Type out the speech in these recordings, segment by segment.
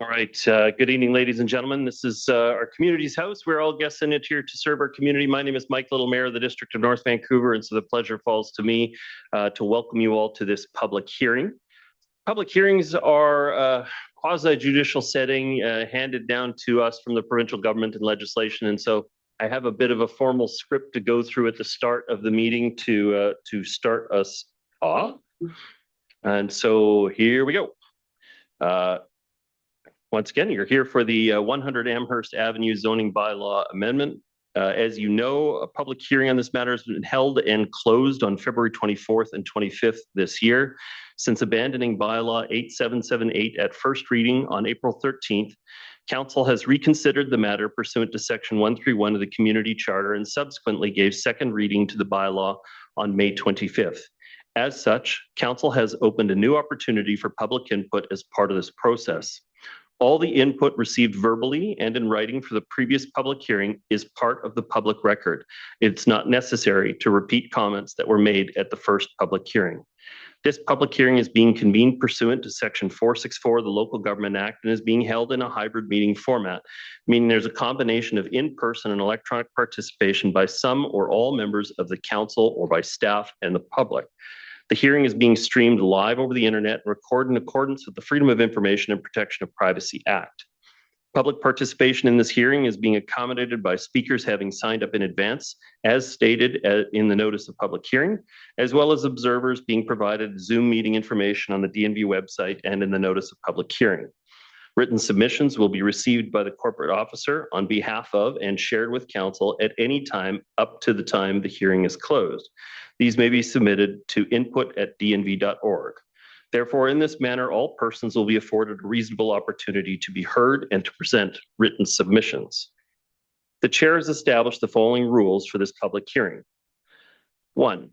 All right. Good evening, ladies and gentlemen. This is our community's house. We're all guests in it here to serve our community. My name is Mike Little, Mayor of the District of North Vancouver, and so the pleasure falls to me to welcome you all to this public hearing. Public hearings are a quasi-judicial setting handed down to us from the provincial government and legislation, and so I have a bit of a formal script to go through at the start of the meeting to start us off. And so here we go. Once again, you're here for the 100 Amherst Avenue zoning bylaw amendment. As you know, a public hearing on this matter has been held and closed on February 24th and 25th this year. Since abandoning bylaw 8778 at first reading on April 13th, Council has reconsidered the matter pursuant to Section 131 of the Community Charter and subsequently gave second reading to the bylaw on May 25th. As such, Council has opened a new opportunity for public input as part of this process. All the input received verbally and in writing for the previous public hearing is part of the public record. It's not necessary to repeat comments that were made at the first public hearing. This public hearing is being convened pursuant to Section 464 of the Local Government Act and is being held in a hybrid meeting format, meaning there's a combination of in-person and electronic participation by some or all members of the council or by staff and the public. The hearing is being streamed live over the internet and recorded in accordance with the Freedom of Information and Protection of Privacy Act. Public participation in this hearing is being accommodated by speakers having signed up in advance, as stated in the notice of public hearing, as well as observers being provided Zoom meeting information on the DNV website and in the notice of public hearing. Written submissions will be received by the corporate officer on behalf of and shared with council at any time up to the time the hearing is closed. These may be submitted to input@dnv.org. Therefore, in this manner, all persons will be afforded a reasonable opportunity to be heard and to present written submissions. The chair has established the following rules for this public hearing. 1.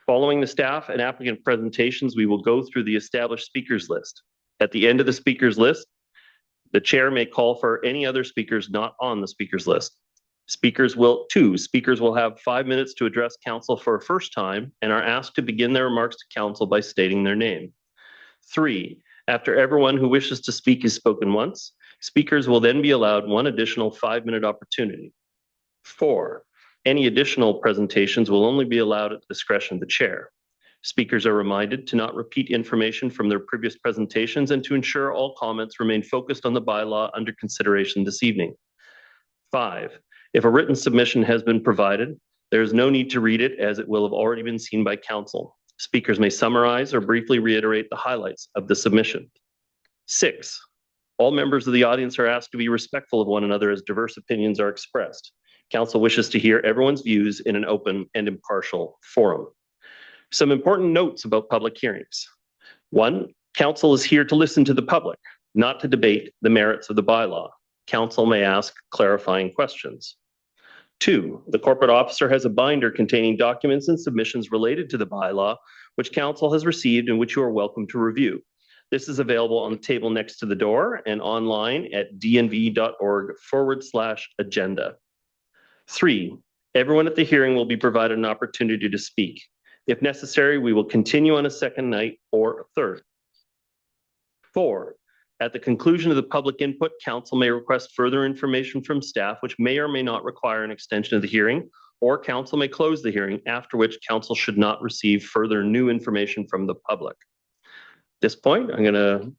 Following the staff and applicant presentations, we will go through the established speakers list. At the end of the speakers list, the chair may call for any other speakers not on the speakers list. Speakers will have 5 minutes to address council for a first time and are asked to begin their remarks to council by stating their name. 3, after everyone who wishes to speak is spoken once, speakers will then be allowed one additional 5-minute opportunity. 4, any additional presentations will only be allowed at the discretion of the chair. Speakers are reminded to not repeat information from their previous presentations and to ensure all comments remain focused on the bylaw under consideration this evening. 5, if a written submission has been provided, there is no need to read it as it will have already been seen by council. Speakers may summarize or briefly reiterate the highlights of the submission. 6, all members of the audience are asked to be respectful of one another as diverse opinions are expressed. Council wishes to hear everyone's views in an open and impartial forum. Some important notes about public hearings. 1, council is here to listen to the public, not to debate the merits of the bylaw. Council may ask clarifying questions. 2, the corporate officer has a binder containing documents and submissions related to the bylaw, which council has received and which you are welcome to review. This is available on the table next to the door and online at dnv.org/agenda. 3, everyone at the hearing will be provided an opportunity to speak. If necessary, we will continue on a second night or a third. 4, at the conclusion of the public input, council may request further information from staff, which may or may not require an extension of the hearing, or council may close the hearing, after which council should not receive further new information from the public. At this point, I'm going to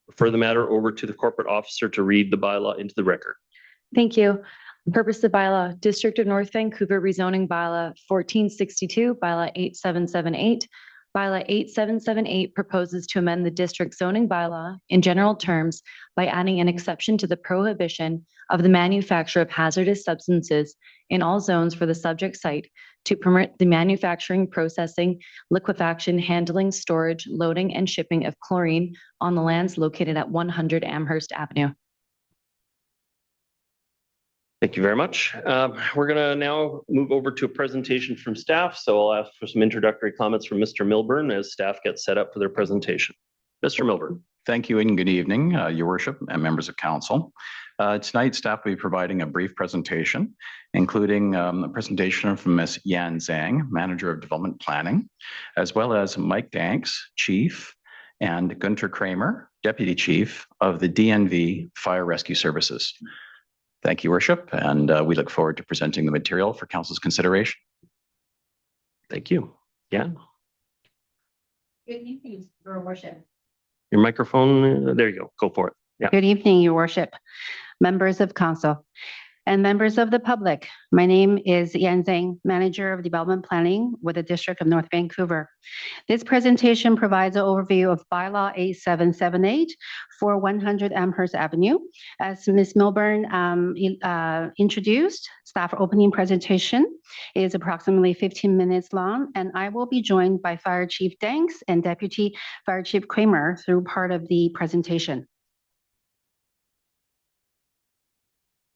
refer the matter over to the corporate officer to read the bylaw into the record. Thank you. The purpose of bylaw, District of North Vancouver rezoning bylaw 1462, bylaw 8778. Bylaw 8778 proposes to amend the district zoning bylaw in general terms by adding an exception to the prohibition of the manufacture of hazardous substances in all zones for the subject site to permit the manufacturing, processing, liquefaction, handling, storage, loading, and shipping of chlorine on the lands located at 100 Amherst Avenue. Thank you very much. We're going to now move over to a presentation from staff. So I'll ask for some introductory comments from Mr. Milburn as staff gets set up for their presentation. Mr. Milburn. Thank you and good evening, Your Worship and members of council. Tonight, staff will be providing a brief presentation, including a presentation from Ms. Yan Zhang, Manager of Development Planning, as well as Mike Danks, Chief, and Gunter Kramer, Deputy Chief of the DNV Fire Rescue Services. Thank you, Worship, and we look forward to presenting the material for Council's consideration. Thank you. Yeah. Good evening, Your Worship. Your microphone, there you go. Go for it. Yeah. Good evening, Your Worship, members of Council, and members of the public. My name is Yan Zhang, Manager of Development Planning with the District of North Vancouver. This presentation provides an overview of Bylaw 8778 for 100 Amherst Avenue. As Ms. Milburn introduced, staff opening presentation is approximately 15 minutes long, and I will be joined by Fire Chief Danks and Deputy Fire Chief Kramer through part of the presentation.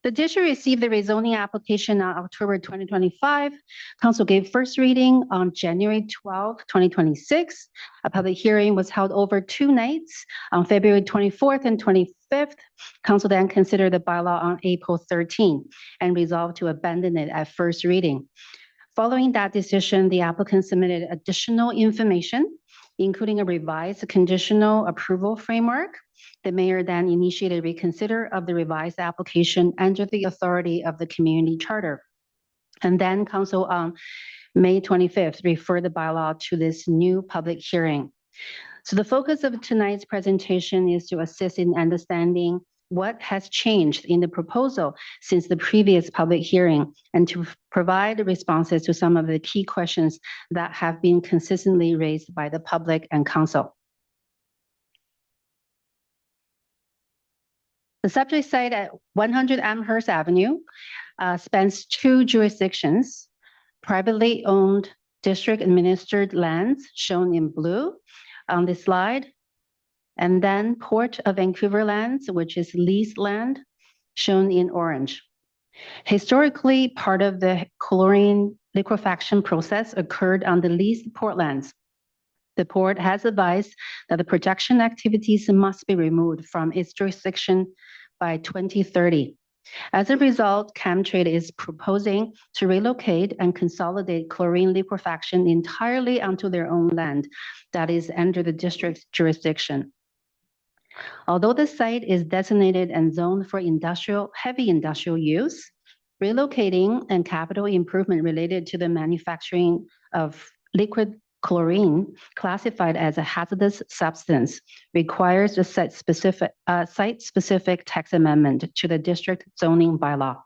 The district received the rezoning application on October 2025. Council gave first reading on January 12, 2026. A public hearing was held over 2 nights on February 24th and 25th. Council then considered the bylaw on April 13 and resolved to abandon it at first reading. Following that decision, the applicant submitted additional information, including a revised conditional approval framework. The mayor then initiated reconsider of the revised application under the authority of the community charter. And then council on May 25th referred the bylaw to this new public hearing. So the focus of tonight's presentation is to assist in understanding what has changed in the proposal since the previous public hearing and to provide responses to some of the key questions that have been consistently raised by the public and council. The subject site at 100 Amherst Avenue spans 2 jurisdictions, privately owned district administered lands shown in blue on this slide, and then Port of Vancouver lands, which is leased land shown in orange. Historically, part of the chlorine liquefaction process occurred on the leased port lands. The port has advised that the production activities must be removed from its jurisdiction by 2030. As a result, Chemtrade is proposing to relocate and consolidate chlorine liquefaction entirely onto their own land that is under the district's jurisdiction. Although the site is designated and zoned for heavy industrial use, relocating and capital improvement related to the manufacturing of liquid chlorine classified as a hazardous substance requires a site-specific tax amendment to the district zoning bylaw.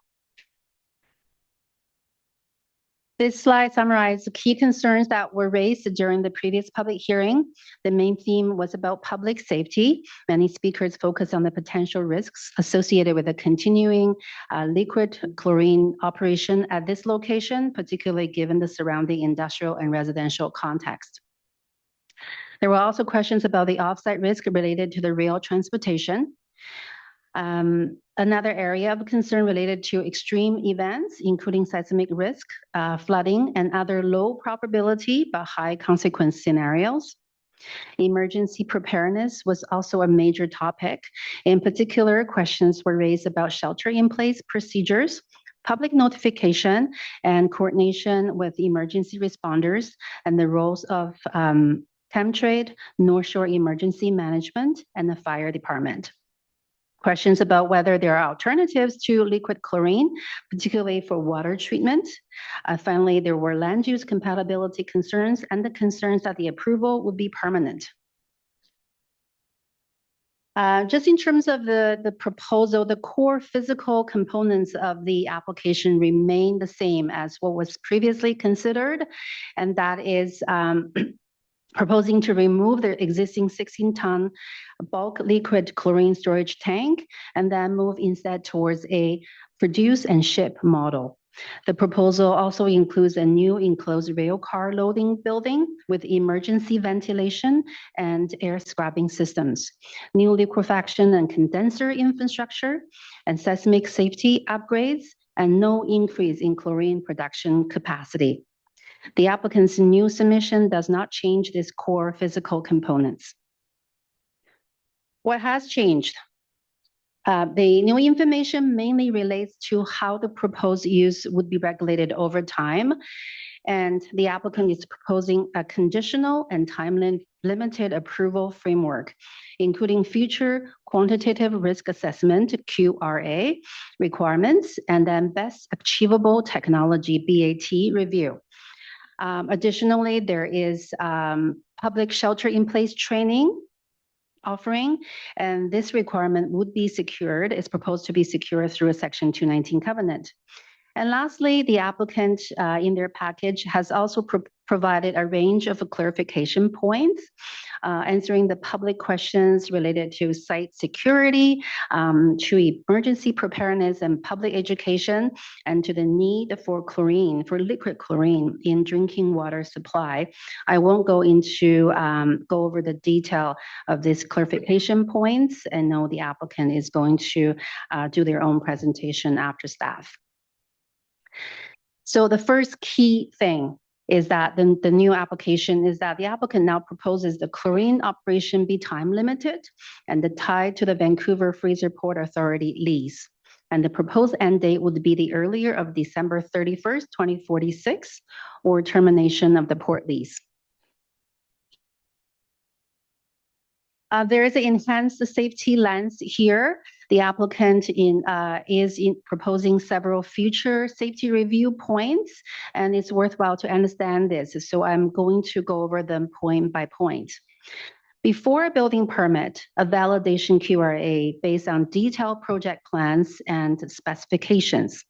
This slide summarizes key concerns that were raised during the previous public hearing. The main theme was about public safety. Many speakers focused on the potential risks associated with the continuing liquid chlorine operation at this location, particularly given the surrounding industrial and residential context. There were also questions about the offsite risk related to the rail transportation. Another area of concern related to extreme events, including seismic risk, flooding, and other low probability but high consequence scenarios. Emergency preparedness was also a major topic. In particular, questions were raised about shelter-in-place procedures, public notification, and coordination with emergency responders, and the roles of Chemtrade, North Shore Emergency Management, and the fire department. Questions about whether there are alternatives to liquid chlorine, particularly for water treatment. Finally, there were land use compatibility concerns and the concerns that the approval would be permanent. Just in terms of the proposal, the core physical components of the application remain the same as what was previously considered, and that is proposing to remove the existing 16-ton bulk liquid chlorine storage tank and then move instead towards a produce and ship model. The proposal also includes a new enclosed rail car loading building with emergency ventilation and air scrubbing systems, new liquefaction and condenser infrastructure, and seismic safety upgrades, and no increase in chlorine production capacity. The applicant's new submission does not change these core physical components. What has changed? The new information mainly relates to how the proposed use would be regulated over time. And the applicant is proposing a conditional and time-limited approval framework, including future quantitative risk assessment, QRA, requirements, and then best achievable technology, BAT, review. Additionally, there is public shelter-in-place training offering, and this requirement would be secured, is proposed to be secured through a Section 219 covenant. And lastly, the applicant in their package has also provided a range of clarification points, answering the public questions related to site security, to emergency preparedness and public education, and to the need for chlorine, for liquid chlorine in drinking water supply. I won't go over the detail of these clarification points, and know the applicant is going to do their own presentation after staff. So the first key thing is that the new application is that the applicant now proposes the chlorine operation be time limited and tied to the Vancouver Fraser Port Authority lease. And the proposed end date would be the earlier of December 31st, 2046, or termination of the port lease. There is an enhanced safety lens here. The applicant is proposing several future safety review points, and it's worthwhile to understand this. So I'm going to go over them point by point. Before a building permit, a validation QRA based on detailed project plans and specifications.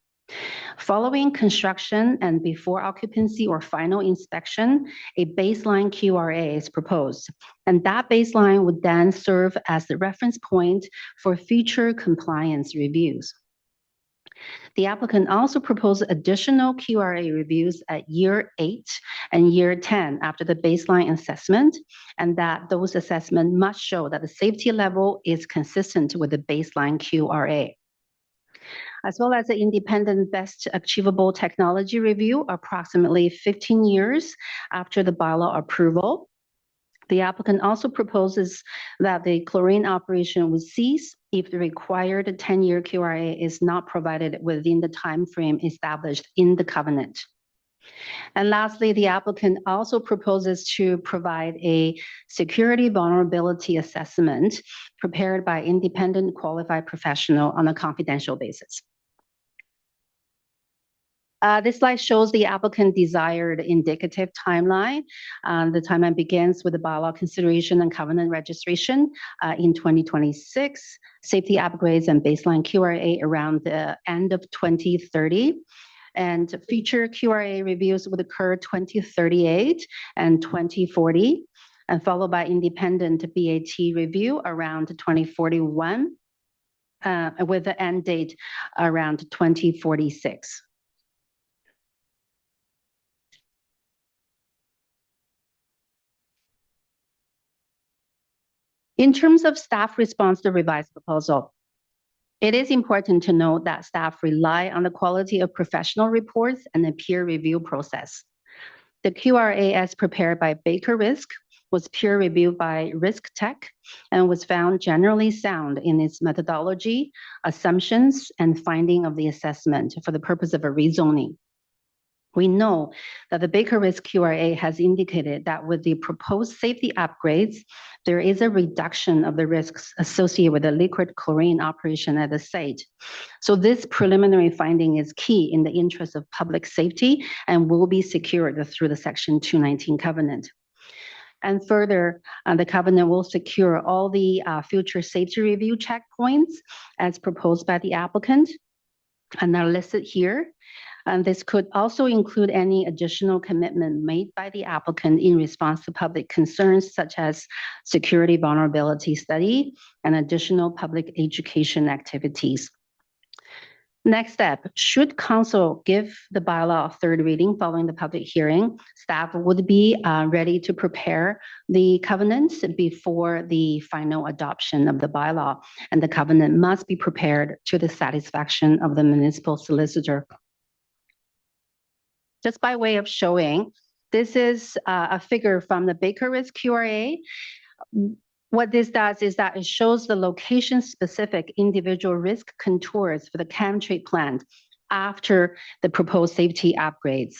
Following construction and before occupancy or final inspection, a baseline QRA is proposed, and that baseline would then serve as the reference point for future compliance reviews. The applicant also proposed additional QRA reviews at year 8 and year 10 after the baseline assessment, and that those assessments must show that the safety level is consistent with the baseline QRA. As well as the independent best achievable technology review approximately 15 years after the bylaw approval. The applicant also proposes that the chlorine operation would cease if the required 10-year QRA is not provided within the time frame established in the covenant. And lastly, the applicant also proposes to provide a security vulnerability assessment prepared by independent qualified professional on a confidential basis. This slide shows the applicant desired indicative timeline. The timeline begins with the bylaw consideration and covenant registration in 2026, safety upgrades and baseline QRA around the end of 2030. And future QRA reviews would occur 2038 and 2040, and followed by independent BAT review around 2041, with the end date around 2046. In terms of staff response to the revised proposal, it is important to note that staff rely on the quality of professional reports and the peer review process. The QRA as prepared by Baker Risk was peer reviewed by Risk Tech and was found generally sound in its methodology, assumptions, and finding of the assessment for the purpose of a rezoning. We know that the Baker Risk QRA has indicated that with the proposed safety upgrades, there is a reduction of the risks associated with the liquid chlorine operation at the site. So this preliminary finding is key in the interest of public safety and will be secured through the Section 219 covenant. And further, the covenant will secure all the future safety review checkpoints as proposed by the applicant, and are listed here. And this could also include any additional commitment made by the applicant in response to public concerns, such as security vulnerability study and additional public education activities. Next step, should council give the bylaw a third reading following the public hearing, staff would be ready to prepare the covenants before the final adoption of the bylaw, and the covenant must be prepared to the satisfaction of the municipal solicitor. Just by way of showing, this is a figure from the Baker Risk QRA. What this does is that it shows the location-specific individual risk contours for the chemtrade plant after the proposed safety upgrades.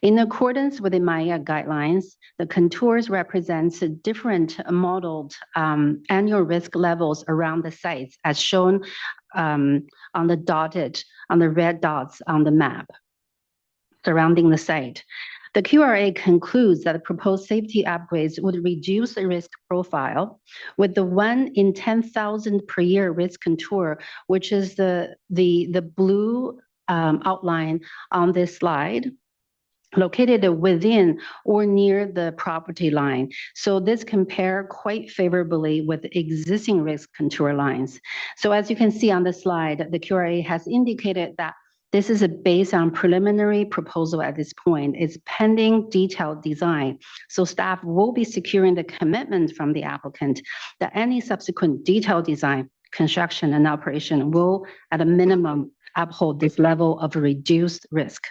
In accordance with the Maya guidelines, the contours represent different modeled annual risk levels around the sites as shown on the red dots on the map surrounding the site. The QRA concludes that the proposed safety upgrades would reduce the risk profile with the 1 in 10,000 per year risk contour, which is the blue outline on this slide, located within or near the property line. So this compare quite favorably with existing risk contour lines. So as you can see on the slide, the QRA has indicated that this is based on preliminary proposal at this point. It's pending detailed design. So staff will be securing the commitment from the applicant that any subsequent detailed design, construction, and operation will, at a minimum, uphold this level of reduced risk.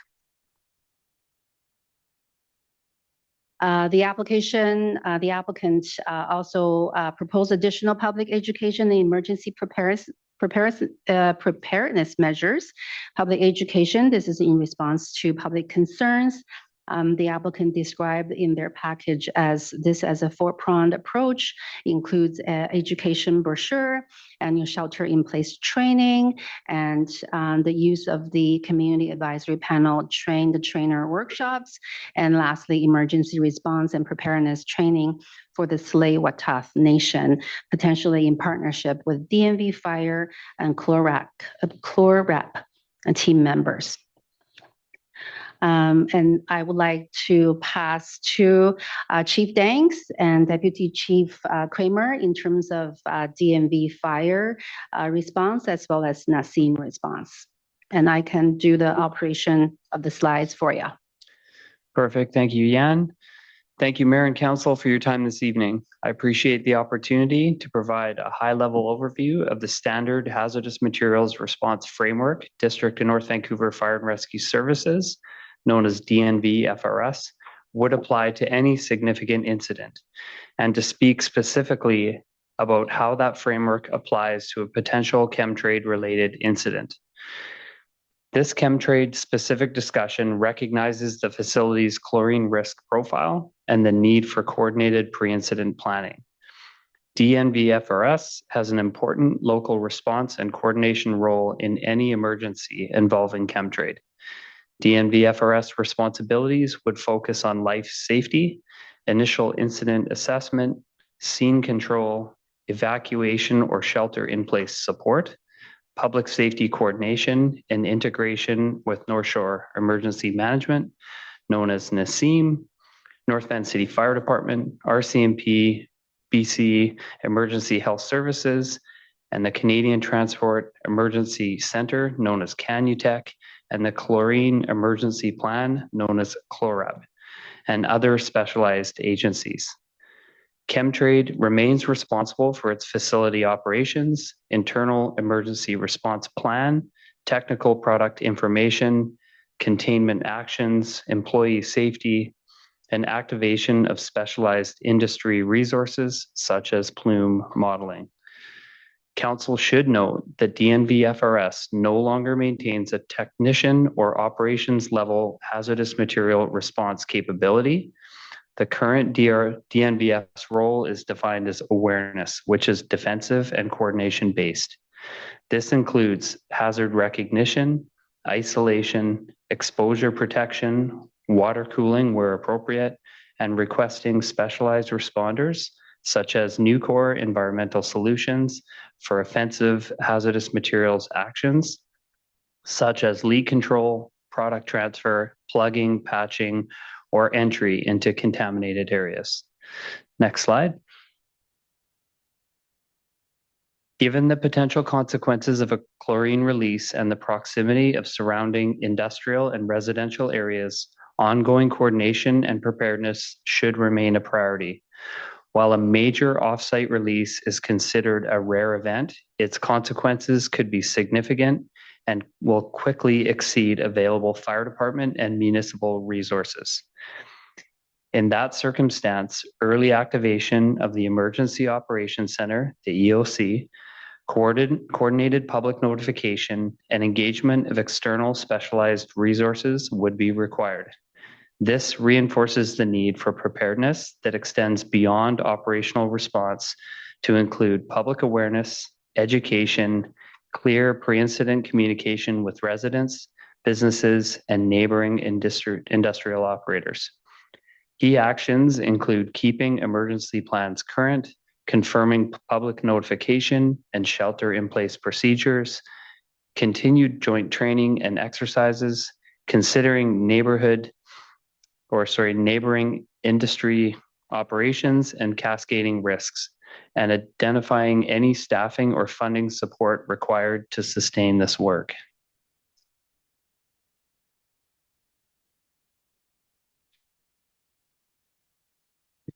The applicant also proposed additional public education and emergency preparedness measures. Public education, this is in response to public concerns. The applicant described in their package as a four-pronged approach, includes education brochure, annual shelter-in-place training, and the use of the community advisory panel train-the-trainer workshops, and lastly, emergency response and preparedness training for the Tsleil-Waututh Nation, potentially in partnership with DMV Fire and CLORAP team members. And I would like to pass to Chief Danks and Deputy Chief Kramer in terms of DMV Fire response as well as Nassim response. And I can do the operation of the slides for you. Perfect. Thank you, Yan. Thank you, Mayor and Council, for your time this evening. I appreciate the opportunity to provide a high-level overview of the Standard Hazardous Materials Response Framework District of North Vancouver Fire and Rescue Services, known as DNV-FRS, would apply to any significant incident, and to speak specifically about how that framework applies to a potential chemtrade-related incident. This chemtrade-specific discussion recognizes the facility's chlorine risk profile and the need for coordinated pre-incident planning. DNV-FRS has an important local response and coordination role in any emergency involving chemtrade. DNV-FRS responsibilities would focus on life safety, initial incident assessment, scene control, evacuation or shelter-in-place support, public safety coordination, and integration with North Shore Emergency Management, known as Nassim, North Van City Fire Department, RCMP, BC Emergency Health Services, and the Canadian Transport Emergency Centre, known as CANUTEC, and the Chlorine Emergency Plan, known as CLORAP, and other specialized agencies. Chemtrade remains responsible for its facility operations, internal emergency response plan, technical product information, containment actions, employee safety, and activation of specialized industry resources such as plume modeling. Council should note that DNV-FRS no longer maintains a technician or operations level hazardous material response capability. The current DNVF's role is defined as awareness, which is defensive and coordination based. This includes hazard recognition, isolation, exposure protection, water cooling where appropriate, and requesting specialized responders such as Nucor Environmental Solutions for offensive hazardous materials actions, such as leak control, product transfer, plugging, patching, or entry into contaminated areas. Next slide. Given the potential consequences of a chlorine release and the proximity of surrounding industrial and residential areas, ongoing coordination and preparedness should remain a priority. While a major offsite release is considered a rare event, its consequences could be significant and will quickly exceed available fire department and municipal resources. In that circumstance, early activation of the Emergency Operations Center, the EOC, coordinated public notification, and engagement of external specialized resources would be required. This reinforces the need for preparedness that extends beyond operational response to include public awareness, education, clear pre-incident communication with residents, businesses, and neighboring industrial operators. Key actions include keeping emergency plans current, confirming public notification and shelter-in-place procedures, continued joint training and exercises, considering neighboring industry operations and cascading risks, and identifying any staffing or funding support required to sustain this work.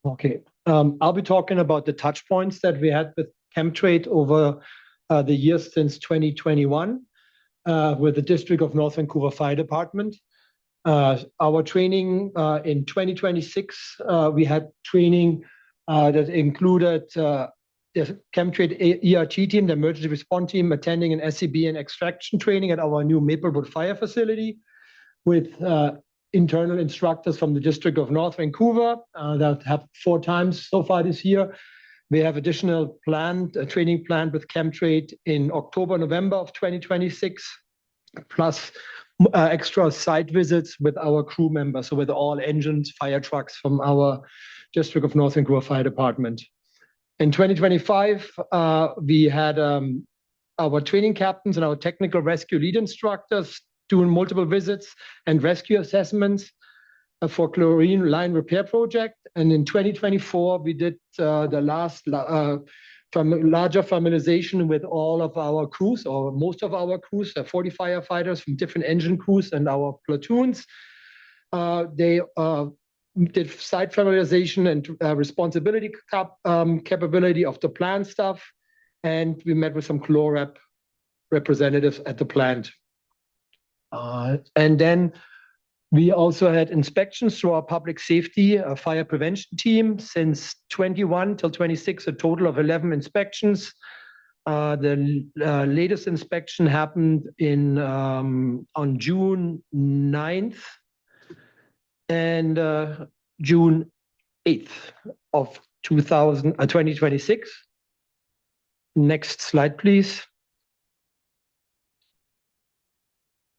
Okay, I'll be talking about the touch points that we had with Chemtrade over the years since 2021 with the District of North Vancouver Fire Department. Our training in 2026, we had training that included the Chemtrade ERT team, the emergency response team, attending an SCB and extraction training at our new Maplewood Fire facility with internal instructors from the District of North Vancouver that have 4 times so far this year. We have additional training planned with Chemtrade in October, November of 2026, plus extra site visits with our crew members, so with all engines, fire trucks from our District of North Vancouver Fire Department. In 2025, we had our training captains and our technical rescue lead instructors doing multiple visits and rescue assessments for chlorine line repair project. And in 2024, we did the last larger familiarization with all of our crews, or most of our crews, 40 firefighters from different engine crews and our platoons. They did site familiarization and responsibility capability of the plant staff, and we met with some CHLORAP representatives at the plant. And then we also had inspections through our public safety fire prevention team since 21 till 26, a total of 11 inspections. The latest inspection happened on June 9th and June 8th of 2026. Next slide, please.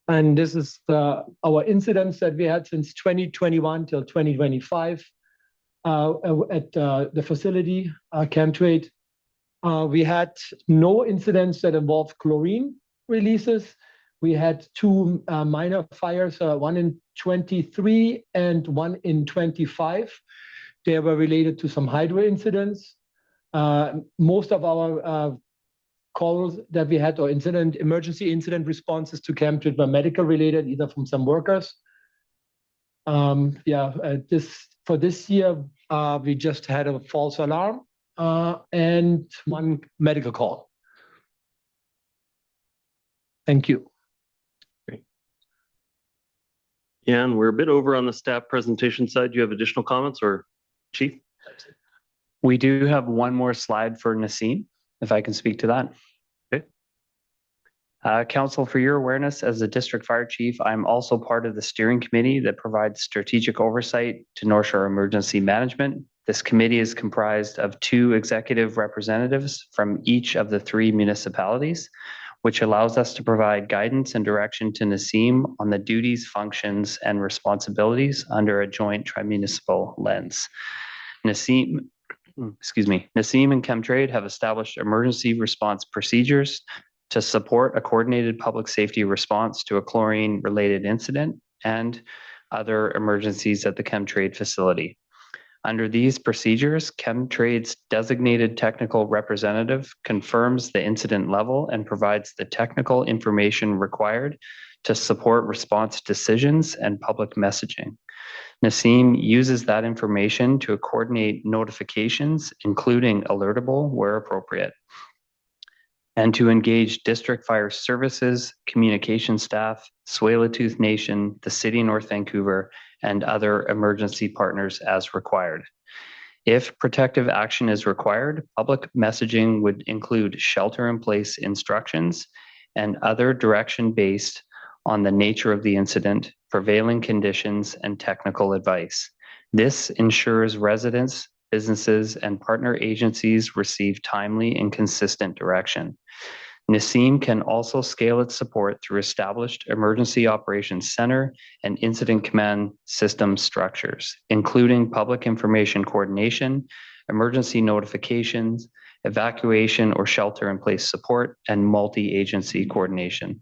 And this is our incidents that we had since 2021 till 2025 at the facility, Chemtrade. We had no incidents that involved chlorine releases. We had 2 minor fires, one in 23 and one in 25. They were related to some hydro incidents. Most of our calls that we had, or emergency incident responses to Chemtrade were medical related, either from some workers. For this year, we just had a false alarm and 1 medical call. Thank you. Great. And we're a bit over on the staff presentation side. Do you have additional comments, or Chief? We do have one more slide for Nassim, if I can speak to that. Council, for your awareness, as the District Fire Chief, I'm also part of the steering committee that provides strategic oversight to North Shore Emergency Management. This committee is comprised of 2 executive representatives from each of the 3 municipalities, which allows us to provide guidance and direction to Nassim on the duties, functions, and responsibilities under a joint tri-municipal lens. Nassim and Chemtrade have established emergency response procedures to support a coordinated public safety response to a chlorine-related incident and other emergencies at the Chemtrade facility. Under these procedures, Chemtrade's designated technical representative confirms the incident level and provides the technical information required to support response decisions and public messaging. Nassim uses that information to coordinate notifications, including alertable where appropriate, and to engage District Fire Services, communication staff, Tsleil-Waututh Nation, the City of North Vancouver, and other emergency partners as required. If protective action is required, public messaging would include shelter-in-place instructions and other direction based on the nature of the incident, prevailing conditions, and technical advice. This ensures residents, businesses, and partner agencies receive timely and consistent direction. NACIM can also scale its support through established Emergency Operations Center and Incident Command System structures, including public information coordination, emergency notifications, evacuation or shelter-in-place support, and multi-agency coordination.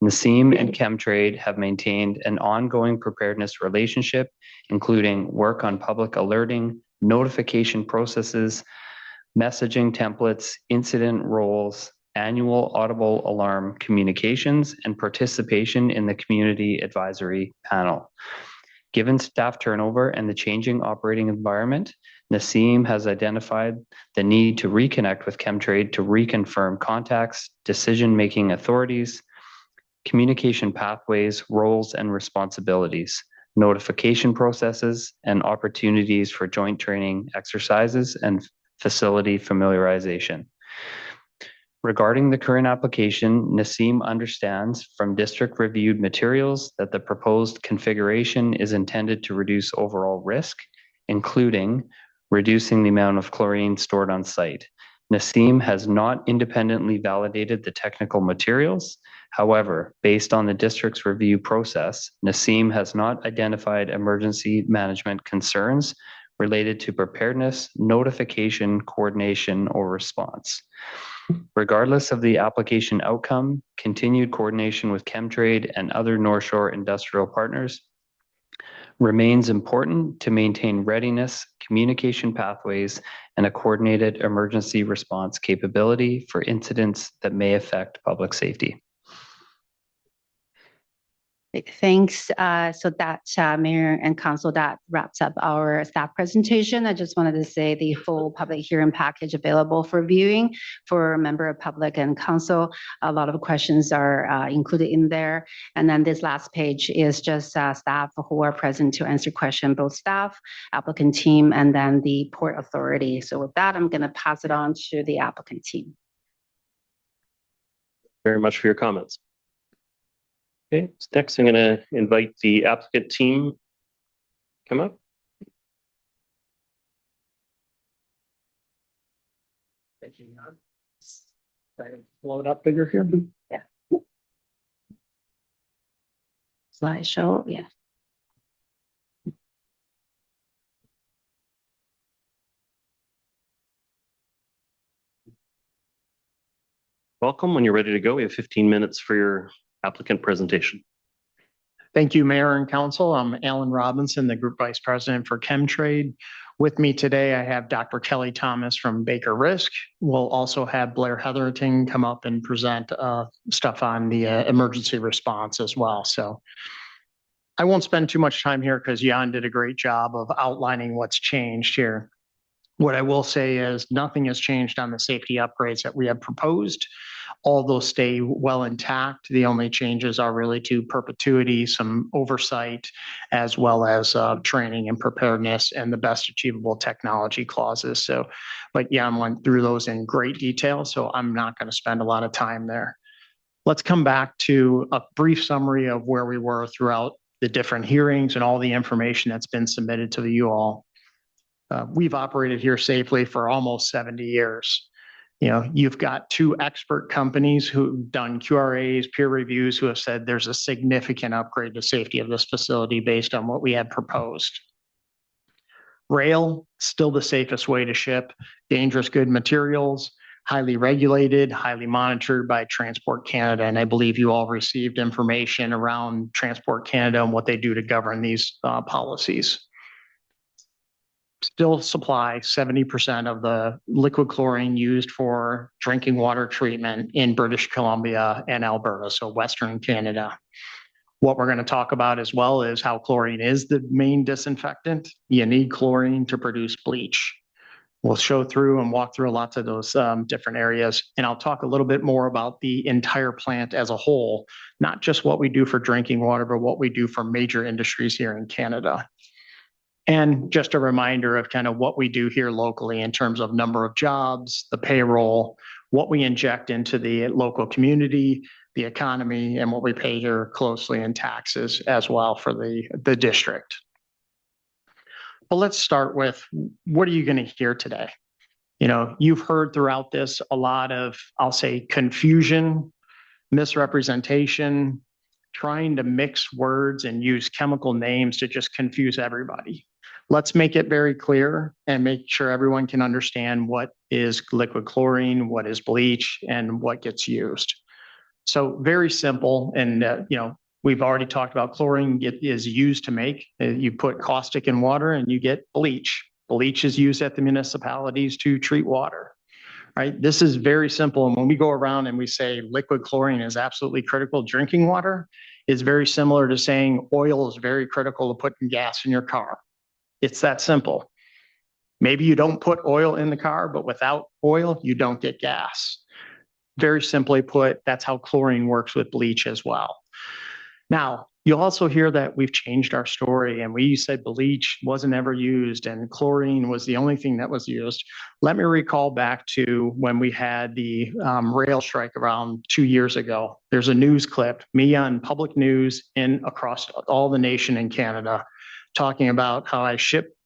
NACIM and Chemtrade have maintained an ongoing preparedness relationship, including work on public alerting, notification processes, messaging templates, incident roles, annual audible alarm communications, and participation in the community advisory panel. Given staff turnover and the changing operating environment, NACIM has identified the need to reconnect with Chemtrade to reconfirm contacts, decision-making authorities, communication pathways, roles and responsibilities, notification processes, and opportunities for joint training exercises and facility familiarization. Regarding the current application, NACIM understands from district-reviewed materials that the proposed configuration is intended to reduce overall risk, including reducing the amount of chlorine stored on site. NACIM has not independently validated the technical materials. However, based on the district's review process, NACIM has not identified emergency management concerns related to preparedness, notification, coordination, or response. Regardless of the application outcome, continued coordination with Chemtrade and other North Shore industrial partners remains important to maintain readiness, communication pathways, and a coordinated emergency response capability for incidents that may affect public safety. Thanks. So that, Mayor and Council, that wraps up our staff presentation. I just wanted to say the full public hearing package available for viewing for member of public and council. A lot of questions are included in there. And then this last page is just staff who are present to answer questions, both staff, applicant team, and then the Port Authority. So with that, I'm going to pass it on to the applicant team. Very much for your comments. Okay, next I'm going to invite the applicant team come up. Thank you. Blow it up bigger here. Yeah. Slideshow, yeah. Welcome. When you're ready to go, we have 15 minutes for your applicant presentation. Thank you, Mayor and Council. I'm Alan Robinson, the Group Vice President for Chemtrade. With me today, I have Dr. Kelly Thomas from Baker Risk. We'll also have Blair Heatherton come up and present stuff on the emergency response as well. So I won't spend too much time here because Jan did a great job of outlining what's changed here. What I will say is nothing has changed on the safety upgrades that we have proposed. All those stay well intact. The only changes are really to perpetuity, some oversight, as well as training and preparedness and the best achievable technology clauses. So, but Jan went through those in great detail, so I'm not going to spend a lot of time there. Let's come back to a brief summary of where we were throughout the different hearings and all the information that's been submitted to you all. We've operated here safely for almost 70 years. You know, you've got two expert companies who've done QRAs, peer reviews, who have said there's a significant upgrade to safety of this facility based on what we had proposed. Rail, still the safest way to ship dangerous good materials, highly regulated, highly monitored by Transport Canada. And I believe you all received information around Transport Canada and what they do to govern these policies. Still supply 70% of the liquid chlorine used for drinking water treatment in British Columbia and Alberta, so Western Canada. What we're going to talk about as well is how chlorine is the main disinfectant. You need chlorine to produce bleach. We'll show through and walk through lots of those different areas. And I'll talk a little bit more about the entire plant as a whole, not just what we do for drinking water, but what we do for major industries here in Canada. And just a reminder of kind of what we do here locally in terms of number of jobs, the payroll, what we inject into the local community, the economy, and what we pay here closely in taxes as well for the district. But let's start with, what are you going to hear today? You know, you've heard throughout this a lot of, I'll say, confusion, misrepresentation, trying to mix words and use chemical names to just confuse everybody. Let's make it very clear and make sure everyone can understand what is liquid chlorine, what is bleach, and what gets used. So very simple. And, you know, we've already talked about chlorine is used to make, you put caustic in water and you get bleach. Bleach is used at the municipalities to treat water, right? This is very simple. And when we go around and we say liquid chlorine is absolutely critical drinking water, is very similar to saying oil is very critical to put in gas in your car. It's that simple. Maybe you don't put oil in the car, but without oil, you don't get gas. Very simply put, that's how chlorine works with bleach as well. Now, you'll also hear that we've changed our story and we said bleach wasn't ever used and chlorine was the only thing that was used. Let me recall back to when we had the rail strike around 2 years ago. There's a news clip, me on public news across all the nation in Canada, talking about how I shipped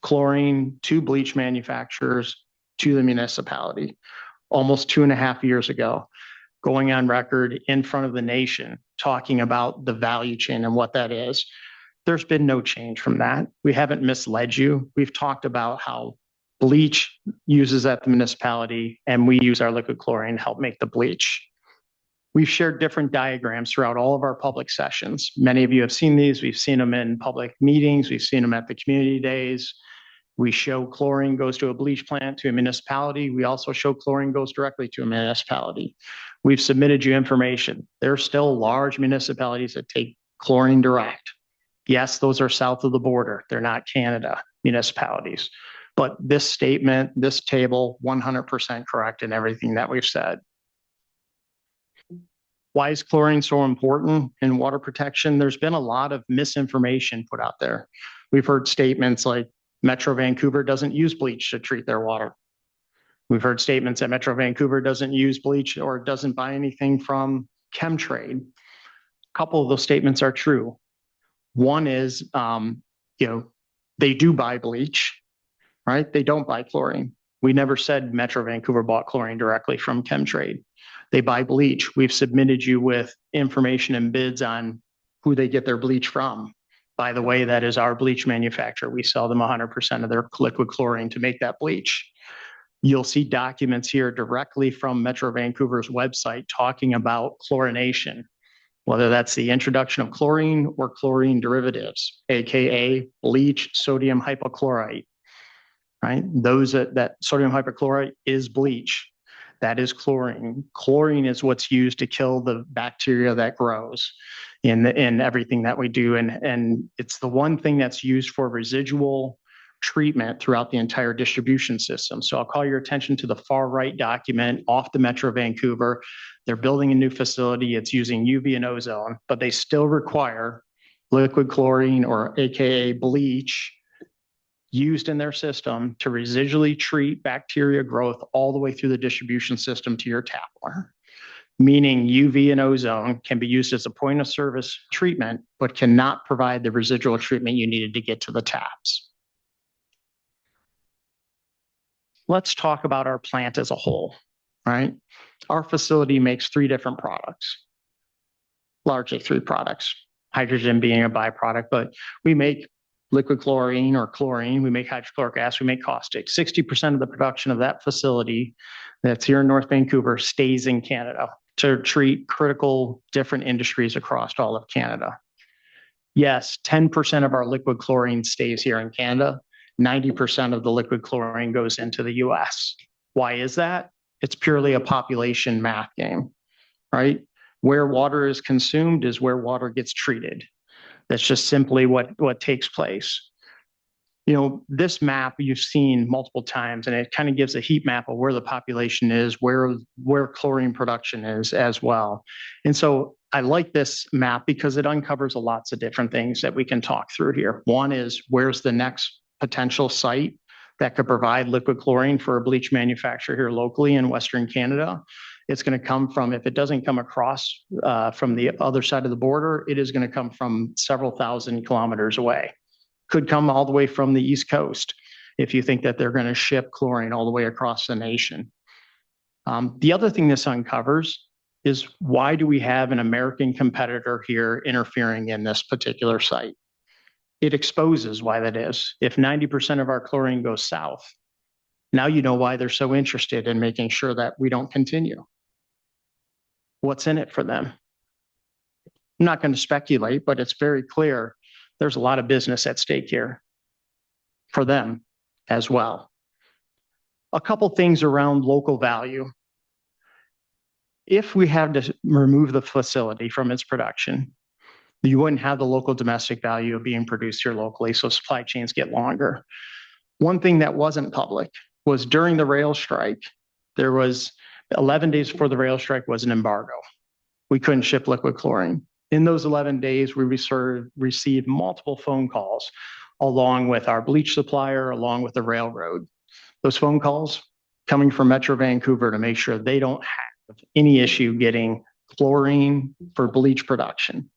chlorine to bleach manufacturers to the municipality almost 2.5 years ago, going on record in front of the nation, talking about the value chain and what that is. There's been no change from that. We haven't misled you. We've talked about how bleach uses at the municipality and we use our liquid chlorine to help make the bleach. We've shared different diagrams throughout all of our public sessions. Many of you have seen these. We've seen them in public meetings. We've seen them at the community days. We show chlorine goes to a bleach plant to a municipality. We also show chlorine goes directly to a municipality. We've submitted you information. There are still large municipalities that take chlorine direct. Yes, those are south of the border. They're not Canada municipalities. But this statement, this table, 100% correct in everything that we've said. Why is chlorine so important in water protection? There's been a lot of misinformation put out there. We've heard statements like Metro Vancouver doesn't use bleach to treat their water. We've heard statements that Metro Vancouver doesn't use bleach or doesn't buy anything from Chemtrade. A couple of those statements are true. One is, they do buy bleach, right? They don't buy chlorine. We never said Metro Vancouver bought chlorine directly from Chemtrade. They buy bleach. We've submitted you with information and bids on who they get their bleach from. By the way, that is our bleach manufacturer. We sell them 100% of their liquid chlorine to make that bleach. You'll see documents here directly from Metro Vancouver's website talking about chlorination, whether that's the introduction of chlorine or chlorine derivatives, AKA bleach, sodium hypochlorite, right? That sodium hypochlorite is bleach. That is chlorine. Chlorine is what's used to kill the bacteria that grows in everything that we do. And it's the one thing that's used for residual treatment throughout the entire distribution system. So I'll call your attention to the far right document off the Metro Vancouver. They're building a new facility. It's using UV and ozone, but they still require liquid chlorine or AKA bleach used in their system to residually treat bacteria growth all the way through the distribution system to your tap water. Meaning UV and ozone can be used as a point of service treatment, but cannot provide the residual treatment you needed to get to the taps. Let's talk about our plant as a whole, right? Our facility makes 3 different products, largely 3 products, hydrogen being a byproduct, but we make liquid chlorine or chlorine, we make hydrochloric acid, we make caustic. 60% of the production of that facility that's here in North Vancouver stays in Canada to treat critical different industries across all of Canada. Yes, 10% of our liquid chlorine stays here in Canada. 90% of the liquid chlorine goes into the US. Why is that? It's purely a population math game, right? Where water is consumed is where water gets treated. That's just simply what takes place. You know, this map you've seen multiple times, and it kind of gives a heat map of where the population is, where chlorine production is as well. And so I like this map because it uncovers lots of different things that we can talk through here. One is, where's the next potential site that could provide liquid chlorine for a bleach manufacturer here locally in Western Canada? It's going to come from, if it doesn't come across from the other side of the border, it is going to come from several thousand kilometers away. Could come all the way from the East Coast if you think that they're going to ship chlorine all the way across the nation. The other thing this uncovers is, why do we have an American competitor here interfering in this particular site? It exposes why that is. If 90% of our chlorine goes south, now you know why they're so interested in making sure that we don't continue. What's in it for them? I'm not going to speculate, but it's very clear there's a lot of business at stake here for them as well. A couple things around local value. If we had to remove the facility from its production, you wouldn't have the local domestic value of being produced here locally, so supply chains get longer. One thing that wasn't public was, during the rail strike, there was 11 days before the rail strike was an embargo. We couldn't ship liquid chlorine. In those 11 days, we received multiple phone calls along with our bleach supplier, along with the railroad. Those phone calls coming from Metro Vancouver to make sure they don't have any issue getting chlorine for bleach production.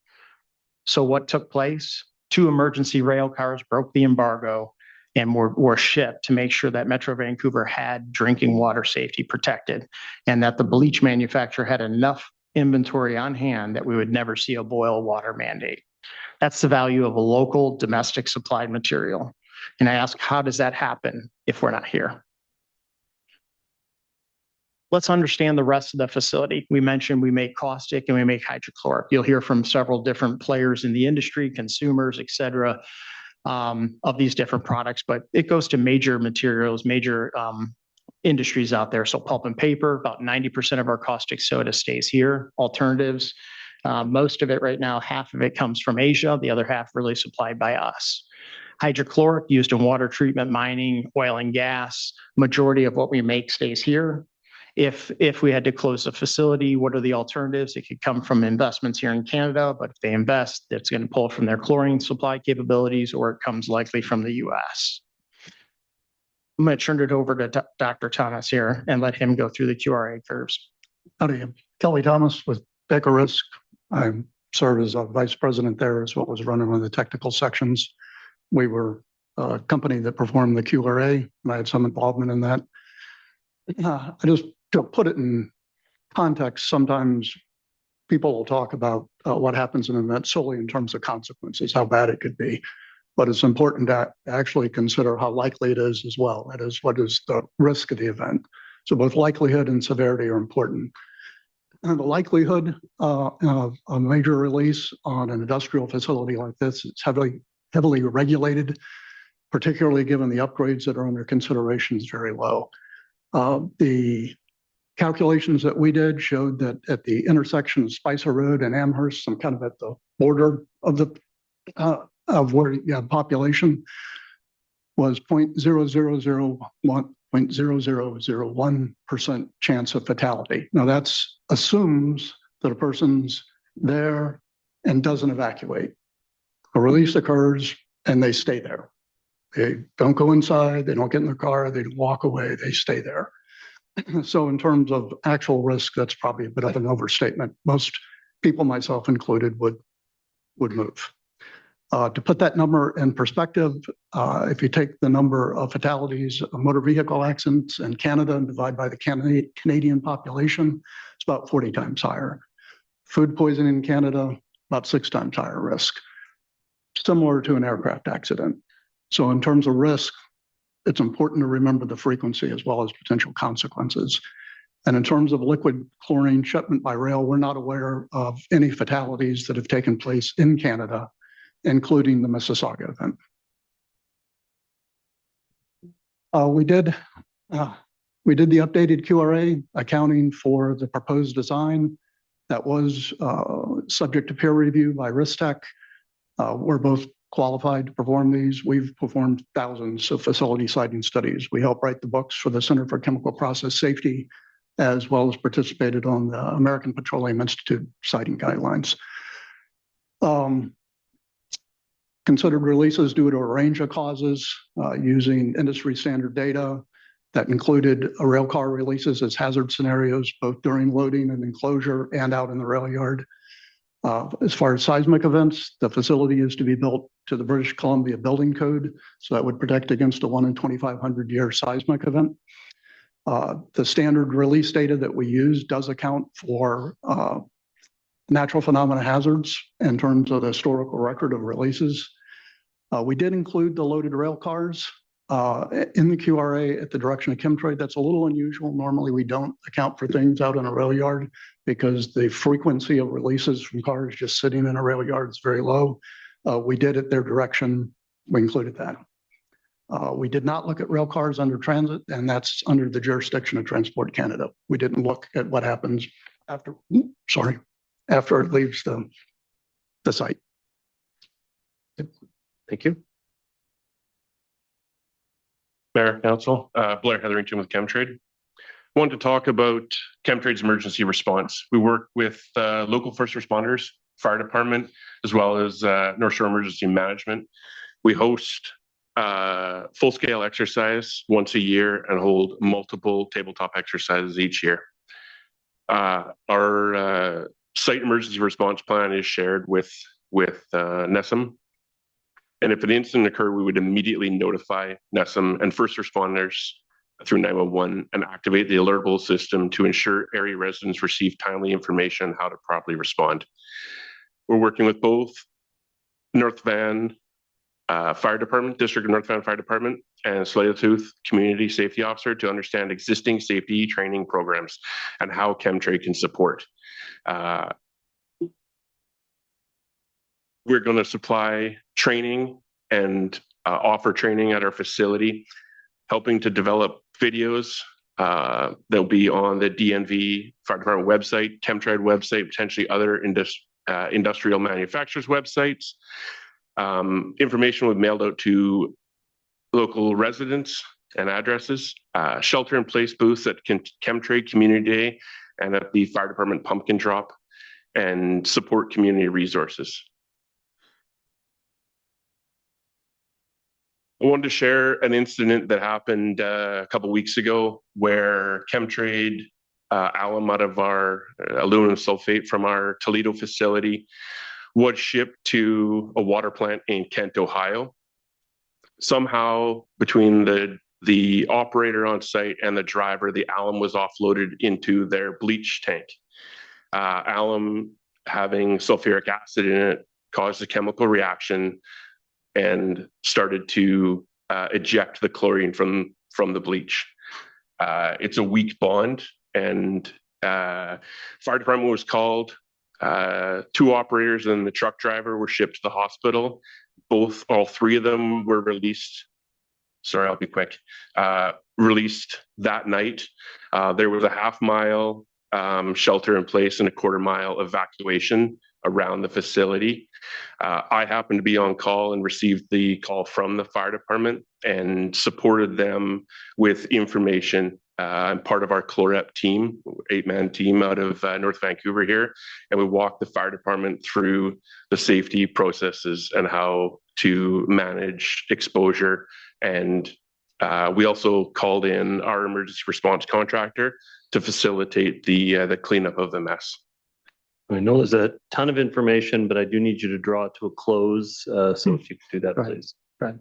So what took place? 2 emergency rail cars broke the embargo and were shipped to make sure that Metro Vancouver had drinking water safety protected, and that the bleach manufacturer had enough inventory on hand that we would never see a boil water mandate. That's the value of a local domestic supplied material. And I ask, how does that happen if we're not here? Let's understand the rest of the facility. We mentioned we make caustic and we make hydrochloric. You'll hear from several different players in the industry, consumers, et cetera, of these different products, but it goes to major materials, major industries out there. So pulp and paper, about 90% of our caustic soda stays here. Alternatives, most of it right now, half of it comes from Asia, the other half really supplied by us. Hydrochloric used in water treatment, mining, oil and gas, majority of what we make stays here. If we had to close the facility, what are the alternatives? It could come from investments here in Canada, but if they invest, it's going to pull from their chlorine supply capabilities, or it comes likely from the US. I'm going to turn it over to Dr. Thomas here and let him go through the QRA curves. Howdy, I'm Kelly Thomas with Baker Risk. I serve as a vice president there, as well as running one of the technical sections. We were a company that performed the QRA, and I had some involvement in that. I just, to put it in context, sometimes people will talk about what happens in an event solely in terms of consequences, how bad it could be. But it's important to actually consider how likely it is as well. That is, what is the risk of the event? So both likelihood and severity are important. And the likelihood of a major release on an industrial facility like this, it's heavily regulated, particularly given the upgrades that are under consideration, is very low. The calculations that we did showed that at the intersection of Spicer Road and Amherst, some kind of at the border of the where you have population, was 0.0001% chance of fatality. Now that assumes that a person's there and doesn't evacuate. A release occurs and they stay there. They don't go inside, they don't get in their car, they don't walk away, they stay there. So in terms of actual risk, that's probably a bit of an overstatement. Most people, myself included, would move. To put that number in perspective, if you take the number of fatalities of motor vehicle accidents in Canada and divide by the Canadian population, it's about 40 times higher. Food poisoning in Canada, about 6 times higher risk, similar to an aircraft accident. So in terms of risk, it's important to remember the frequency as well as potential consequences. And in terms of liquid chlorine shipment by rail, we're not aware of any fatalities that have taken place in Canada, including the Mississauga event. We did the updated QRA accounting for the proposed design that was subject to peer review by RISTech. We're both qualified to perform these. We've performed thousands of facility siting studies. We help write the books for the Center for Chemical Process Safety, as well as participated on the American Petroleum Institute siting guidelines. Considered releases due to a range of causes using industry standard data. that included rail car releases as hazard scenarios, both during loading and enclosure and out in the rail yard. As far as seismic events, the facility is to be built to the British Columbia Building Code, so that would protect against a 1 in 2,500 year seismic event. The standard release data that we use does account for natural phenomena hazards in terms of the historical record of releases. We did include the loaded rail cars in the QRA at the direction of Chemtrade. That's a little unusual. Normally, we don't account for things out in a rail yard because the frequency of releases from cars just sitting in a rail yard is very low. We did at their direction. We included that. We did not look at rail cars under transit, and that's under the jurisdiction of Transport Canada. We didn't look at what happens after, after it leaves the site. Thank you. Mayor, Council, Blair Hetherington with Chemtrade. I wanted to talk about Chemtrade's emergency response. We work with local first responders, fire department, as well as North Shore Emergency Management. We host full-scale exercise once a year and hold multiple tabletop exercises each year. Our site emergency response plan is shared with NESM. And if an incident occurred, we would immediately notify NESM and first responders through 911 and activate the alertable system to ensure area residents receive timely information on how to properly respond. We're working with both North Van Fire Department, District of North Van Fire Department, and Slithertooth Community Safety Officer to understand existing safety training programs and how Chemtrade can support. We're going to supply training and offer training at our facility, helping to develop videos that'll be on the DNV Fire Department website, Chemtrade website, potentially other industrial manufacturers' websites. Information was mailed out to local residents and addresses, shelter-in-place booths at Chemtrade Community Day and at the Fire Department Pumpkin Drop, and support community resources. I wanted to share an incident that happened a couple of weeks ago where Chemtrade alum out of our aluminum sulfate from our Toledo facility was shipped to a water plant in Kent, Ohio. Somehow between the operator on site and the driver, the alum was offloaded into their bleach tank. Alum having sulfuric acid in it caused a chemical reaction and started to eject the chlorine from the bleach. It's a weak bond, and fire department was called. 2 operators and the truck driver were shipped to the hospital. All 3 of them were released. Sorry, I'll be quick. Released that night. There was a half-mile shelter in place and a quarter-mile evacuation around the facility. I happened to be on call and received the call from the fire department and supported them with information. I'm part of our CLOREP team, 8-man team out of North Vancouver here, and we walked the fire department through the safety processes and how to manage exposure. And we also called in our emergency response contractor to facilitate the cleanup of the mess. I know there's a ton of information, but I do need you to draw it to a close. So if you could do that, please. Right.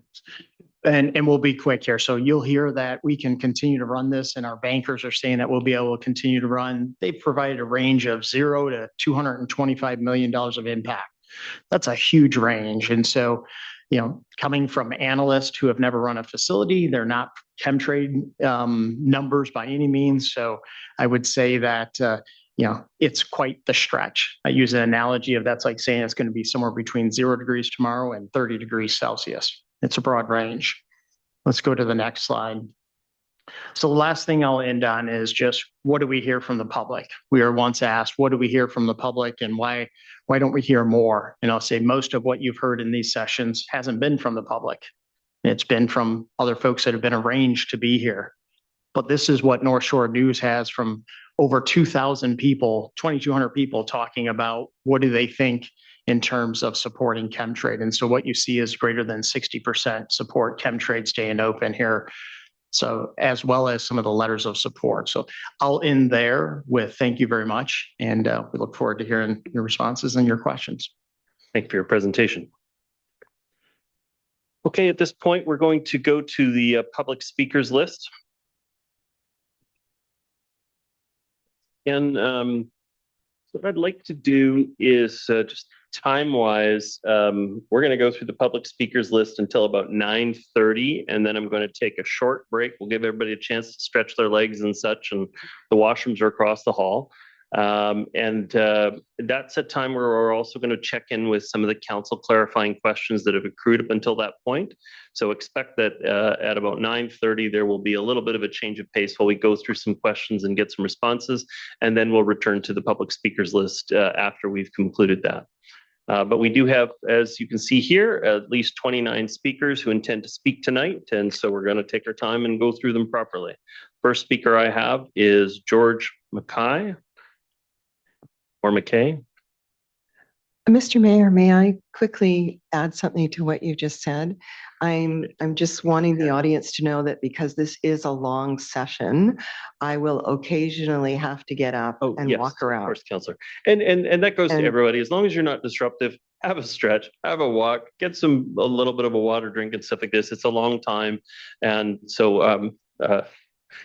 And we'll be quick here. So you'll hear that we can continue to run this, and our bankers are saying that we'll be able to continue to run. They've provided a range of $0 to $225 million of impact. That's a huge range. And so, coming from analysts who have never run a facility, they're not Chemtrade numbers by any means. So I would say that it's quite the stretch. I use an analogy of that's like saying it's going to be somewhere between 0 degrees tomorrow and 30 degrees Celsius. It's a broad range. Let's go to the next slide. So the last thing I'll end on is just what do we hear from the public? We were once asked, what do we hear from the public and why don't we hear more? And I'll say most of what you've heard in these sessions hasn't been from the public. It's been from other folks that have been arranged to be here. But this is what North Shore News has from over 2,000 people, 2,200 people talking about what do they think in terms of supporting Chemtrade. And so what you see is greater than 60% support Chemtrade staying open here. So as well as some of the letters of support. So I'll end there with thank you very much. And we look forward to hearing your responses and your questions. Thank you for your presentation. Okay, at this point, we're going to go to the public speakers list. And what I'd like to do is just time-wise, we're going to go through the public speakers list until about 9:30, and then I'm going to take a short break. We'll give everybody a chance to stretch their legs and such, and the washrooms are across the hall. That's a time where we're also going to check in with some of the council clarifying questions that have accrued up until that point. So expect that at about 9:30, there will be a little bit of a change of pace while we go through some questions and get some responses, and then we'll return to the public speakers list after we've concluded that. But we do have, as you can see here, at least 29 speakers who intend to speak tonight, and so we're going to take our time and go through them properly. First speaker I have is George McKay. Or McKay. Mr. Mayor, may I quickly add something to what you just said? I'm just wanting the audience to know that because this is a long session, I will occasionally have to get up and walk around. Of course, Councillor. And that goes to everybody. As long as you're not disruptive, have a stretch, have a walk, get a little bit of a water drink and stuff like this. It's a long time. And so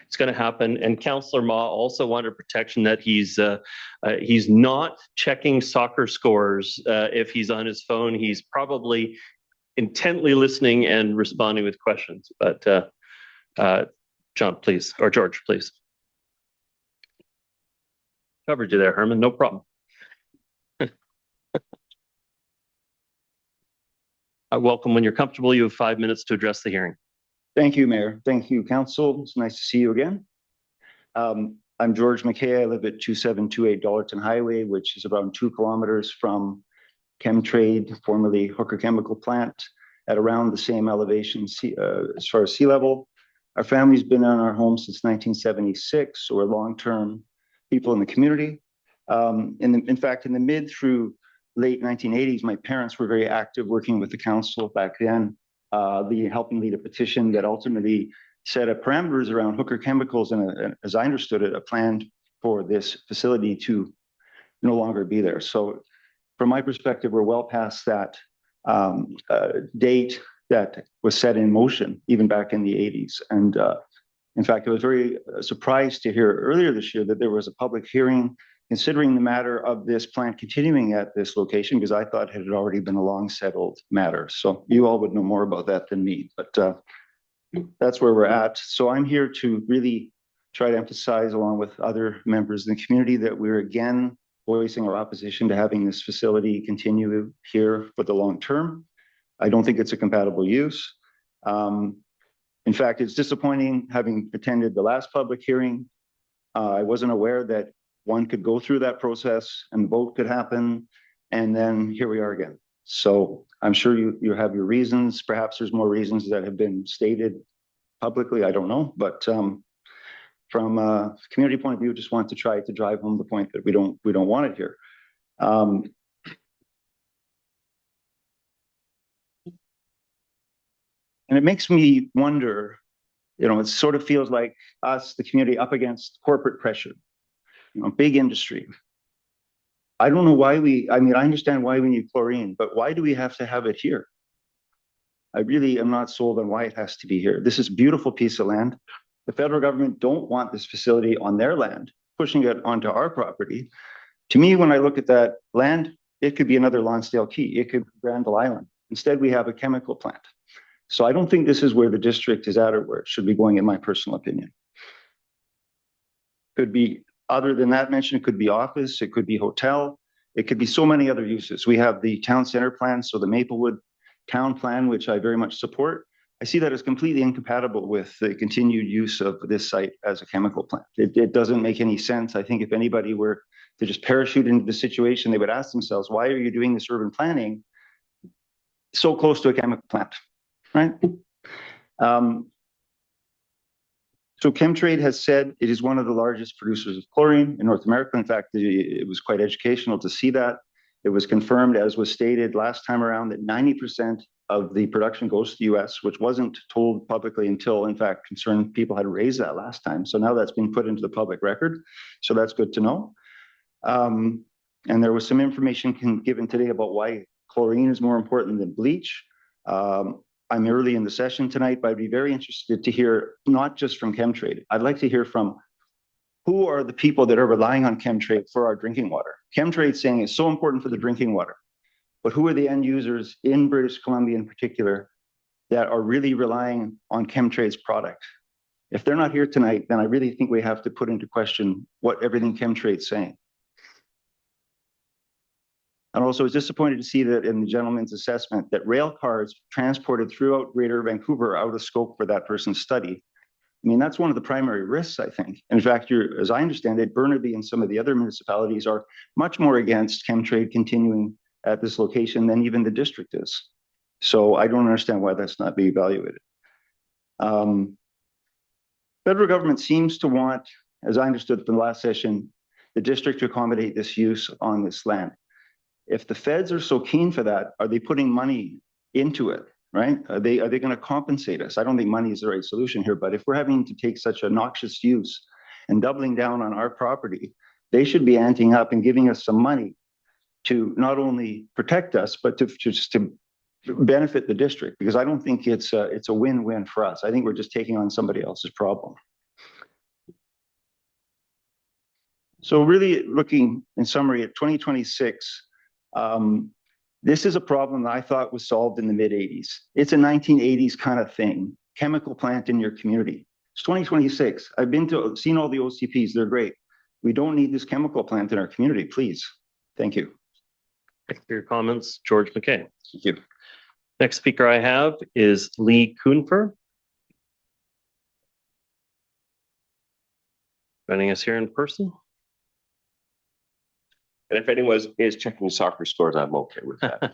it's going to happen. And Councillor Ma also wanted protection that he's not checking soccer scores if he's on his phone. He's probably intently listening and responding with questions. But John, please, or George, please. Covered you there, Herman. No problem. Welcome. When you're comfortable, you have 5 minutes to address the hearing. Thank you, Mayor. Thank you, Council. It's nice to see you again. I'm George McKay. I live at 2728 Dollarton Highway, which is around 2 kilometers from Chemtrade, formerly Hooker Chemical Plant, at around the same elevation as far as sea level. Our family's been in our home since 1976, so we're long-term people in the community. In fact, in the mid through late 1980s, my parents were very active working with the council back then, helping lead a petition that ultimately set up parameters around Hooker Chemicals and, as I understood it, a plan for this facility to no longer be there. So from my perspective, we're well past that date that was set in motion, even back in the 80s. And in fact, I was very surprised to hear earlier this year that there was a public hearing considering the matter of this plant continuing at this location, because I thought it had already been a long settled matter. So you all would know more about that than me, but that's where we're at. So I'm here to really try to emphasize, along with other members in the community, that we're again voicing our opposition to having this facility continue here for the long term. I don't think it's a compatible use. In fact, it's disappointing, having attended the last public hearing. I wasn't aware that one could go through that process and the vote could happen, and then here we are again. So I'm sure you have your reasons. Perhaps there's more reasons that have been stated publicly. I don't know, but from a community point of view, just want to try to drive home the point that we don't want it here. And it makes me wonder, it sort of feels like us, the community, up against corporate pressure, big industry. I don't know why I understand why we need chlorine, but why do we have to have it here? I really am not sold on why it has to be here. This is a beautiful piece of land. The federal government don't want this facility on their land, pushing it onto our property. To me, when I look at that land, it could be another Lonsdale Key. It could be Granville Island. Instead, we have a chemical plant. So I don't think this is where the district is at or where it should be going, in my personal opinion. Could be, other than that mention, it could be office, it could be hotel, it could be so many other uses. We have the town center plan, so the Maplewood town plan, which I very much support. I see that as completely incompatible with the continued use of this site as a chemical plant. It doesn't make any sense. I think if anybody were to just parachute into the situation, they would ask themselves, why are you doing this urban planning so close to a chemical plant, right? So Chemtrade has said it is one of the largest producers of chlorine in North America. In fact, it was quite educational to see that. It was confirmed, as was stated last time around, that 90% of the production goes to the US, which wasn't told publicly until, in fact, concerned people had raised that last time. So now that's been put into the public record. So that's good to know. And there was some information given today about why chlorine is more important than bleach. I'm early in the session tonight, but I'd be very interested to hear, not just from Chemtrade. I'd like to hear from who are the people that are relying on Chemtrade for our drinking water. Chemtrade saying it's so important for the drinking water, but who are the end users in British Columbia in particular that are really relying on Chemtrade's product? If they're not here tonight, then I really think we have to put into question what everything Chemtrade's saying. And also, I was disappointed to see that in the gentleman's assessment that rail cars transported throughout Greater Vancouver are out of scope for that person's study. I mean, that's one of the primary risks, I think. In fact, as I understand it, Burnaby and some of the other municipalities are much more against Chemtrade continuing at this location than even the district is. So I don't understand why that's not being evaluated. Federal government seems to want, as I understood from the last session, the district to accommodate this use on this land. If the feds are so keen for that, are they putting money into it, right? Are they going to compensate us? I don't think money is the right solution here, but if we're having to take such a noxious use and doubling down on our property, they should be anting up and giving us some money to not only protect us, but to just to benefit the district, because I don't think it's a win-win for us. I think we're just taking on somebody else's problem. So really looking in summary at 2026, this is a problem that I thought was solved in the mid-'80s. It's a 1980s kind of thing, chemical plant in your community. It's 2026. I've seen all the OCPs, they're great. We don't need this chemical plant in our community, please. Thank you. Thank you for your comments, George McKay. Thank you. Next speaker I have is Lee Kuhnfer. Joining us here in person. And if anyone is checking soccer scores, I'm okay with that.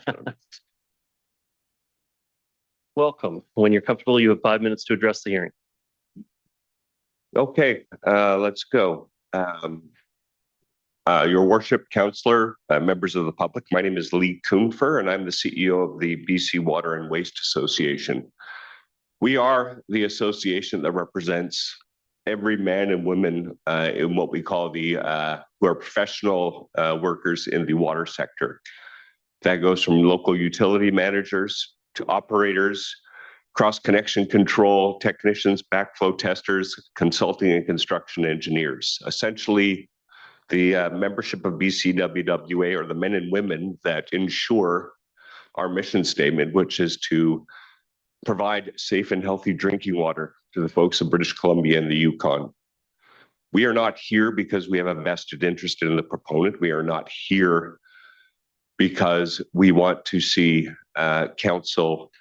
Welcome. When you're comfortable, you have 5 minutes to address the hearing. Okay, let's go. Your Worship, Councillor, members of the public, my name is Lee Kuhnfer, and I'm the CEO of the BC Water and Waste Association. We are the association that represents every man and woman in what we call the who are professional workers in the water sector. That goes from local utility managers to operators, cross-connection control technicians, backflow testers, consulting and construction engineers. Essentially, the membership of BCWWA are the men and women that ensure our mission statement, which is to provide safe and healthy drinking water to the folks of British Columbia and the Yukon. We are not here because we have a vested interest in the proponent. We are not here because we want to see council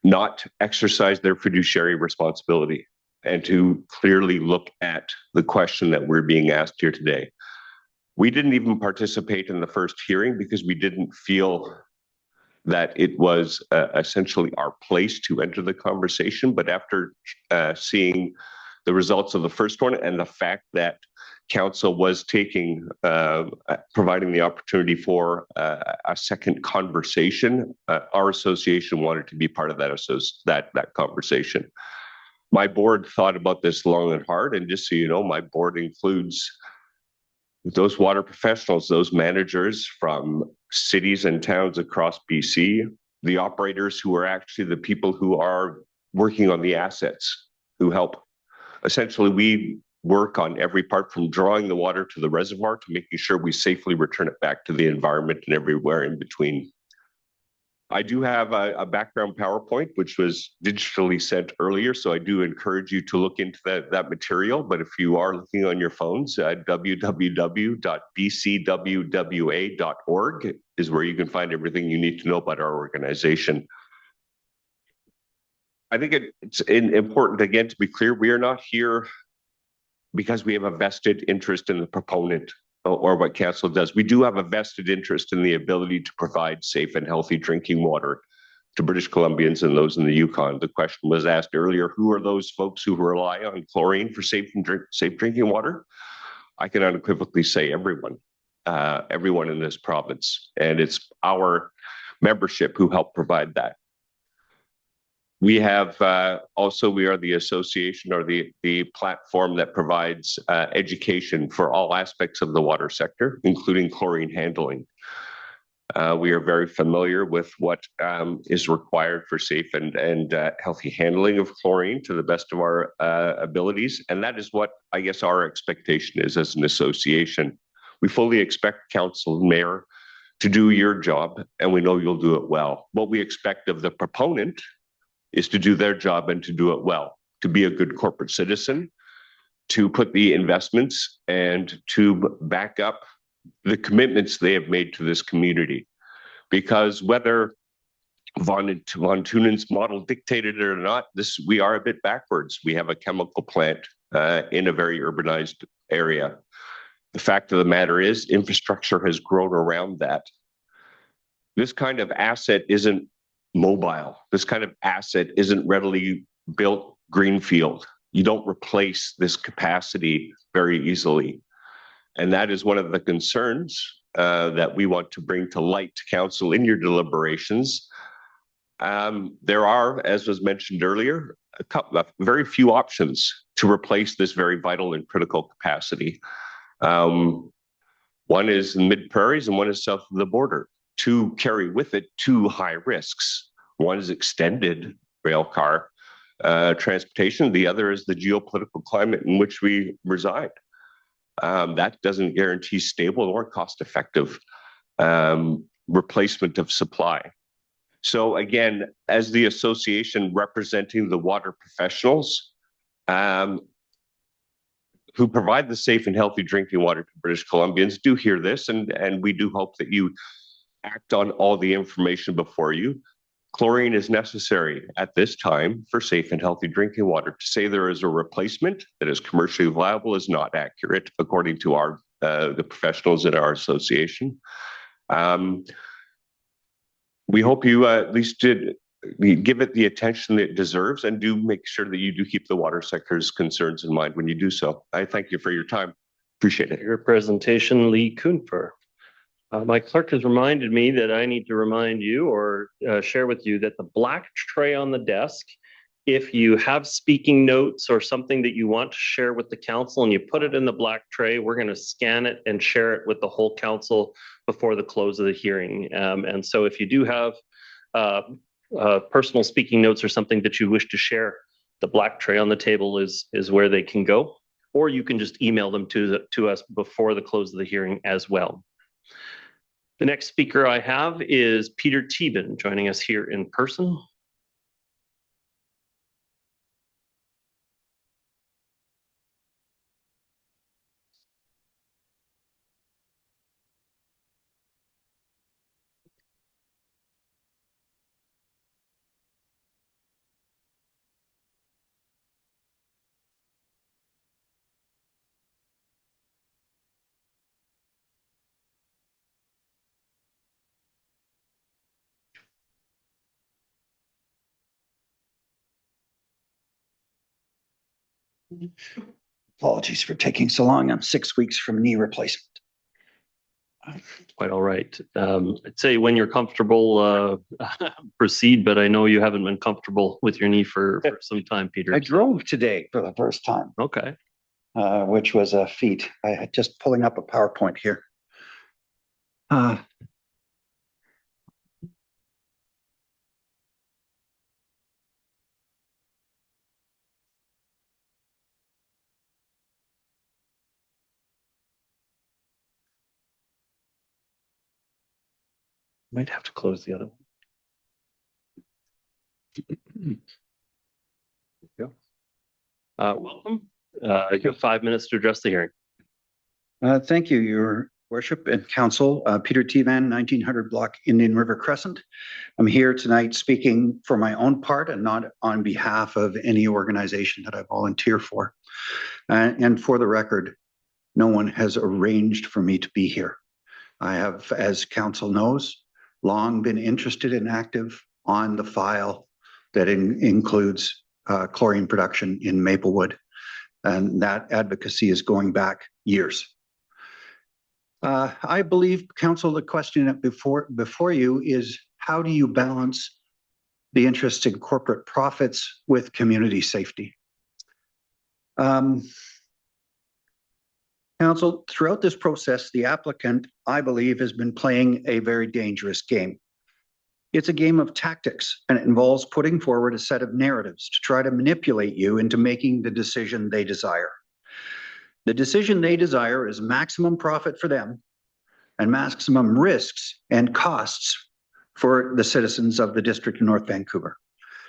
not exercise their fiduciary responsibility and to clearly look at the question that we're being asked here today. We didn't even participate in the first hearing because we didn't feel that it was essentially our place to enter the conversation. But after seeing the results of the first one and the fact that council was providing the opportunity for a second conversation, our association wanted to be part of that conversation. My board thought about this long and hard, and just so you know, my board includes those water professionals, those managers from cities and towns across BC, the operators who are actually the people who are working on the assets, who help. Essentially, we work on every part from drawing the water to the reservoir to making sure we safely return it back to the environment and everywhere in between. I do have a background PowerPoint, which was digitally sent earlier, so I do encourage you to look into that material. But if you are looking on your phones, www.bcwwa.org is where you can find everything you need to know about our organization. I think it's important, again, to be clear, we are not here because we have a vested interest in the proponent or what council does. We do have a vested interest in the ability to provide safe and healthy drinking water to British Columbians and those in the Yukon. The question was asked earlier, who are those folks who rely on chlorine for safe drinking water? I can unequivocally say everyone in this province. And it's our membership who help provide that. We have we are the association or the platform that provides education for all aspects of the water sector, including chlorine handling. We are very familiar with what is required for safe and healthy handling of chlorine to the best of our abilities. And that is what I guess our expectation is as an association. We fully expect council and mayor to do your job, and we know you'll do it well. What we expect of the proponent is to do their job and to do it well, to be a good corporate citizen, to put the investments and to back up the commitments they have made to this community. Because whether von Thunen's model dictated it or not, we are a bit backwards. We have a chemical plant in a very urbanized area. The fact of the matter is infrastructure has grown around that. This kind of asset isn't mobile. This kind of asset isn't readily built greenfield. You don't replace this capacity very easily. And that is one of the concerns that we want to bring to light to council in your deliberations. There are, as was mentioned earlier, very few options to replace this very vital and critical capacity. One is in mid-prairies and one is south of the border. To carry with it two high risks. One is extended rail car transportation. The other is the geopolitical climate in which we reside. That doesn't guarantee stable or cost-effective replacement of supply. So again, as the association representing the water professionals who provide the safe and healthy drinking water to British Columbians, do hear this, and we do hope that you act on all the information before you. Chlorine is necessary at this time for safe and healthy drinking water. To say there is a replacement that is commercially viable is not accurate, according to the professionals in our association. We hope you at least did give it the attention that it deserves, and do make sure that you do keep the water sector's concerns in mind when you do so. I thank you for your time. Appreciate it. Your presentation, Lee Kuhnfer. My clerk has reminded me that I need to remind you or share with you that the black tray on the desk, if you have speaking notes or something that you want to share with the council and you put it in the black tray, we're going to scan it and share it with the whole council before the close of the hearing. And so if you do have personal speaking notes or something that you wish to share, the black tray on the table is where they can go, or you can just email them to us before the close of the hearing as well. The next speaker I have is Peter Teben, joining us here in person. Apologies for taking so long. I'm 6 weeks from knee replacement. Quite all right. I'd say when you're comfortable, proceed, but I know you haven't been comfortable with your knee for some time, Peter. I drove today for the first time. Okay. Which was a feat. I had just pulling up a PowerPoint here. Might have to close the other one. There you go. Welcome. You have 5 minutes to address the hearing. Thank you, Your Worship and Council. Peter Teben, 1900 Block, Indian River Crescent. I'm here tonight speaking for my own part and not on behalf of any organization that I volunteer for. And for the record, no one has arranged for me to be here. I have, as Council knows, long been interested and active on the file that includes chlorine production in Maplewood. And that advocacy is going back years. I believe, Council, the question before you is, how do you balance the interest in corporate profits with community safety? Council, throughout this process, the applicant, I believe, has been playing a very dangerous game. It's a game of tactics, and it involves putting forward a set of narratives to try to manipulate you into making the decision they desire. The decision they desire is maximum profit for them and maximum risks and costs for the citizens of the District of North Vancouver.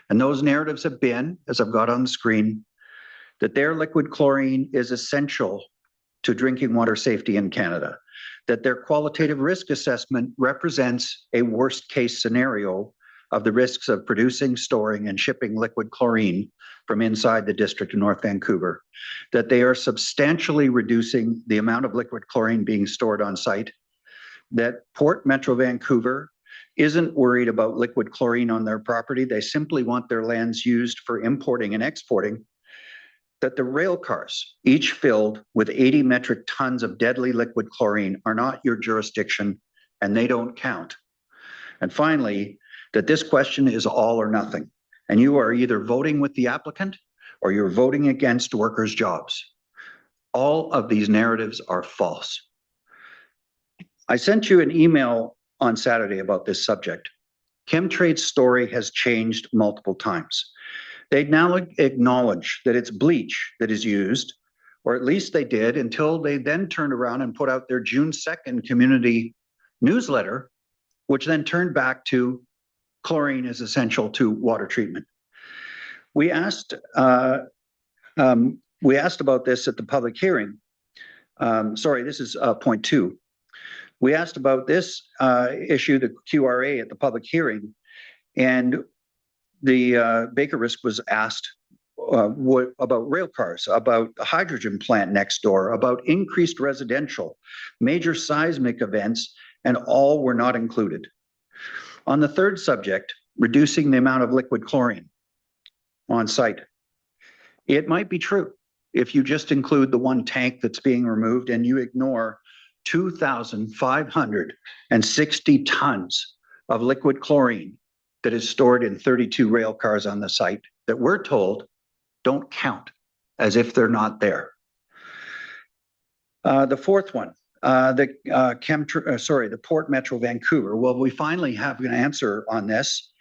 And those narratives have been, as I've got on the screen, that their liquid chlorine is essential to drinking water safety in Canada, that their qualitative risk assessment represents a worst case scenario of the risks of producing, storing, and shipping liquid chlorine from inside the District of North Vancouver, that they are substantially reducing the amount of liquid chlorine being stored on site, that Port Metro Vancouver isn't worried about liquid chlorine on their property. They simply want their lands used for importing and exporting, that the rail cars, each filled with 80 metric tons of deadly liquid chlorine, are not your jurisdiction and they don't count. And finally, that this question is all or nothing, and you are either voting with the applicant or you're voting against workers' jobs. All of these narratives are false. I sent you an email on Saturday about this subject. Chemtrade's story has changed multiple times. They now acknowledge that it's bleach that is used, or at least they did, until they then turned around and put out their June 2nd community newsletter, which then turned back to chlorine is essential to water treatment. We asked about this at the public hearing. Sorry, this is point 2. We asked about this issue, the QRA, at the public hearing, and the Baker Risk was asked about rail cars, about the hydrogen plant next door, about increased residential, major seismic events, and all were not included. On the third subject, reducing the amount of liquid chlorine on site, it might be true if you just include the one tank that's being removed and you ignore 2,560 tons of liquid chlorine that is stored in 32 rail cars on the site that we're told don't count, as if they're not there. The fourth one, the Port Metro Vancouver. Well, we finally have an answer on this.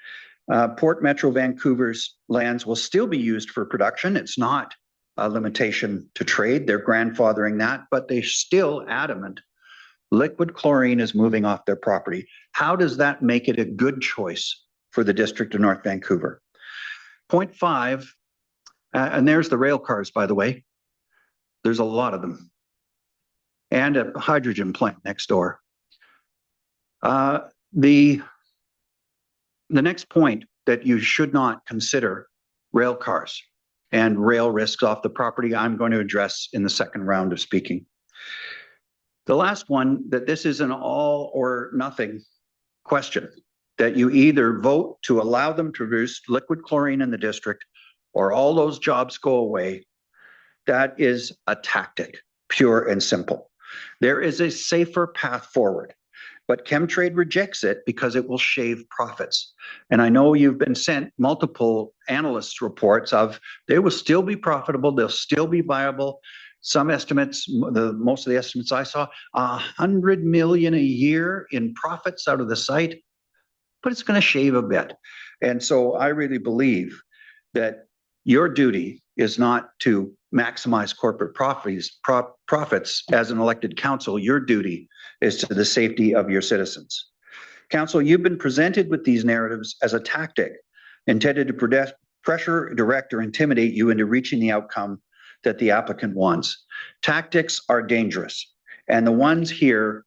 Port Metro Vancouver's lands will still be used for production. It's not a limitation to trade. They're grandfathering that, but they're still adamant liquid chlorine is moving off their property. How does that make it a good choice for the District of North Vancouver? Point 5, and there's the rail cars, by the way. There's a lot of them. And a hydrogen plant next door. The next point that you should not consider rail cars and rail risks off the property, I'm going to address in the second round of speaking. The last one, that this is an all or nothing question, that you either vote to allow them to produce liquid chlorine in the district or all those jobs go away. That is a tactic, pure and simple. There is a safer path forward, but Chemtrade rejects it because it will shave profits. And I know you've been sent multiple analysts' reports of they will still be profitable, they'll still be viable. Some estimates, most of the estimates I saw, 100 million a year in profits out of the site, but it's going to shave a bit. And so I really believe that your duty is not to maximize corporate profits as an elected council. Your duty is to the safety of your citizens. Council, you've been presented with these narratives as a tactic intended to pressure, direct, or intimidate you into reaching the outcome that the applicant wants. Tactics are dangerous, and the ones here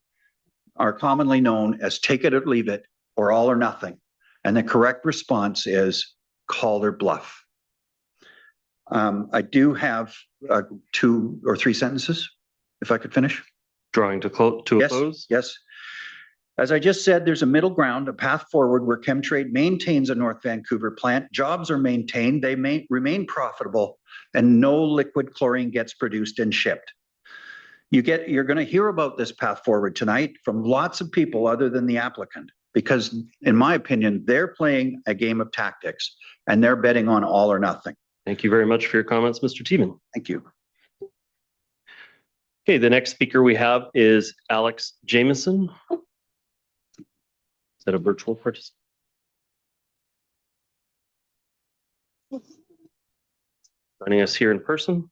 are commonly known as take it or leave it, or all or nothing. And the correct response is call their bluff. I do have 2 or 3 sentences, if I could finish. Drawing to a close? Yes. As I just said, there's a middle ground, a path forward where Chemtrade maintains a North Vancouver plant, jobs are maintained, they remain profitable, and no liquid chlorine gets produced and shipped. You're going to hear about this path forward tonight from lots of people other than the applicant. because in my opinion, they're playing a game of tactics and they're betting on all or nothing. Thank you very much for your comments, Mr. Teeman. Thank you. Okay, the next speaker we have is Alex Jameson. Is that a virtual participant? Joining us here in person.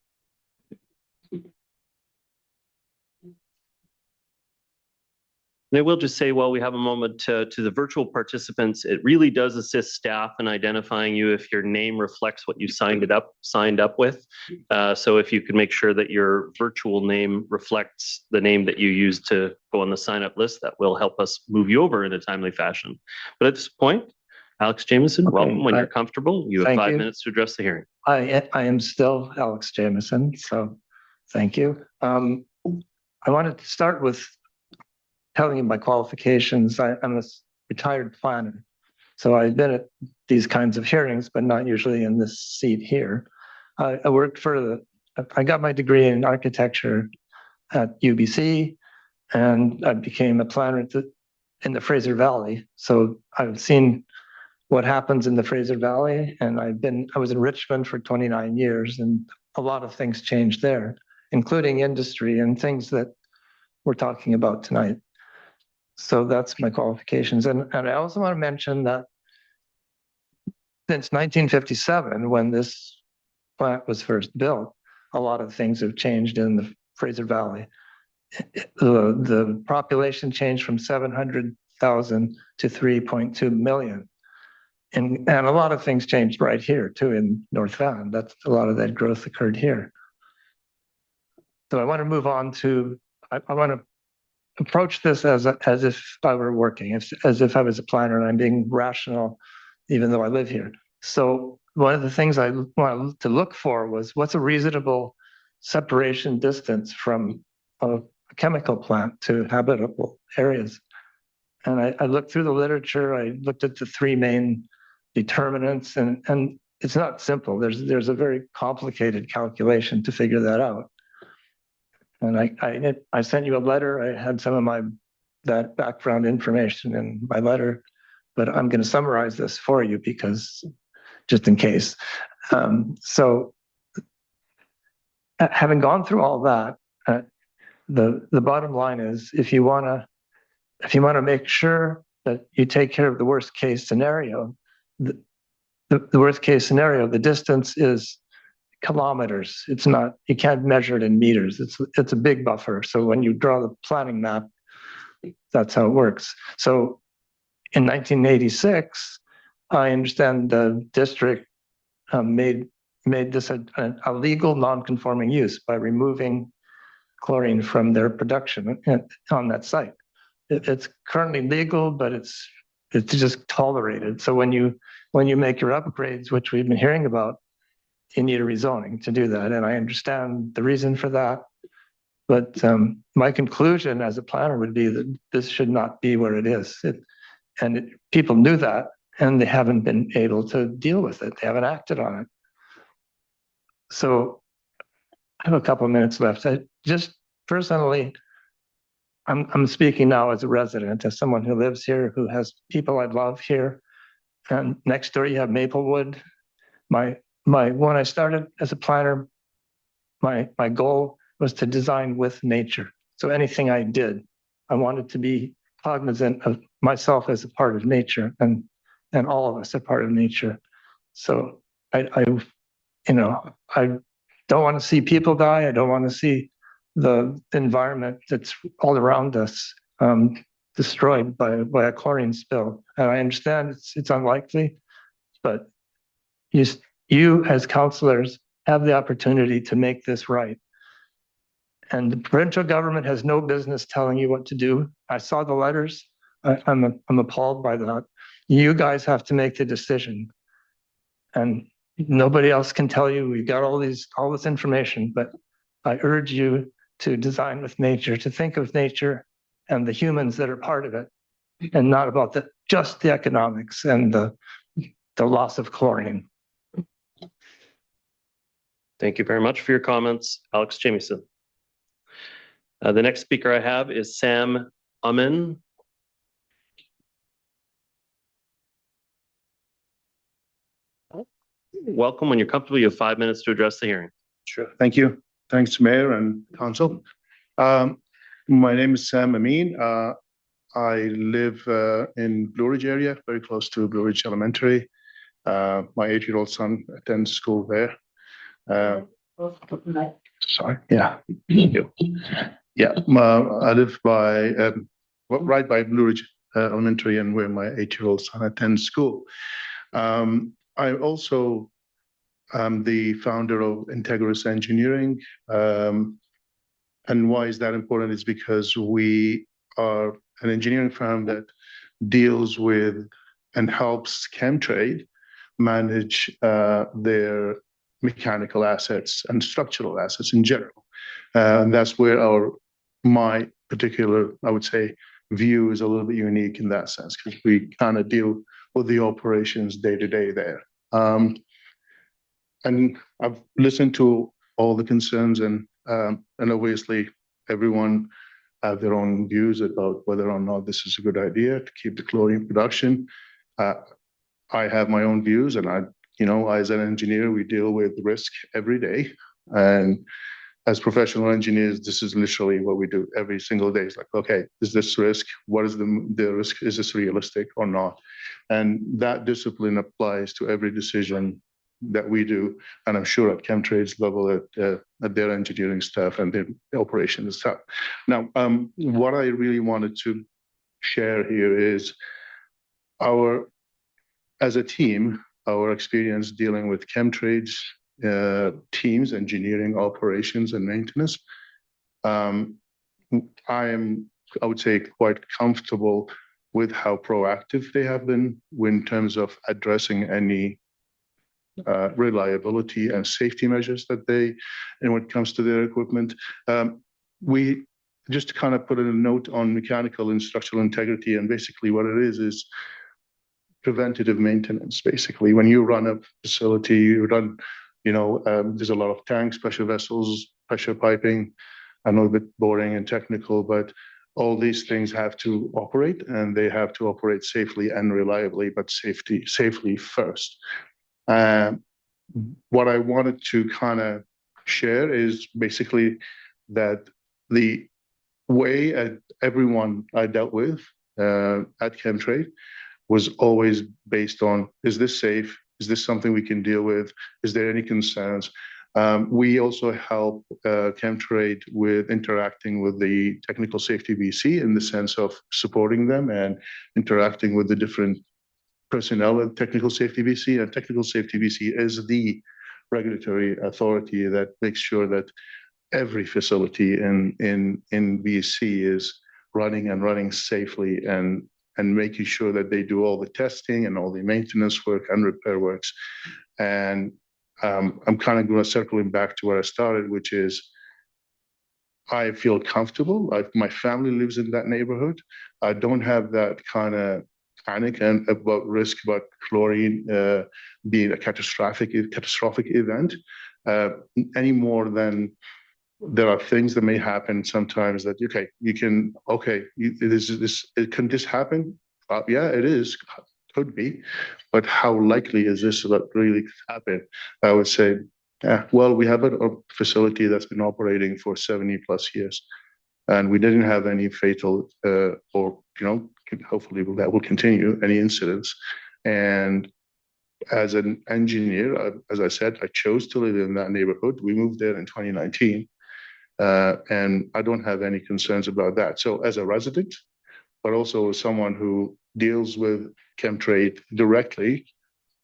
And I will just say, while we have a moment to the virtual participants, it really does assist staff in identifying you if your name reflects what you signed up with. So if you could make sure that your virtual name reflects the name that you used to go on the sign-up list, that will help us move you over in a timely fashion. But at this point, Alex Jameson, welcome. When you're comfortable, you have 5 minutes to address the hearing. I am still Alex Jameson, so thank you. I wanted to start with telling you my qualifications. I'm a retired planner, so I've been at these kinds of hearings, but not usually in this seat here. I got my degree in architecture at UBC, and I became a planner in the Fraser Valley. So I've seen what happens in the Fraser Valley, and I was in Richmond for 29 years, and a lot of things changed there, including industry and things that we're talking about tonight. So that's my qualifications. And I also want to mention that since 1957, when this plant was first built, a lot of things have changed in the Fraser Valley. The population changed from 700,000 to 3.2 million. And a lot of things changed right here too in North Van. That's a lot of that growth occurred here. So I want to move on to, I want to approach this as if I were working, as if I was a planner and I'm being rational, even though I live here. So one of the things I wanted to look for was what's a reasonable separation distance from a chemical plant to habitable areas. And I looked through the literature, I looked at the 3 main determinants, and it's not simple. There's a very complicated calculation to figure that out. And I sent you a letter. I had some of that background information in my letter, but I'm going to summarize this for you because just in case. So having gone through all that, the bottom line is if you want to make sure that you take care of the worst case scenario, the worst case scenario, the distance is kilometers. It's not, you can't measure it in meters. It's a big buffer. So when you draw the planning map, that's how it works. So in 1986, I understand the district made this a legal non-conforming use by removing chlorine from their production on that site. It's currently legal, but it's just tolerated. So when you make your upgrades, which we've been hearing about, you need a rezoning to do that. And I understand the reason for that. But my conclusion as a planner would be that this should not be where it is. People knew that, and they haven't been able to deal with it. They haven't acted on it. So I have a couple of minutes left. I just personally, I'm speaking now as a resident, as someone who lives here, who has people I love here. And next door you have Maplewood. When I started as a planner, my goal was to design with nature. So anything I did, I wanted to be cognizant of myself as a part of nature, and all of us are part of nature. So I don't want to see people die. I don't want to see the environment that's all around us destroyed by a chlorine spill. And I understand it's unlikely, but you as councillors have the opportunity to make this right. And the provincial government has no business telling you what to do. I saw the letters. I'm appalled by that. You guys have to make the decision. And nobody else can tell you. We've got all this information, but I urge you to design with nature, to think of nature and the humans that are part of it, and not about just the economics and the loss of chlorine. Thank you very much for your comments, Alex Jameson. The next speaker I have is Sam Amin. Welcome. When you're comfortable, you have 5 minutes to address the hearing. Sure. Thank you. Thanks, Mayor and Council. My name is Sam Amin. I live in Blue Ridge area, very close to Blue Ridge Elementary. My 8-year-old son attends school there. Sorry. Yeah. Yeah. I live by right by Blue Ridge Elementary, and where my 8-year-old son attends school. I also am the founder of Integris Engineering. And why is that important? Is because we are an engineering firm that deals with and helps Chemtrade manage their mechanical assets and structural assets in general. And that's where my particular, I would say, view is a little bit unique in that sense, because we kind of deal with the operations day to day there. And I've listened to all the concerns, and obviously everyone have their own views about whether or not this is a good idea to keep the chlorine production. I have my own views, and as an engineer, we deal with risk every day. And as professional engineers, this is literally what we do every single day. It's like, okay, is this risk? What is the risk? Is this realistic or not? And that discipline applies to every decision that we do. And I'm sure at Chemtrade's level, at their engineering staff and their operations staff. Now, what I really wanted to share here is as a team, our experience dealing with Chemtrade's teams, engineering, operations, and maintenance. I would say, quite comfortable with how proactive they have been in terms of addressing any reliability and safety measures and when it comes to their equipment. We just kind of put in a note on mechanical and structural integrity, and basically what it is preventative maintenance. Basically, when you run a facility, you run, there's a lot of tanks, pressure vessels, pressure piping. I know a bit boring and technical, but all these things have to operate, and they have to operate safely and reliably, but safely first. What I wanted to kind of share is basically that the way everyone I dealt with at Chemtrade was always based on, is this safe? Is this something we can deal with? Is there any concerns? We also help Chemtrade with interacting with the Technical Safety BC in the sense of supporting them and interacting with the different personnel at Technical Safety BC. And Technical Safety BC is the regulatory authority that makes sure that every facility in BC is running safely and making sure that they do all the testing and all the maintenance work and repair works. And I'm kind of going to circling back to where I started, which is I feel comfortable. My family lives in that neighborhood. I don't have that kind of panic and about risk about chlorine being a catastrophic event any more than there are things that may happen sometimes that can this happen? Yeah, it is. Could be, but how likely is this that really happen? I would say, well, we have a facility that's been operating for 70+ years, and we didn't have any fatal or hopefully that will continue, any incidents. And as an engineer, as I said, I chose to live in that neighborhood. We moved there in 2019, and I don't have any concerns about that. So as a resident, but also as someone who deals with Chemtrade directly,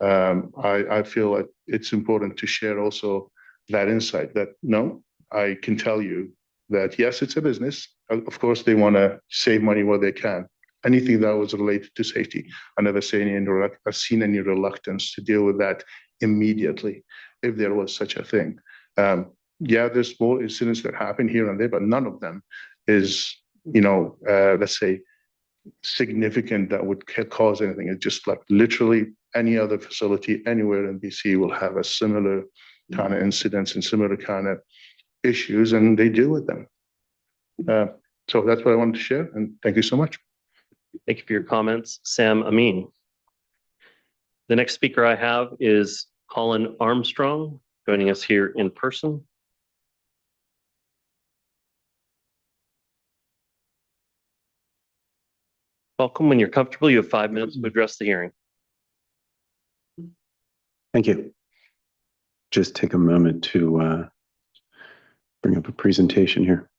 I feel that it's important to share also that insight that, no, I can tell you that, yes, it's a business. Of course, they want to save money where they can. Anything that was related to safety, I never seen any reluctance to deal with that immediately, if there was such a thing. Yeah, there's small incidents that happen here and there, but none of them is, let's say, significant that would cause anything. It's just like literally any other facility anywhere in BC will have a similar kind of incidents and similar kind of issues, and they deal with them. So that's what I wanted to share, and thank you so much. Thank you for your comments, Sam Amin. The next speaker I have is Colin Armstrong joining us here in person. Welcome. When you're comfortable, you have 5 minutes to address the hearing. Thank you. Just take a moment to bring up a presentation here.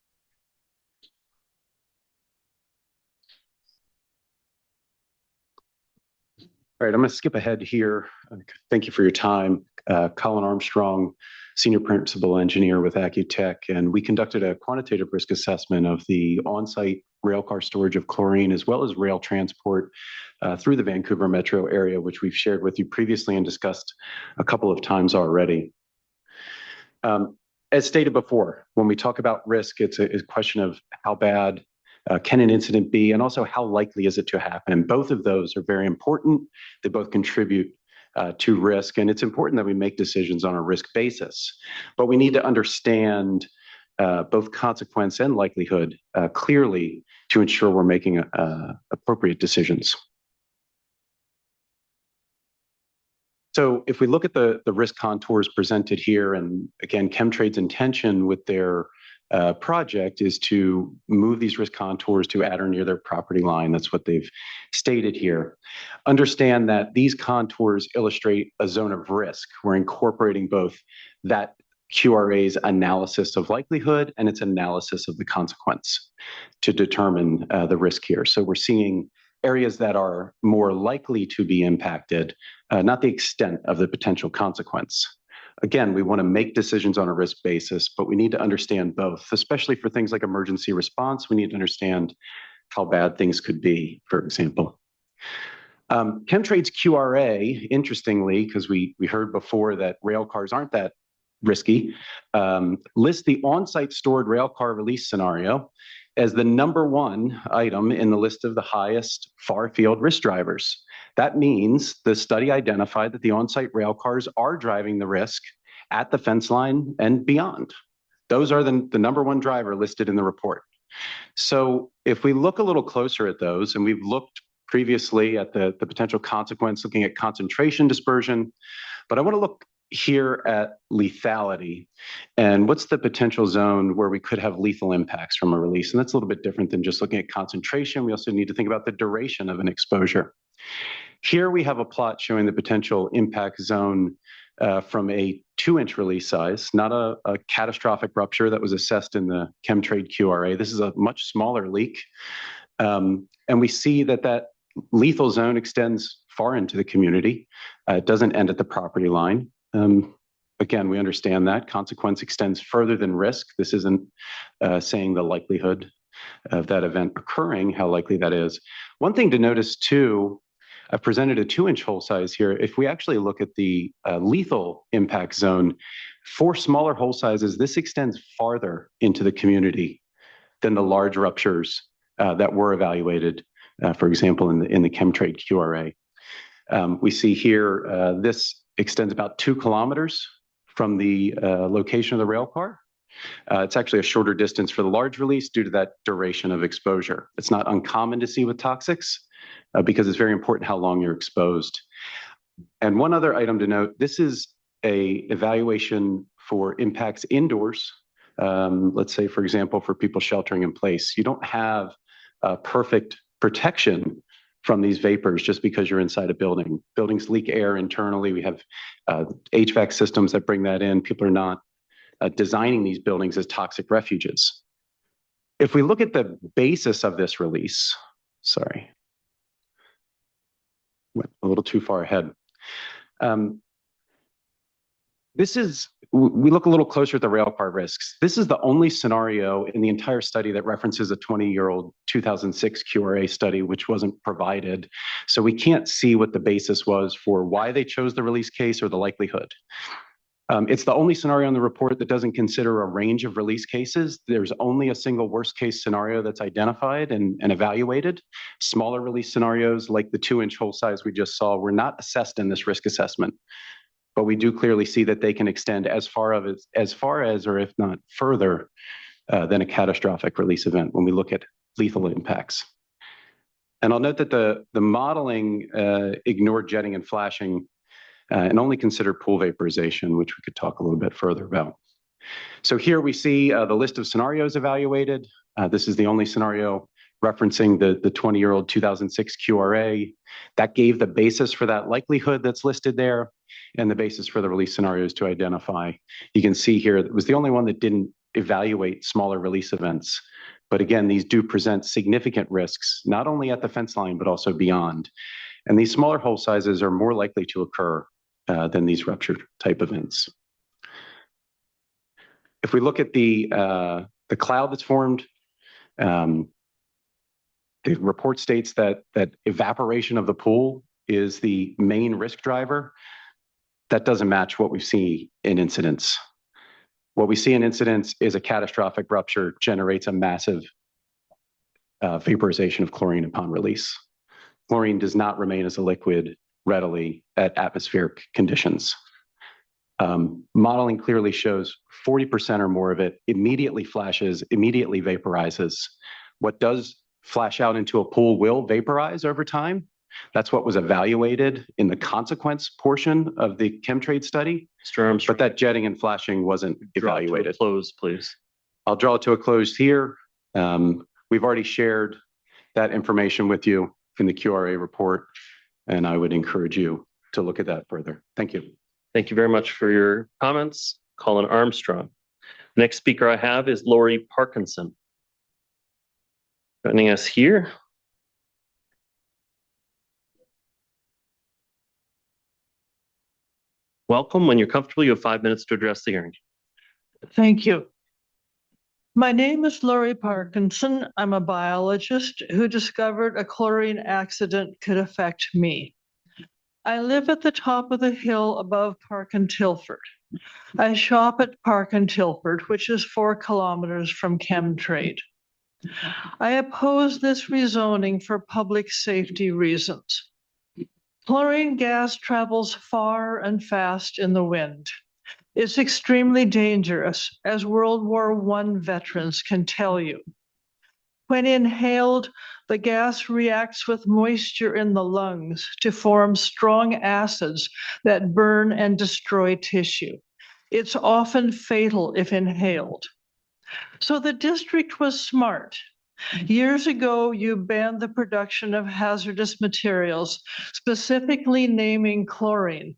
All right, I'm going to skip ahead here. Thank you for your time. Colin Armstrong, Senior Principal Engineer with Accutech, and we conducted a quantitative risk assessment of the on-site railcar storage of chlorine as well as rail transport through the Vancouver metro area, which we've shared with you previously and discussed a couple of times already. As stated before, when we talk about risk, it's a question of how bad can an incident be, and also how likely is it to happen? And both of those are very important. They both contribute to risk, and it's important that we make decisions on a risk basis. But we need to understand both consequence and likelihood clearly to ensure we're making appropriate decisions. So if we look at the risk contours presented here, and again, Chemtrade's intention with their project is to move these risk contours to at or near their property line. That's what they've stated here. Understand that these contours illustrate a zone of risk. We're incorporating both that QRA's analysis of likelihood and its analysis of the consequence to determine the risk here. So we're seeing areas that are more likely to be impacted, not the extent of the potential consequence. Again, we want to make decisions on a risk basis, but we need to understand both, especially for things like emergency response. We need to understand how bad things could be, for example. Chemtrade's QRA, interestingly, because we heard before that rail cars aren't that risky, lists the on-site stored rail car release scenario as the #1 item in the list of the highest far-field risk drivers. That means the study identified that the on-site rail cars are driving the risk at the fence line and beyond. Those are the #1 driver listed in the report. So if we look a little closer at those, and we've looked previously at the potential consequence, looking at concentration dispersion, but I want to look here at lethality and what's the potential zone where we could have lethal impacts from a release. And that's a little bit different than just looking at concentration. We also need to think about the duration of an exposure. Here we have a plot showing the potential impact zone from a 2-inch release size, not a catastrophic rupture that was assessed in the Chemtrade QRA. This is a much smaller leak. And we see that lethal zone extends far into the community. It doesn't end at the property line. Again, we understand that consequence extends further than risk. This isn't saying the likelihood of that event occurring, how likely that is. One thing to notice too, I've presented a 2-inch hole size here. If we actually look at the lethal impact zone, for smaller hole sizes, this extends farther into the community than the large ruptures that were evaluated, for example, in the Chemtrade QRA. We see here, this extends about 2 kilometers from the location of the rail car. It's actually a shorter distance for the large release due to that duration of exposure. It's not uncommon to see with toxics because it's very important how long you're exposed. And one other item to note, this is a evaluation for impacts indoors. Let's say, for example, for people sheltering in place, you don't have perfect protection from these vapors just because you're inside a building. Buildings leak air internally. We have HVAC systems that bring that in. People are not designing these buildings as toxic refuges. If we look at the basis of this release, sorry, went a little too far ahead. We look a little closer at the railcar risks. This is the only scenario in the entire study that references a 20-year-old 2006 QRA study, which wasn't provided. So we can't see what the basis was for why they chose the release case or the likelihood. It's the only scenario in the report that doesn't consider a range of release cases. There's only a single worst case scenario that's identified and evaluated. Smaller release scenarios like the 2-inch hole size we just saw were not assessed in this risk assessment. But we do clearly see that they can extend as far as, or if not further, than a catastrophic release event when we look at lethal impacts. And I'll note that the modeling ignored jetting and flashing and only consider pool vaporization, which we could talk a little bit further about. So here we see the list of scenarios evaluated. This is the only scenario referencing the 20-year-old 2006 QRA. That gave the basis for that likelihood that's listed there and the basis for the release scenarios to identify. You can see here, it was the only one that didn't evaluate smaller release events. But again, these do present significant risks, not only at the fence line, but also beyond. And these smaller hole sizes are more likely to occur than these rupture type events. If we look at the cloud that's formed, the report states that evaporation of the pool is the main risk driver. That doesn't match what we see in incidents. What we see in incidents is a catastrophic rupture generates a massive vaporization of chlorine upon release. Chlorine does not remain as a liquid readily at atmospheric conditions. Modeling clearly shows 40% or more of it immediately flashes, immediately vaporizes. What does flash out into a pool will vaporize over time. That's what was evaluated in the consequence portion of the chemtrade study. Mr. Armstrong, but that jetting and flashing wasn't evaluated. Close, please. I'll draw it to a close here. We've already shared that information with you in the QRA report, and I would encourage you to look at that further. Thank you. Thank you very much for your comments. Colin Armstrong. The next speaker I have is Lori Parkinson. Joining us here. Welcome. When you're comfortable, you have 5 minutes to address the hearing. Thank you. My name is Lori Parkinson. I'm a biologist who discovered a chlorine accident could affect me. I live at the top of the hill above Park and Tilford. I shop at Park and Tilford, which is 4 kilometers from chemtrade. I oppose this rezoning for public safety reasons. Chlorine gas travels far and fast in the wind. It's extremely dangerous, as World War I veterans can tell you. When inhaled, the gas reacts with moisture in the lungs to form strong acids that burn and destroy tissue. It's often fatal if inhaled. So the district was smart. Years ago, you banned the production of hazardous materials, specifically naming chlorine,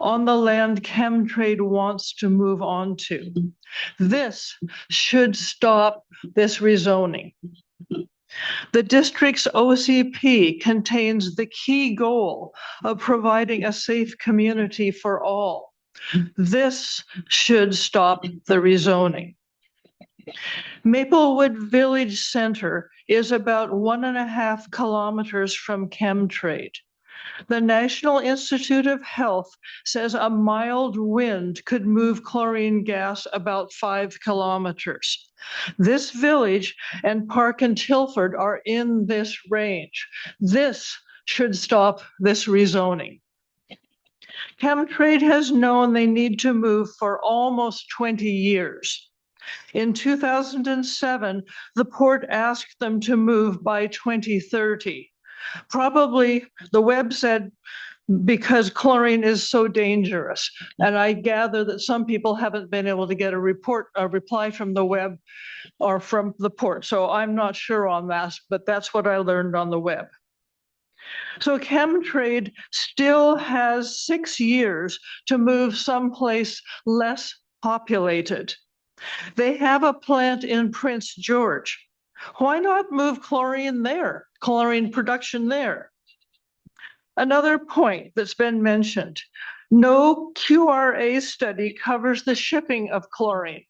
on the land chemtrade wants to move on to. This should stop this rezoning. The district's OCP contains the key goal of providing a safe community for all. This should stop the rezoning. Maplewood Village Center is about 1.5 kilometers from chemtrade. The National Institute of Health says a mild wind could move chlorine gas about 5 kilometers. This village and Park and Tilford are in this range. This should stop this rezoning. Chemtrade has known they need to move for almost 20 years. In 2007, the port asked them to move by 2030. Probably, the web said, because chlorine is so dangerous. And I gather that some people haven't been able to get a reply from the web or from the port. So I'm not sure on that, but that's what I learned on the web. So chemtrade still has 6 years to move someplace less populated. They have a plant in Prince George. Why not move chlorine there, chlorine production there? Another point that's been mentioned, no QRA study covers the shipping of chlorine.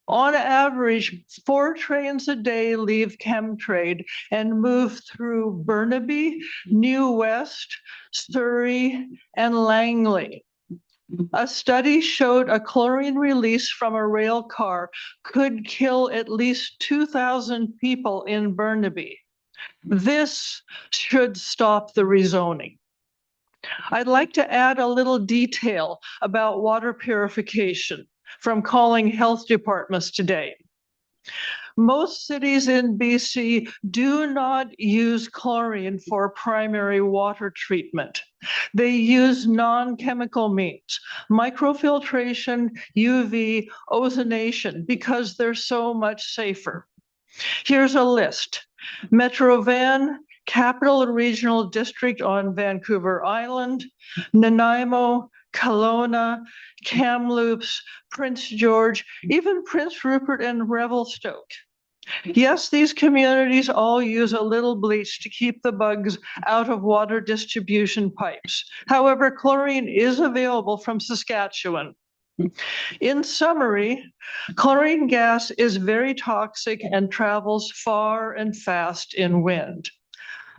On average, 4 trains a day leave chemtrade and move through Burnaby, New West, Surrey, and Langley. A study showed a chlorine release from a rail car could kill at least 2,000 people in Burnaby. This should stop the rezoning. I'd like to add a little detail about water purification from calling health departments today. Most cities in BC do not use chlorine for primary water treatment. They use non-chemical means, microfiltration, UV, ozonation, because they're so much safer. Here's a list. Metro Van, Capital and Regional District on Vancouver Island, Nanaimo, Kelowna, Kamloops, Prince George, even Prince Rupert and Revelstoke. Yes, these communities all use a little bleach to keep the bugs out of water distribution pipes. However, chlorine is available from Saskatchewan. In summary, chlorine gas is very toxic and travels far and fast in wind.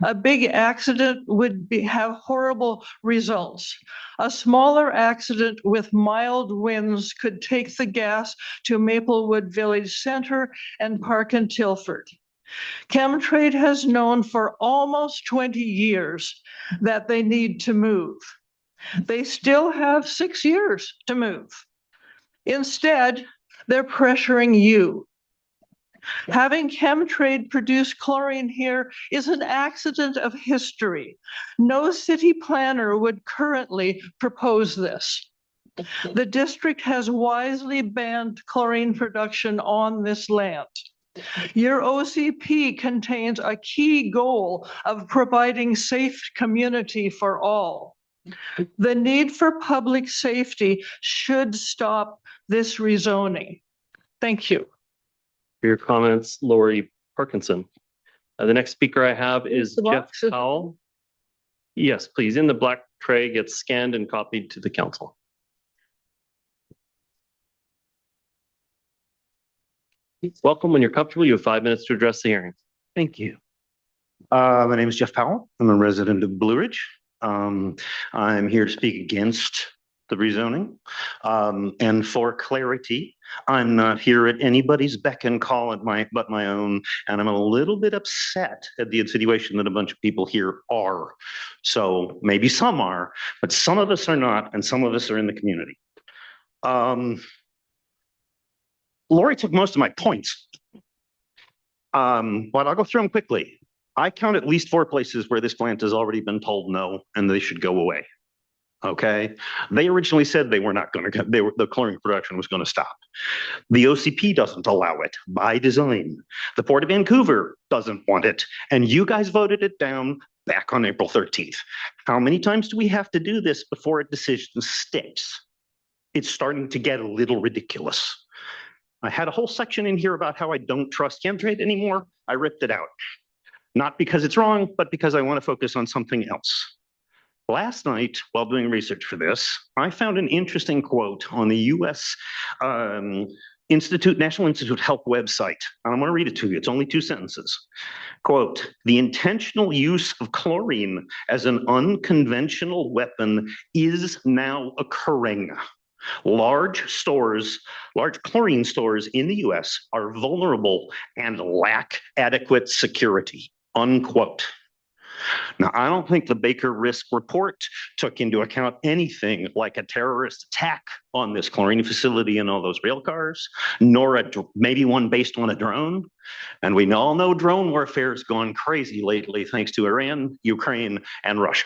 A big accident would have horrible results. A smaller accident with mild winds could take the gas to Maplewood Village Center and Park and Tilford. Chemtrade has known for almost 20 years that they need to move. They still have 6 years to move. Instead, they're pressuring you. Having Chemtrade produce chlorine here is an accident of history. No city planner would currently propose this. The district has wisely banned chlorine production on this land. Your OCP contains a key goal of providing safe community for all. The need for public safety should stop this rezoning. Thank you. For your comments, Lori Parkinson. The next speaker I have is Jeff Powell. Yes, please. In the black tray, gets scanned and copied to the council. Welcome. When you're comfortable, you have 5 minutes to address the hearing. Thank you. My name is Jeff Powell. I'm a resident of Blue Ridge. I'm here to speak against the rezoning. And for clarity, I'm not here at anybody's beck and call but my own. And I'm a little bit upset at the insinuation that a bunch of people here are. So maybe some are, but some of us are not, and some of us are in the community. Lori took most of my points, but I'll go through them quickly. I count at least 4 places where this plant has already been told no, and they should go away. Okay, they originally said they were not going to. The chlorine production was going to stop. The OCP doesn't allow it by design. The Port of Vancouver doesn't want it, and you guys voted it down back on April 13th. How many times do we have to do this before a decision sticks? It's starting to get a little ridiculous. I had a whole section in here about how I don't trust Chemtrade anymore. I ripped it out. Not because it's wrong, but because I want to focus on something else. Last night, while doing research for this, I found an interesting quote on the U.S. National Institute of Health website. And I'm going to read it to you. It's only 2 sentences. Quote, "The intentional use of chlorine as an unconventional weapon is now occurring. Large chlorine stores in the U.S. are vulnerable and lack adequate security." Unquote. Now, I don't think the Baker Risk report took into account anything like a terrorist attack on this chlorine facility and all those rail cars, nor maybe one based on a drone. And we all know drone warfare has gone crazy lately thanks to Iran, Ukraine, and Russia.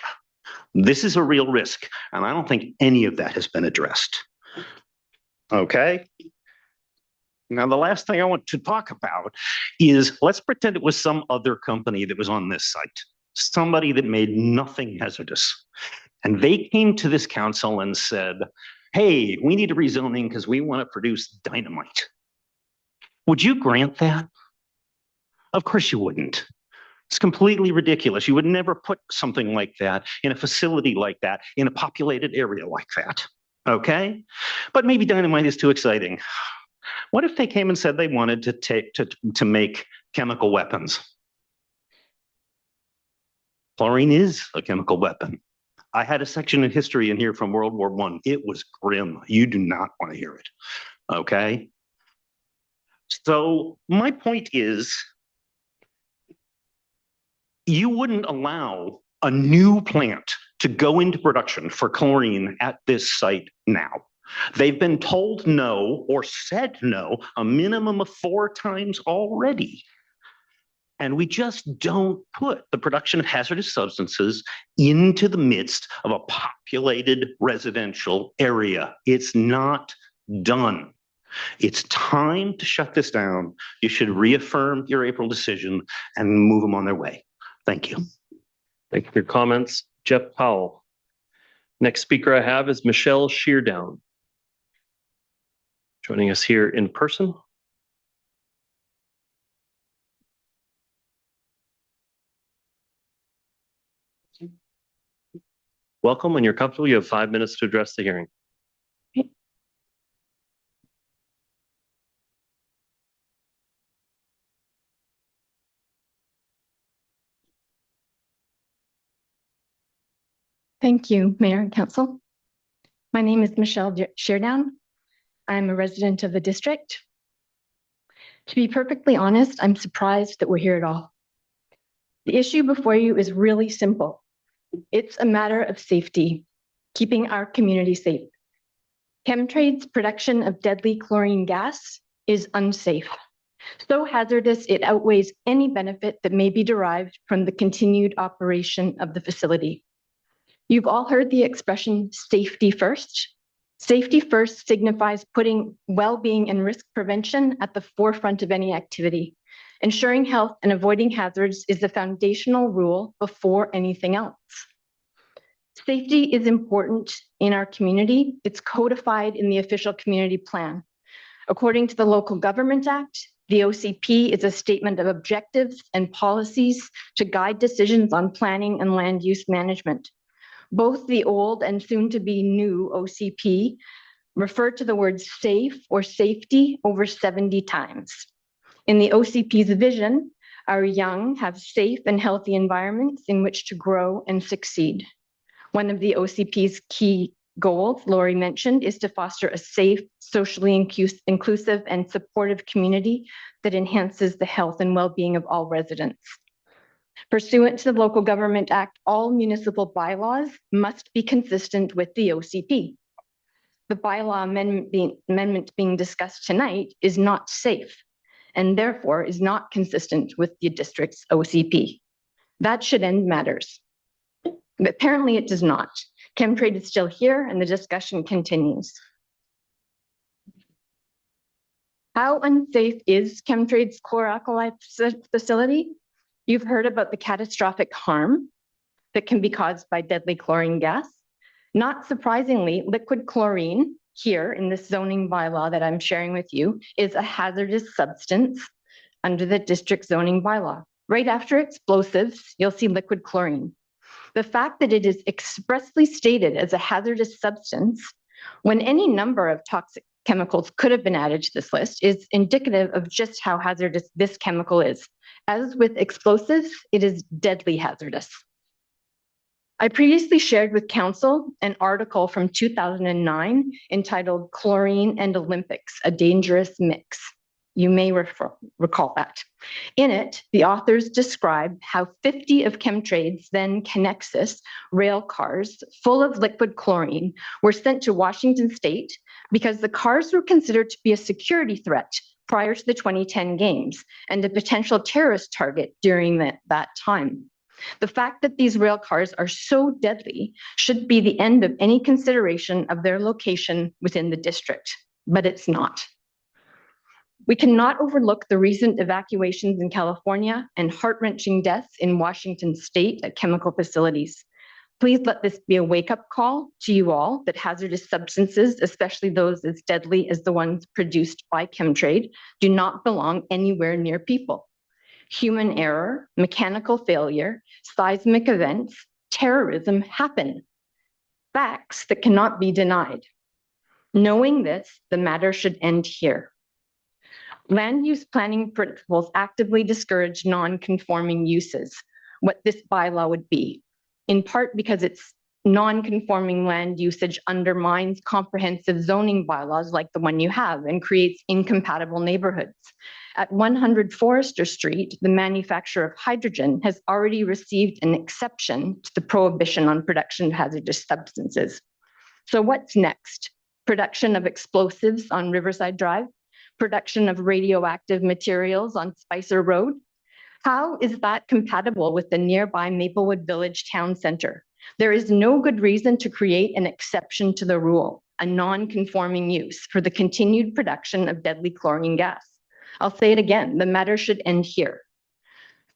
This is a real risk, and I don't think any of that has been addressed. Okay? Now, the last thing I want to talk about is, let's pretend it was some other company that was on this site. Somebody that made nothing hazardous. And they came to this council and said, hey, we need a rezoning because we want to produce dynamite. Would you grant that? Of course you wouldn't. It's completely ridiculous. You would never put something like that in a facility like that, in a populated area like that. Okay? But maybe dynamite is too exciting. What if they came and said they wanted to make chemical weapons? Chlorine is a chemical weapon. I had a section in history in here from World War I. It was grim. You do not want to hear it. Okay? So my point is, you wouldn't allow a new plant to go into production for chlorine at this site now. They've been told no or said no a minimum of 4 times already. And we just don't put the production of hazardous substances into the midst of a populated residential area. It's not done. It's time to shut this down. You should reaffirm your April decision and move them on their way. Thank you. Thank you for your comments. Jeff Powell. Next speaker I have is Michelle Sheardown, joining us here in person. Welcome. When you're comfortable, you have 5 minutes to address the hearing. Thank you, Mayor and Council. My name is Michelle Sheardown. I'm a resident of the district. To be perfectly honest, I'm surprised that we're here at all. The issue before you is really simple. It's a matter of safety, keeping our community safe. Chemtrade's production of deadly chlorine gas is unsafe. So hazardous, it outweighs any benefit that may be derived from the continued operation of the facility. You've all heard the expression safety first. Safety first signifies putting well-being and risk prevention at the forefront of any activity. Ensuring health and avoiding hazards is the foundational rule before anything else. Safety is important in our community. It's codified in the official community plan. According to the Local Government Act, the OCP is a statement of objectives and policies to guide decisions on planning and land use management. Both the old and soon to be new OCP refer to the words safe or safety over 70 times. In the OCP's vision, our young have safe and healthy environments in which to grow and succeed. One of the OCP's key goals, Lori mentioned, is to foster a safe, socially inclusive and supportive community that enhances the health and well-being of all residents. Pursuant to the Local Government Act, all municipal bylaws must be consistent with the OCP. The bylaw amendment being discussed tonight is not safe and therefore is not consistent with the district's OCP. That should end matters. But apparently it does not. Chemtrade is still here and the discussion continues. How unsafe is Chemtrade's chlor-alkali facility? You've heard about the catastrophic harm that can be caused by deadly chlorine gas. Not surprisingly, liquid chlorine here in this zoning bylaw that I'm sharing with you is a hazardous substance under the district zoning bylaw. Right after explosives, you'll see liquid chlorine. The fact that it is expressly stated as a hazardous substance when any number of toxic chemicals could have been added to this list is indicative of just how hazardous this chemical is. As with explosives, it is deadly hazardous. I previously shared with Council an article from 2009 entitled Chlorine and Olympics, a Dangerous Mix. You may recall that. In it, the authors describe how 50 of Chemtrade's then Connexus rail cars full of liquid chlorine were sent to Washington State because the cars were considered to be a security threat prior to the 2010 games and a potential terrorist target during that time. The fact that these rail cars are so deadly should be the end of any consideration of their location within the district, but it's not. We cannot overlook the recent evacuations in California and heart-wrenching deaths in Washington State at chemical facilities. Please let this be a wake-up call to you all that hazardous substances, especially those as deadly as the ones produced by Chemtrade, do not belong anywhere near people. Human error, mechanical failure, seismic events, terrorism happen. Facts that cannot be denied. Knowing this, the matter should end here. Land use planning principles actively discourage non-conforming uses, what this bylaw would be, in part because its non-conforming land usage undermines comprehensive zoning bylaws like the one you have and creates incompatible neighborhoods. At 100 Forester Street, the manufacture of hydrogen has already received an exception to the prohibition on production of hazardous substances. So what's next? production of explosives on Riverside Drive, production of radioactive materials on Spicer Road. How is that compatible with the nearby Maplewood Village Town Center? There is no good reason to create an exception to the rule, a non-conforming use for the continued production of deadly chlorine gas. I'll say it again, the matter should end here.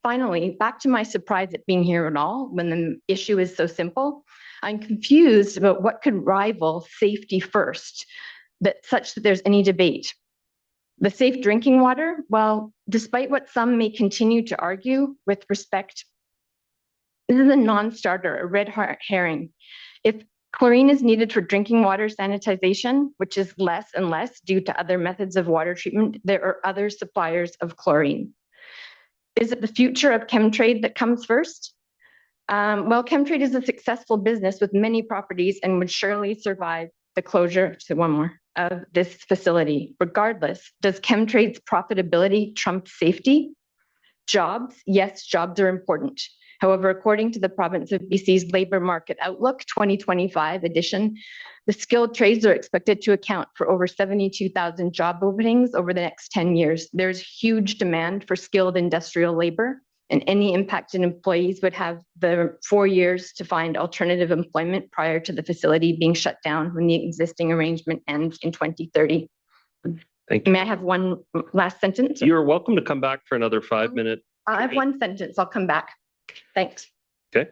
Finally, back to my surprise at being here at all when the issue is so simple. I'm confused about what could rival safety first, such that there's any debate. The safe drinking water, well, despite what some may continue to argue with respect, this is a non-starter, a red herring. If chlorine is needed for drinking water sanitization, which is less and less due to other methods of water treatment, there are other suppliers of chlorine. Is it the future of chemtrade that comes first? Well, chemtrade is a successful business with many properties and would surely survive the closure, of this facility. Regardless, does chemtrade's profitability trump safety? Jobs, yes, jobs are important. However, according to the province of BC's Labour Market Outlook 2025 edition, the skilled trades are expected to account for over 72,000 job openings over the next 10 years. There's huge demand for skilled industrial labor, and any impacted employees would have the 4 years to find alternative employment prior to the facility being shut down when the existing arrangement ends in 2030. Thank you. May I have one last sentence? You're welcome to come back for another 5-minute. I have one sentence. I'll come back. Thanks. Okay.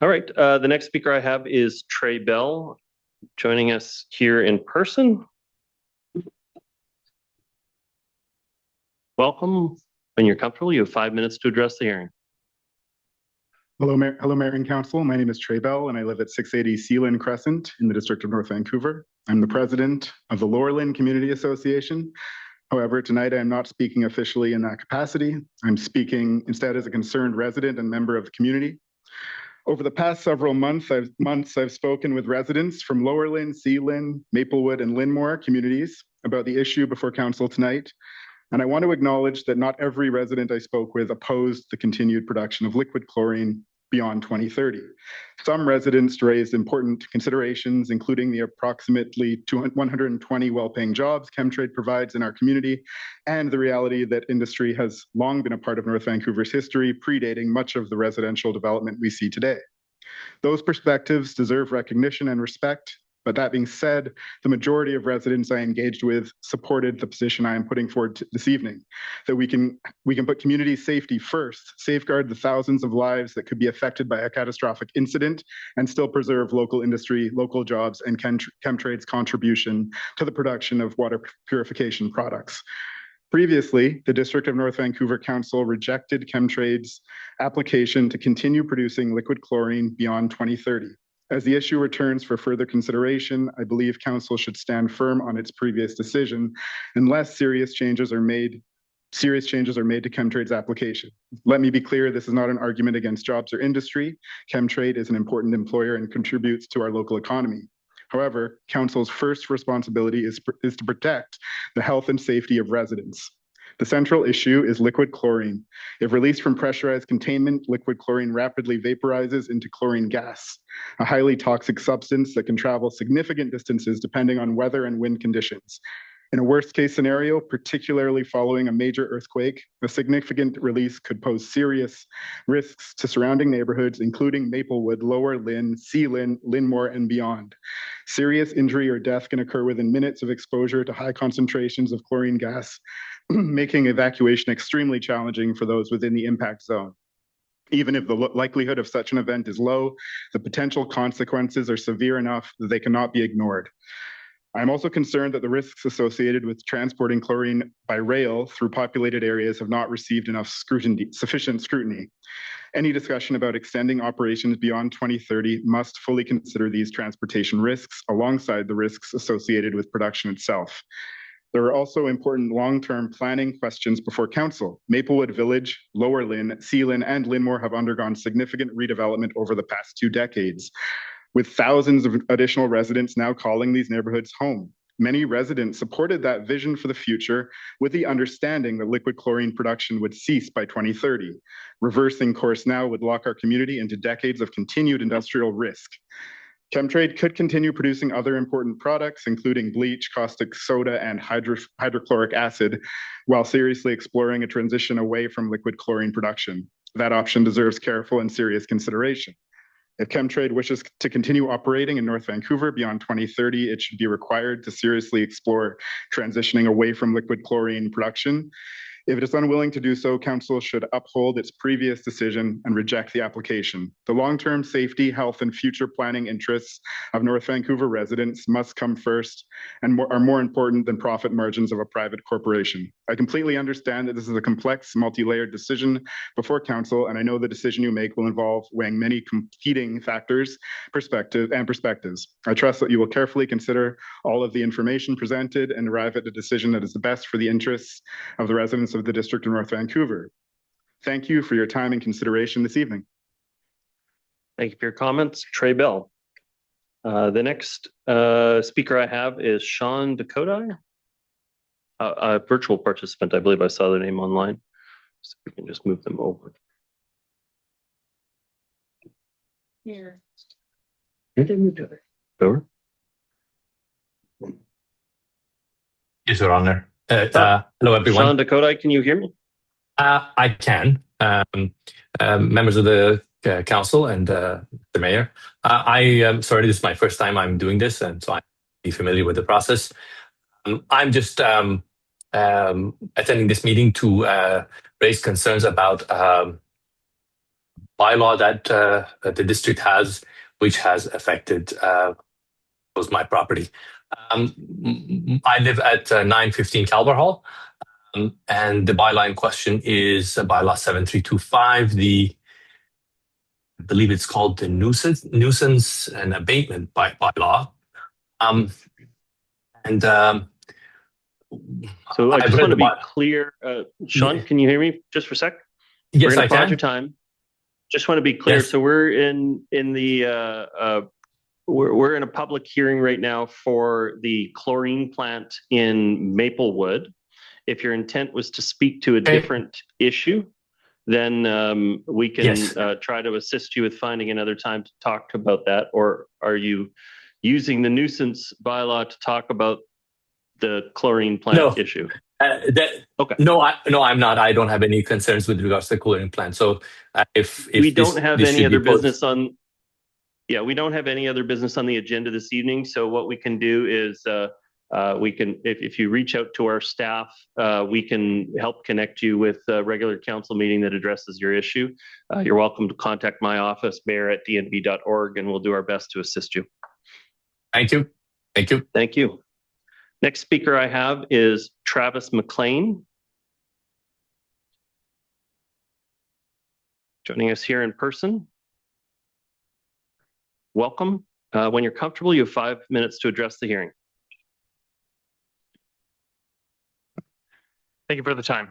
All right. The next speaker I have is Trey Bell, joining us here in person. Welcome. When you're comfortable, you have 5 minutes to address the hearing. Hello, Mayor and Council. My name is Trey Bell, and I live at 680 Sealand Crescent in the District of North Vancouver. I'm the president of the Lower Lynn Community Association. However, tonight I am not speaking officially in that capacity. I'm speaking instead as a concerned resident and member of the community. Over the past several months, I've spoken with residents from Lower Lynn, Sealand, Maplewood, and Linmore communities about the issue before council tonight. And I want to acknowledge that not every resident I spoke with opposed the continued production of liquid chlorine beyond 2030. Some residents raised important considerations, including the approximately 120 well-paying jobs chemtrade provides in our community, and the reality that industry has long been a part of North Vancouver's history, predating much of the residential development we see today. Those perspectives deserve recognition and respect. But that being said, the majority of residents I engaged with supported the position I am putting forward this evening, that we can put community safety first, safeguard the thousands of lives that could be affected by a catastrophic incident, and still preserve local industry, local jobs, and chemtrade's contribution to the production of water purification products. Previously, the District of North Vancouver Council rejected chemtrade's application to continue producing liquid chlorine beyond 2030. As the issue returns for further consideration, I believe council should stand firm on its previous decision unless serious changes are made to chemtrade's application. Let me be clear, this is not an argument against jobs or industry. Chemtrade is an important employer and contributes to our local economy. However, council's first responsibility is to protect the health and safety of residents. The central issue is liquid chlorine. If released from pressurized containment, liquid chlorine rapidly vaporizes into chlorine gas, a highly toxic substance that can travel significant distances depending on weather and wind conditions. In a worst-case scenario, particularly following a major earthquake, a significant release could pose serious risks to surrounding neighborhoods, including Maplewood, Lower Lynn, Sealand, Linmore, and beyond. Serious injury or death can occur within minutes of exposure to high concentrations of chlorine gas, making evacuation extremely challenging for those within the impact zone. Even if the likelihood of such an event is low, the potential consequences are severe enough that they cannot be ignored. I'm also concerned that the risks associated with transporting chlorine by rail through populated areas have not received sufficient scrutiny. Any discussion about extending operations beyond 2030 must fully consider these transportation risks alongside the risks associated with production itself. There are also important long-term planning questions before council. Maplewood Village, Lower Lynn, Sealand, and Linmore have undergone significant redevelopment over the past 2 decades, with thousands of additional residents now calling these neighborhoods home. Many residents supported that vision for the future with the understanding that liquid chlorine production would cease by 2030. Reversing course now would lock our community into decades of continued industrial risk. Chemtrade could continue producing other important products, including bleach, caustic soda, and hydrochloric acid, while seriously exploring a transition away from liquid chlorine production. That option deserves careful and serious consideration. If Chemtrade wishes to continue operating in North Vancouver beyond 2030, it should be required to seriously explore transitioning away from liquid chlorine production. If it is unwilling to do so, Council should uphold its previous decision and reject the application. The long-term safety, health, and future planning interests of North Vancouver residents must come first and are more important than profit margins of a private corporation. I completely understand that this is a complex, multi-layered decision before Council, and I know the decision you make will involve weighing many competing factors, perspectives. I trust that you will carefully consider all of the information presented and arrive at a decision that is the best for the interests of the residents of the District of North Vancouver. Thank you for your time and consideration this evening. Thank you for your comments. Trey Bell. The next speaker I have is Sean Dakota, a virtual participant. I believe I saw their name online. So we can just move them over. Here. Over. Is it on there? Hello, everyone. Sean Dakota, can you hear me? I can. Members of the council and the mayor. I am sorry, this is my first time I'm doing this, and so I'm familiar with the process. I'm just attending this meeting to raise concerns about bylaw that the district has, which has affected my property. I live at 915 Calver Hall, and the bylaw in question is bylaw 7325. I believe it's called the nuisance and abatement bylaw. So I just want to be clear, Sean, can you hear me just for a sec? Yes, We're I gonna pause can. your time. Just want to be clear. Yes. So we're in the we're in a public hearing right now for the chlorine plant in Maplewood. If your intent was to speak to a different issue, then we can try to assist you with finding another time to talk about that. Or are you using the nuisance bylaw to talk about the chlorine plant issue? Okay. No, I'm not. I don't have any concerns with regards to the chlorine plant. So if we don't have any other business on. Yeah, we don't have any other business on the agenda this evening. So what we can do is we can, if you reach out to our staff, we can help connect you with a regular council meeting that addresses your issue. You're welcome to contact my office, mayor@dnv.org, and we'll do our best to assist you. Thank you. Thank you. Thank you. Next speaker I have is Travis McLean. Joining us here in person. Welcome. When you're comfortable, you have 5 minutes to address the hearing. Thank you for the time.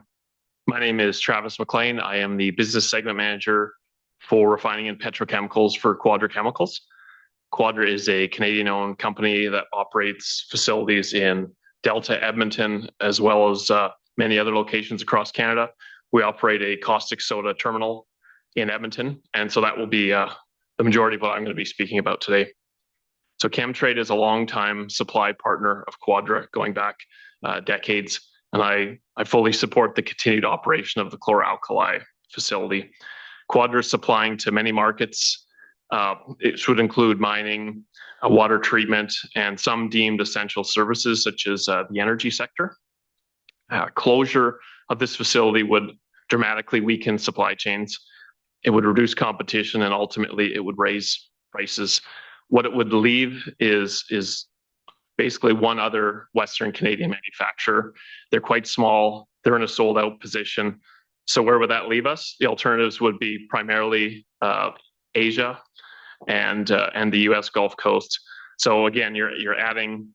My name is Travis McLean. I am the business segment manager for refining and petrochemicals for Quadra Chemicals. Quadra is a Canadian-owned company that operates facilities in Delta, Edmonton, as well as many other locations across Canada. We operate a caustic soda terminal in Edmonton, and so that will be the majority of what I'm going to be speaking about today. So Chemtrade is a longtime supply partner of Quadra going back decades, and I fully support the continued operation of the chlor-alkali facility. Quadra is supplying to many markets. It should include mining, water treatment, and some deemed essential services such as the energy sector. Closure of this facility would dramatically weaken supply chains. It would reduce competition, and ultimately it would raise prices. What it would leave is basically one other Western Canadian manufacturer. They're quite small. They're in a sold out position. So where would that leave us? The alternatives would be primarily Asia and the U.S. Gulf Coast. So again, you're adding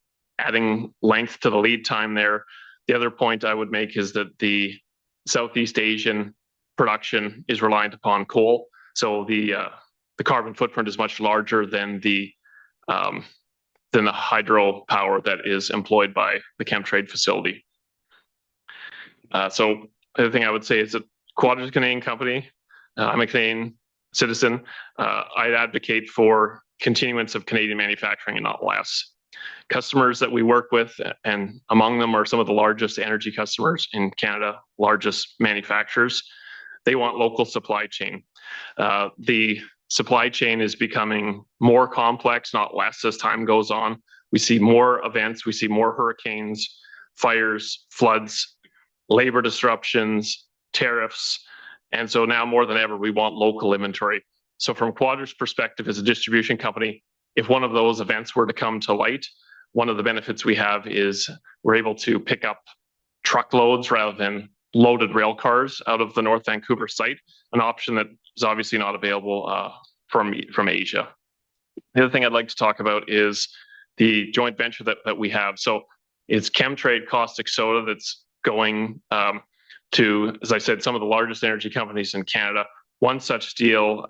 length to the lead time there. The other point I would make is that the Southeast Asian production is reliant upon coal. So the carbon footprint is much larger than the hydropower that is employed by the Chemtrade facility. So the other thing I would say is that Quadra is a Canadian company. I'm a Canadian citizen, I'd advocate for continuance of Canadian manufacturing and not less. Customers that we work with, and among them are some of the largest energy customers in Canada, largest manufacturers, they want local supply chain. The supply chain is becoming more complex, not less, as time goes on. We see more events, we see more hurricanes, fires, floods, labor disruptions, tariffs. And so now more than ever, we want local inventory. So from Quadra's perspective as a distribution company, if one of those events were to come to light, one of the benefits we have is we're able to pick up truckloads rather than loaded rail cars out of the North Vancouver site, an option that is obviously not available from Asia. The other thing I'd like to talk about is the joint venture that we have. So it's Chemtrade Caustic Soda that's going to, as I said, some of the largest energy companies in Canada. One such deal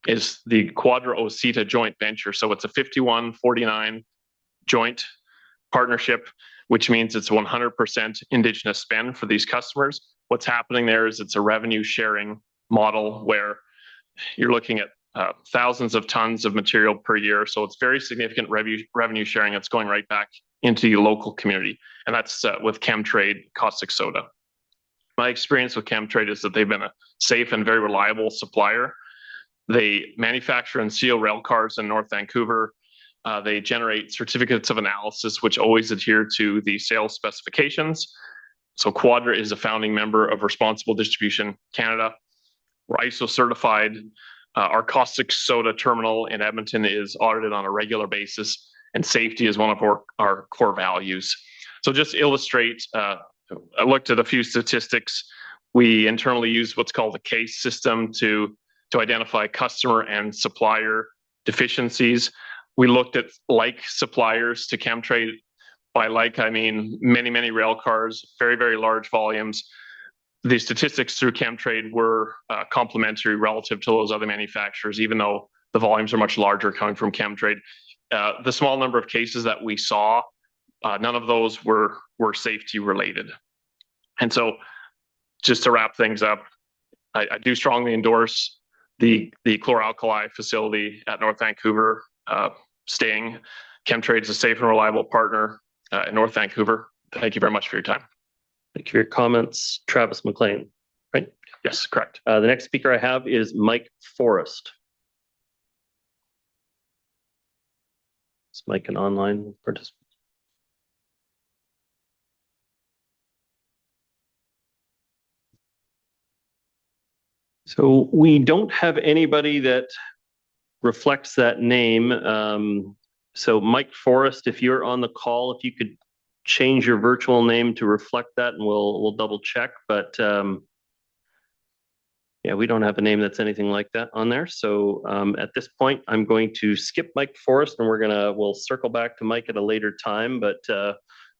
is the Quadra Osita joint venture. So it's a 51-49 joint partnership, which means it's 100% Indigenous spend for these customers. What's happening there is it's a revenue sharing model where you're looking at thousands of tons of material per year. So it's very significant revenue sharing that's going right back into the local community. And that's with Chemtrade Caustic Soda. My experience with Chemtrade is that they've been a safe and very reliable supplier. They manufacture and seal rail cars in North Vancouver. They generate certificates of analysis, which always adhere to the sales specifications. So Quadra is a founding member of Responsible Distribution Canada. We're ISO certified. Our caustic soda terminal in Edmonton is audited on a regular basis, and safety is one of our core values. So just to illustrate, I looked at a few statistics. We internally use what's called a case system to identify customer and supplier deficiencies. We looked at like suppliers to Chemtrade. By like, I mean many, many rail cars, very, very large volumes. The statistics through Chemtrade were complementary relative to those other manufacturers, even though the volumes are much larger coming from Chemtrade. The small number of cases that we saw, none of those were safety related. And so just to wrap things up, I do strongly endorse the chlor-alkali facility at North Vancouver staying. Chemtrade's a safe and reliable partner in North Vancouver. Thank you very much for your time. Thank you for your comments. Travis McLean, right? Yes, correct. The next speaker I have is Mike Forrest. Is Mike an online participant? So we don't have anybody that reflects that name. So Mike Forrest, if you're on the call, if you could change your virtual name to reflect that, and we'll double check. But yeah, we don't have a name that's anything like that on there. So at this point, I'm going to skip Mike Forrest, and we'll circle back to Mike at a later time. But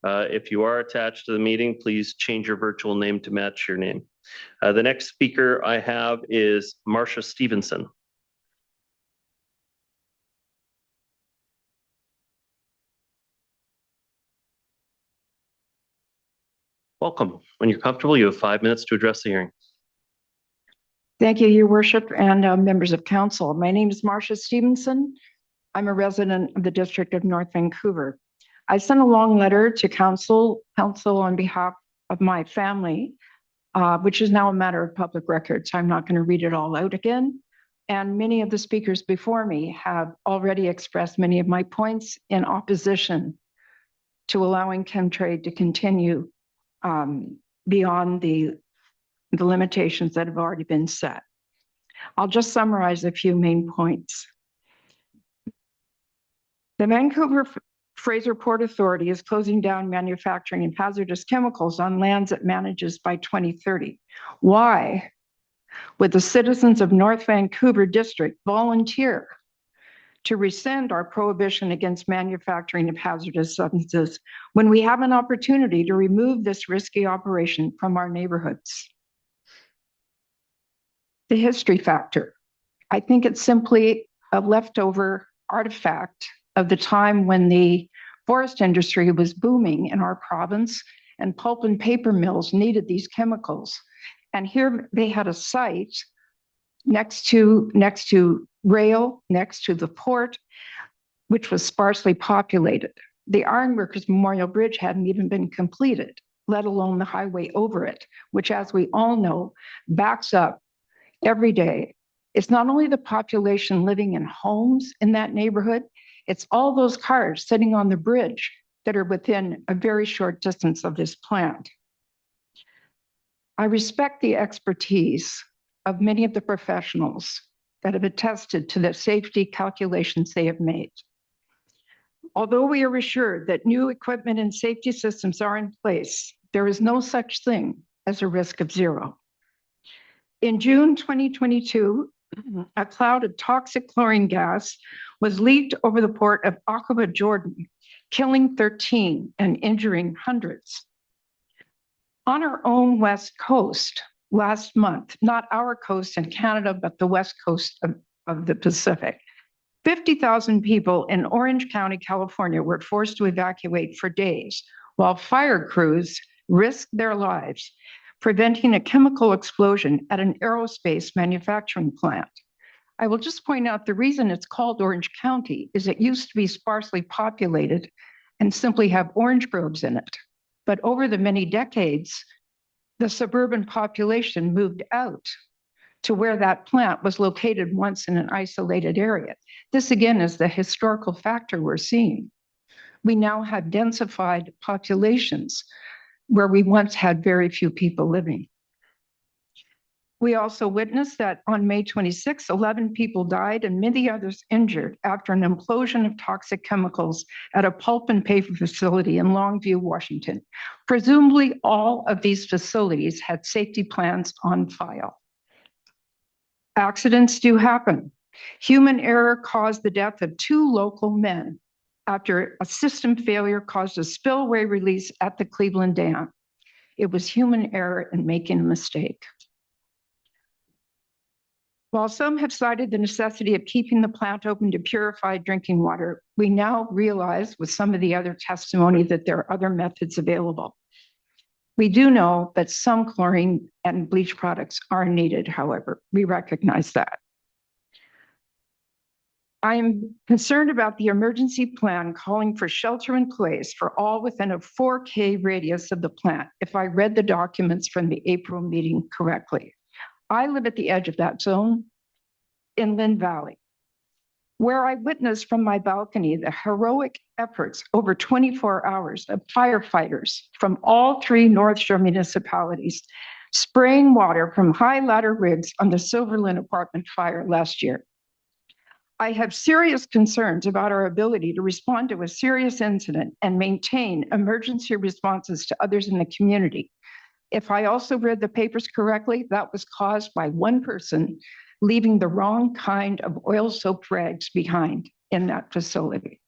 if you are attached to the meeting, please change your virtual name to match your name. The next speaker I have is Marcia Stevenson. Welcome. When you're comfortable, you have 5 minutes to address the hearing. Thank you, Your Worship, and members of council. My name is Marcia Stevenson. I'm a resident of the District of North Vancouver. I sent a long letter to council on behalf of my family, which is now a matter of public record, so I'm not going to read it all out again. And many of the speakers before me have already expressed many of my points in opposition to allowing Chemtrade to continue beyond the limitations that have already been set. I'll just summarize a few main points. The Vancouver Fraser Port Authority is closing down manufacturing of hazardous chemicals on lands it manages by 2030. Why would the citizens of North Vancouver District volunteer to rescind our prohibition against manufacturing of hazardous substances when we have an opportunity to remove this risky operation from our neighborhoods? The history factor. I think it's simply a leftover artifact of the time when the forest industry was booming in our province and pulp and paper mills needed these chemicals. And here they had a site next to rail, next to the port, which was sparsely populated. The Ironworkers Memorial Bridge hadn't even been completed, let alone the highway over it, which, as we all know, backs up every day. It's not only the population living in homes in that neighborhood, it's all those cars sitting on the bridge that are within a very short distance of this plant. I respect the expertise of many of the professionals that have attested to the safety calculations they have made. Although we are assured that new equipment and safety systems are in place, there is no such thing as a risk of zero. In June 2022, a cloud of toxic chlorine gas was leaked over the port of Aqaba, Jordan, killing 13 and injuring hundreds. On our own West Coast last month, not our coast in Canada, but the West Coast of the Pacific, 50,000 people in Orange County, California were forced to evacuate for days while fire crews risked their lives preventing a chemical explosion at an aerospace manufacturing plant. I will just point out the reason it's called Orange County is it used to be sparsely populated and simply have orange groves in it. But over the many decades, the suburban population moved out to where that plant was located once in an isolated area. This again is the historical factor we're seeing. We now have densified populations where we once had very few people living. We also witnessed that on May 26, 11 people died and many others injured after an implosion of toxic chemicals at a pulp and paper facility in Longview, Washington. Presumably, all of these facilities had safety plans on file. Accidents do happen. Human error caused the death of 2 local men after a system failure caused a spillway release at the Cleveland Dam. It was human error in making a mistake. While some have cited the necessity of keeping the plant open to purify drinking water, we now realize with some of the other testimony that there are other methods available. We do know that some chlorine and bleach products are needed, however. We recognize that. I am concerned about the emergency plan calling for shelter in place for all within a 4K radius of the plant, if I read the documents from the April meeting correctly. I live at the edge of that zone in Lynn Valley, where I witnessed from my balcony the heroic efforts over 24 hours of firefighters from all 3 North Shore municipalities spraying water from high ladder rigs on the Silverlyn apartment fire last year. I have serious concerns about our ability to respond to a serious incident and maintain emergency responses to others in the community. If I also read the papers correctly, that was caused by one person leaving the wrong kind of oil-soaked rags behind in that facility.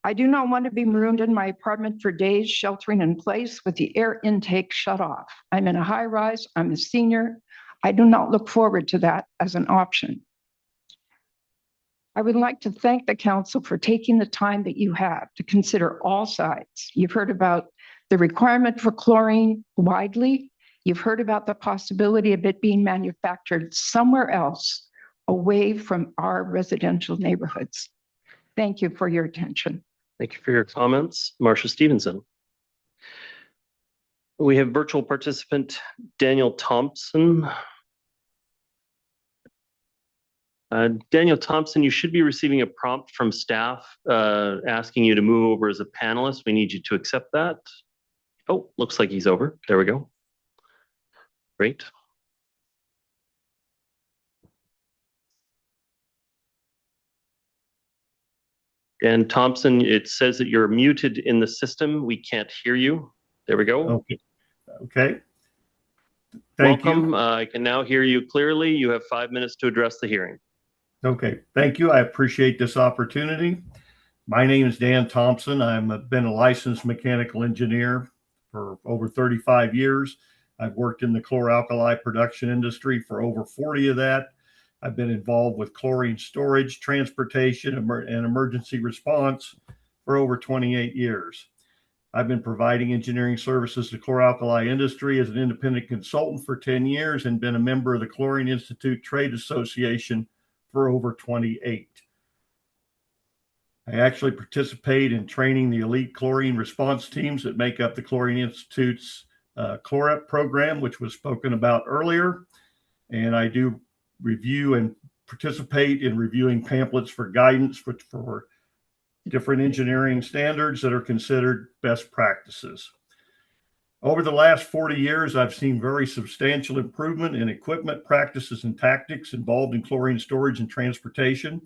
I do not want to be marooned in my apartment for days, sheltering in place with the air intake shut off. I'm in a high rise, I'm a senior. I do not look forward to that as an option. I would like to thank the council for taking the time that you have to consider all sides. You've heard about the requirement for chlorine widely. You've heard about the possibility of it being manufactured somewhere else away from our residential neighborhoods. Thank you for your attention. Thank you for your comments. Marcia Stevenson. We have virtual participant Daniel Thompson. Daniel Thompson, you should be receiving a prompt from staff asking you to move over as a panelist. We need you to accept that. Oh, looks like he's over. There we go. Great. And Thompson, it says that you're muted in the system. We can't hear you. There we go. Okay. Okay. Thank Welcome. you. I can now hear you clearly. You have 5 minutes to address the hearing. Okay. Thank you. I appreciate this opportunity. My name is Dan Thompson. I've been a licensed mechanical engineer for over 35 years. I've worked in the chlor-alkali production industry for over 40 of that. I've been involved with chlorine storage, transportation, and emergency response for over 28 years. I've been providing engineering services to chlor-alkali industry as an independent consultant for 10 years and been a member of the Chlorine Institute Trade Association for over 28. I actually participate in training the elite chlorine response teams that make up the Chlorine Institute's ChlorEP program, which was spoken about earlier. And I do review and participate in reviewing pamphlets for guidance for different engineering standards that are considered best practices. Over the last 40 years, I've seen very substantial improvement in equipment, practices, and tactics involved in chlorine storage and transportation.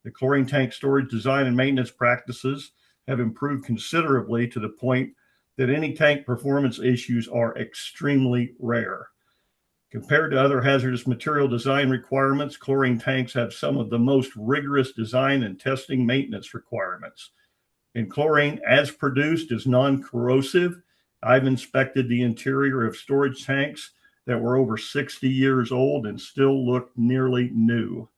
The chlorine tank storage design and maintenance practices have improved considerably to the point that any tank performance issues are extremely rare. Compared to other hazardous material design requirements, chlorine tanks have some of the most rigorous design and testing maintenance requirements. And chlorine, as produced, is non-corrosive. I've inspected the interior of storage tanks that were over 60 years old and still look nearly new.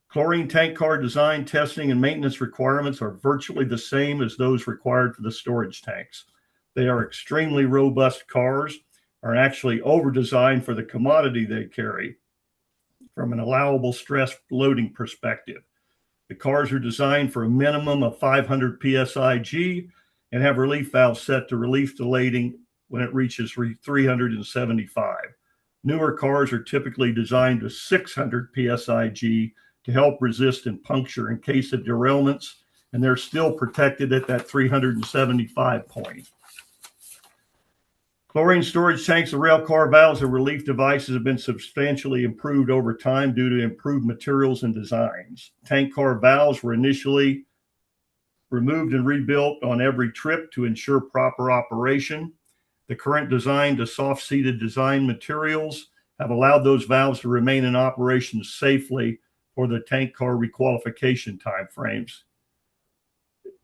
Chlorine tank car design, testing, and maintenance requirements are virtually the same as those required for the storage tanks. They are extremely robust cars, are actually over-designed for the commodity they carry from an allowable stress loading perspective. The cars are designed for a minimum of 500 psi G and have relief valves set to relief the lading when it reaches 375. Newer cars are typically designed with 600 psi G to help resist and puncture in case of derailments, and they're still protected at that 375 point. Chlorine storage tanks and rail car valves and relief devices have been substantially improved over time due to improved materials and designs. Tank car valves were initially removed and rebuilt on every trip to ensure proper operation. The current design to soft-seated design materials have allowed those valves to remain in operation safely for the tank car requalification timeframes.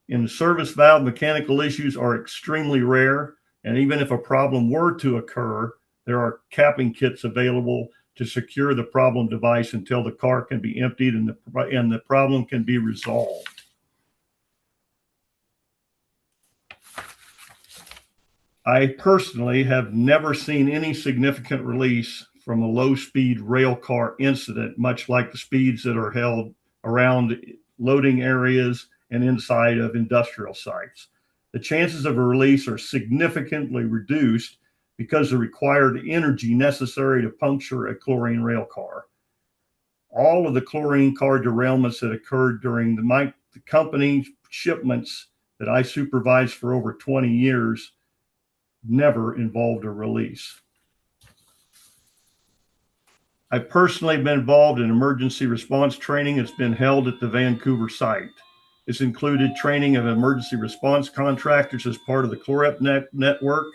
In the service valve, mechanical issues are extremely rare. And even if a problem were to occur, there are capping kits available to secure the problem device until the car can be emptied and the problem can be resolved. I personally have never seen any significant release from a low-speed rail car incident, much like the speeds that are held around loading areas and inside of industrial sites. The chances of a release are significantly reduced because of the required energy necessary to puncture a chlorine rail car. All of the chlorine car derailments that occurred during the company shipments that I supervised for over 20 years never involved a release. I've personally been involved in emergency response training that's been held at the Vancouver site. It's included training of emergency response contractors as part of the ChlorEP network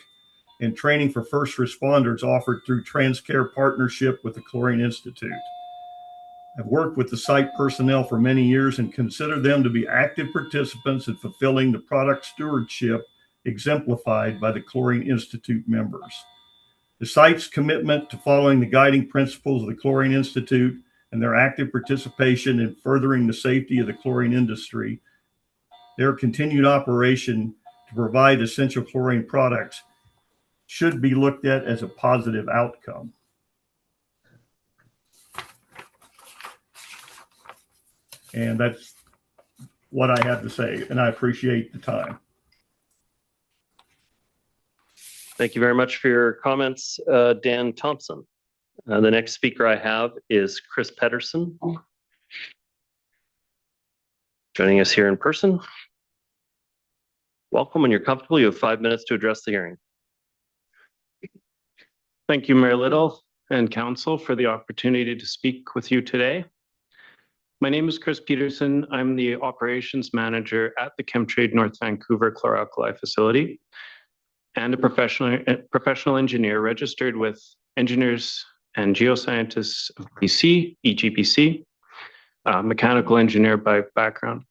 and training for first responders offered through TransCare partnership with the Chlorine Institute. I've worked with the site personnel for many years and consider them to be active participants in fulfilling the product stewardship exemplified by the Chlorine Institute members. The site's commitment to following the guiding principles of the Chlorine Institute and their active participation in furthering the safety of the chlorine industry, their continued operation to provide essential chlorine products should be looked at as a positive outcome. And that's what I have to say, and I appreciate the time. Thank you very much for your comments, Dan Thompson. The next speaker I have is Chris Pedersen, joining us here in person. Welcome. When you're comfortable, you have 5 minutes to address the hearing. Thank you, Mayor Little and Council, for the opportunity to speak with you today. My name is Chris Pedersen. I'm the Operations Manager at the Chemtrade North Vancouver Chlor-Alkali Facility and a professional engineer registered with Engineers and Geoscientists of BC, EGBC, mechanical engineer by background.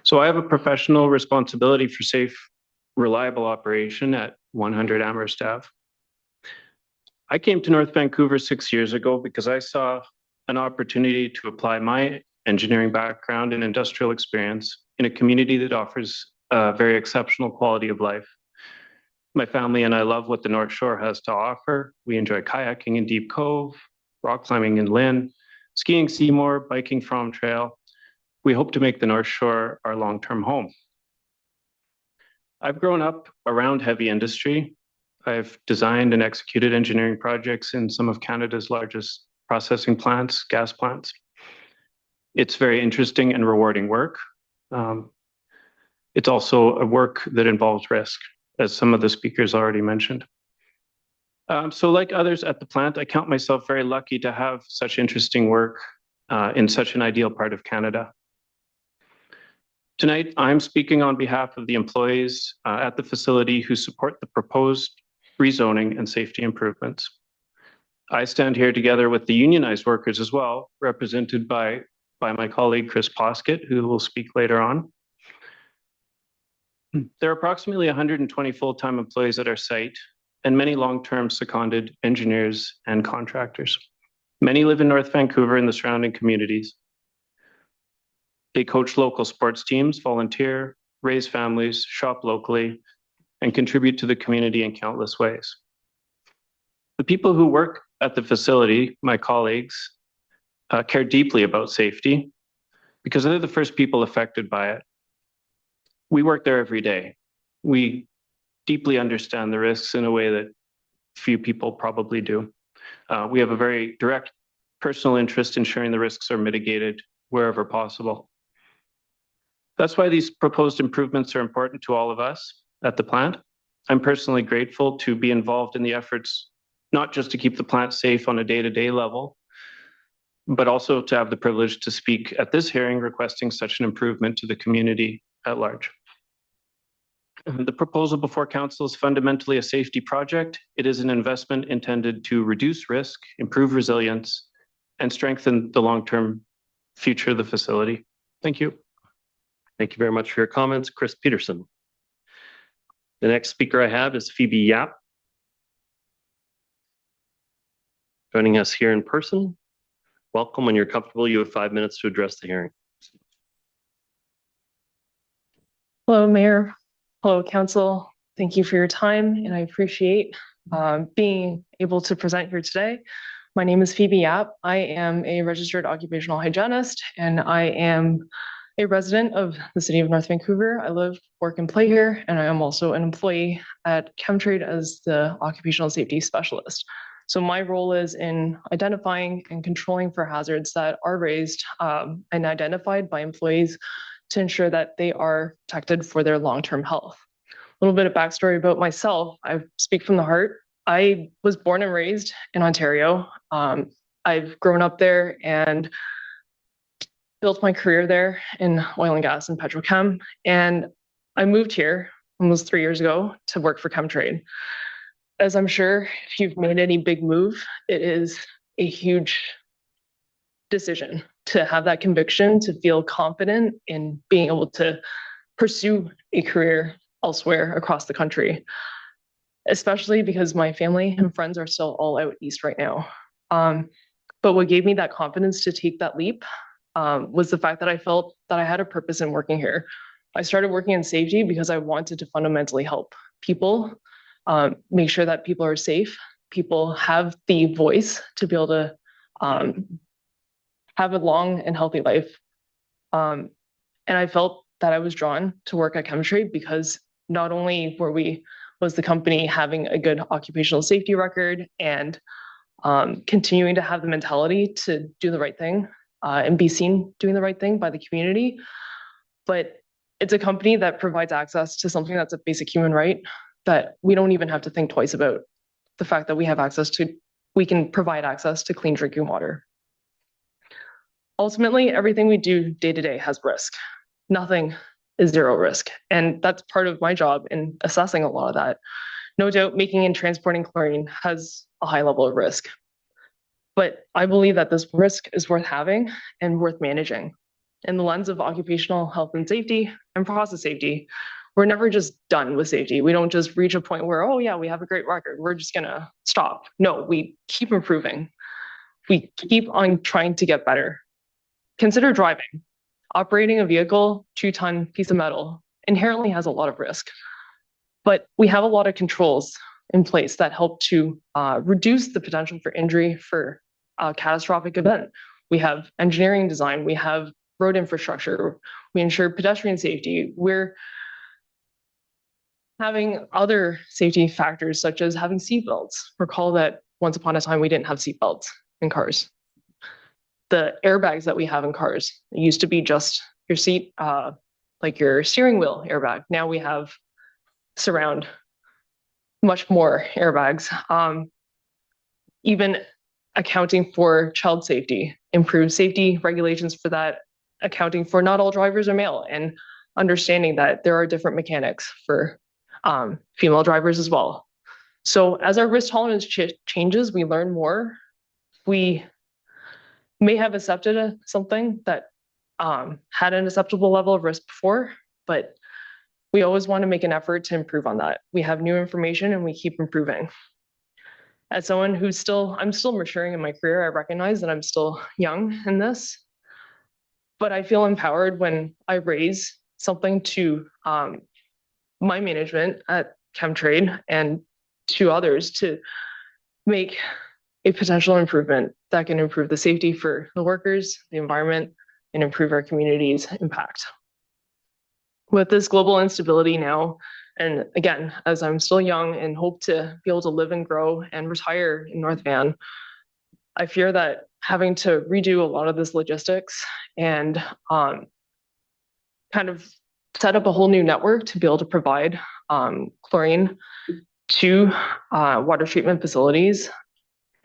So I have a professional responsibility for safe, reliable operation at 100 Amherst Ave. I came to North Vancouver 6 years ago because I saw an opportunity to apply my engineering background and industrial experience in a community that offers a very exceptional quality of life. My family and I love what the North Shore has to offer. We enjoy kayaking in Deep Cove, rock climbing in Lynn, skiing Seymour, biking From Trail. We hope to make the North Shore our long-term home. I've grown up around heavy industry. I've designed and executed engineering projects in some of Canada's largest processing plants, gas plants. It's very interesting and rewarding work. It's also a work that involves risk, as some of the speakers already mentioned. So like others at the plant, I count myself very lucky to have such interesting work in such an ideal part of Canada. Tonight, I'm speaking on behalf of the employees at the facility who support the proposed rezoning and safety improvements. I stand here together with the unionized workers as well, represented by my colleague Chris Poskett, who will speak later on. There are approximately 120 full-time employees at our site and many long-term seconded engineers and contractors. Many live in North Vancouver and the surrounding communities. They coach local sports teams, volunteer, raise families, shop locally, and contribute to the community in countless ways. The people who work at the facility, my colleagues, care deeply about safety because they're the first people affected by it. We work there every day. We deeply understand the risks in a way that few people probably do. We have a very direct personal interest in ensuring the risks are mitigated wherever possible. That's why these proposed improvements are important to all of us at the plant. I'm personally grateful to be involved in the efforts, not just to keep the plant safe on a day-to-day level, but also to have the privilege to speak at this hearing requesting such an improvement to the community at large. The proposal before council is fundamentally a safety project. It is an investment intended to reduce risk, improve resilience, and strengthen the long-term future of the facility. Thank you. Thank you very much for your comments. Chris Peterson. The next speaker I have is Phoebe Yap, joining us here in person. Welcome. When you're comfortable, you have 5 minutes to address the hearing. Hello, Mayor. Hello, Council. Thank you for your time, and I appreciate being able to present here today. My name is Phoebe Yap. I am a registered occupational hygienist, and I am a resident of the city of North Vancouver. I live, work, and play here, and I am also an employee at Chemtrade as the occupational safety specialist. So my role is in identifying and controlling for hazards that are raised and identified by employees to ensure that they are protected for their long-term health. A little bit of backstory about myself. I speak from the heart. I was born and raised in Ontario. I've grown up there and built my career there in oil and gas and petrochem. And I moved here almost 3 years ago to work for Chemtrade. As I'm sure if you've made any big move, it is a huge decision to have that conviction, to feel confident in being able to pursue a career elsewhere across the country, especially because my family and friends are still all out east right now. But what gave me that confidence to take that leap was the fact that I felt that I had a purpose in working here. I started working in safety because I wanted to fundamentally help people, make sure that people are safe, people have the voice to be able to have a long and healthy life. And I felt that I was drawn to work at Chemtrade because not only was the company having a good occupational safety record and continuing to have the mentality to do the right thing and be seen doing the right thing by the community, but it's a company that provides access to something that's a basic human right that we don't even have to think twice about. The fact that we can provide access to clean drinking water. Ultimately, everything we do day to day has risk. Nothing is zero risk. And that's part of my job in assessing a lot of that. No doubt making and transporting chlorine has a high level of risk. But I believe that this risk is worth having and worth managing. In the lens of occupational health and safety and process safety, we're never just done with safety. We don't just reach a point where, oh yeah, we have a great record, we're just gonna stop. No, we keep improving. We keep on trying to get better. Consider driving. Operating a vehicle, 2-ton piece of metal inherently has a lot of risk. But we have a lot of controls in place that help to reduce the potential for injury for a catastrophic event. We have engineering design, we have road infrastructure, we ensure pedestrian safety. We're having other safety factors such as having seatbelts. Recall that once upon a time we didn't have seatbelts in cars. The airbags that we have in cars, it used to be just your seat, like your steering wheel airbag. Now we have surround much more airbags. Even accounting for child safety, improved safety regulations for that, accounting for not all drivers are male, and understanding that there are different mechanics for female drivers as well. So as our risk tolerance changes, we learn more. We may have accepted something that had an acceptable level of risk before, but we always want to make an effort to improve on that. We have new information and we keep improving. As someone who's I'm still maturing in my career, I recognize that I'm still young in this, but I feel empowered when I raise something to my management at Chemtrade and to others to make a potential improvement that can improve the safety for the workers, the environment, and improve our community's impact. With this global instability now, and again, as I'm still young and hope to be able to live and grow and retire in North Van, I fear that having to redo a lot of this logistics and kind of set up a whole new network to be able to provide chlorine to water treatment facilities,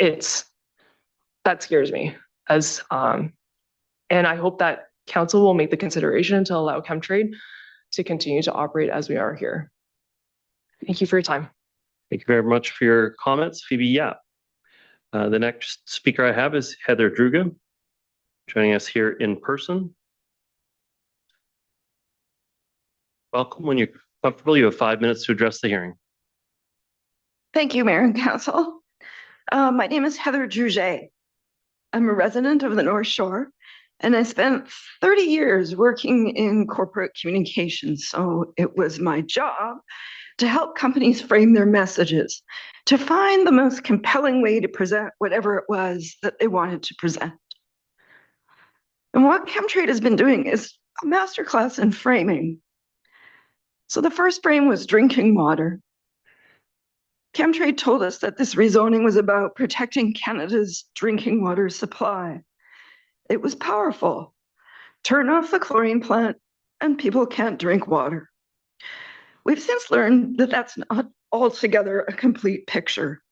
that scares me. And I hope that council will make the consideration to allow Chemtrade to continue to operate as we are here. Thank you for your time. Thank you very much for your comments, Phoebe Yap. The next speaker I have is Heather Druga, joining us here in person. Welcome. When you're comfortable, you have 5 minutes to address the hearing. Thank you, Mayor and Council. My name is Heather Druga. I'm a resident of the North Shore, and I spent 30 years working in corporate communications. So it was my job to help companies frame their messages, to find the most compelling way to present whatever it was that they wanted to present. And what Chemtrade has been doing is a masterclass in framing. So the first frame was drinking water. Chemtrade told us that this rezoning was about protecting Canada's drinking water supply. It was powerful. Turn off the chlorine plant and people can't drink water. We've since learned that that's not altogether a complete picture.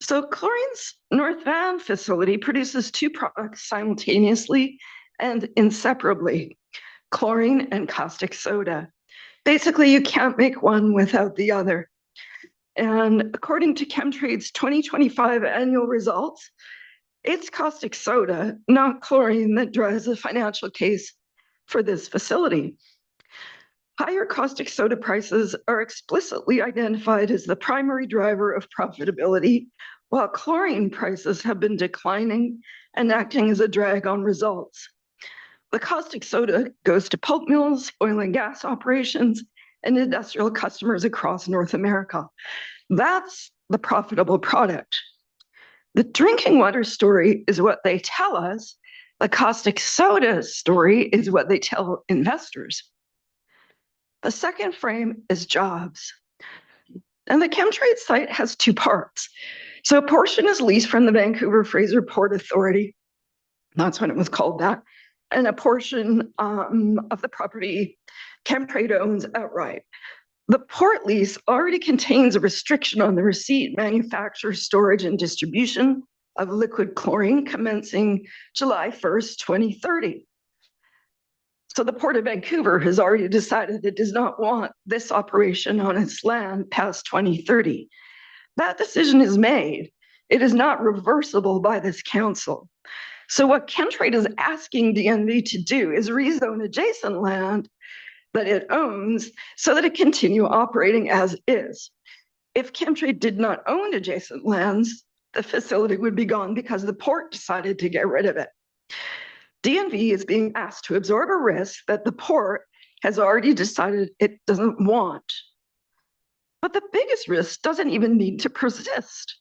So Chlorine's North Van facility produces two products simultaneously and inseparably, chlorine and caustic soda. Basically, you can't make one without the other. And according to Chemtrade's 2025 annual results, it's caustic soda, not chlorine, that drives the financial case for this facility. Higher caustic soda prices are explicitly identified as the primary driver of profitability, while chlorine prices have been declining and acting as a drag on results. The caustic soda goes to pulp mills, oil and gas operations, and industrial customers across North America. That's the profitable product. The drinking water story is what they tell us. The caustic soda story is what they tell investors. The second frame is jobs. And the Chemtrade site has two parts. So a portion is leased from the Vancouver Fraser Port Authority. That's when it was called that. And a portion of the property Chemtrade owns outright. The port lease already contains a restriction on the receipt, manufacture, storage, and distribution of liquid chlorine commencing July 1st, 2030. So the Port of Vancouver has already decided it does not want this operation on its land past 2030. That decision is made. It is not reversible by this council. So what Chemtrade is asking DNV to do is rezone adjacent land that it owns so that it continue operating as is. If Chemtrade did not own adjacent lands, the facility would be gone because the port decided to get rid of it. DNV is being asked to absorb a risk that the port has already decided it doesn't want. But the biggest risk doesn't even need to persist.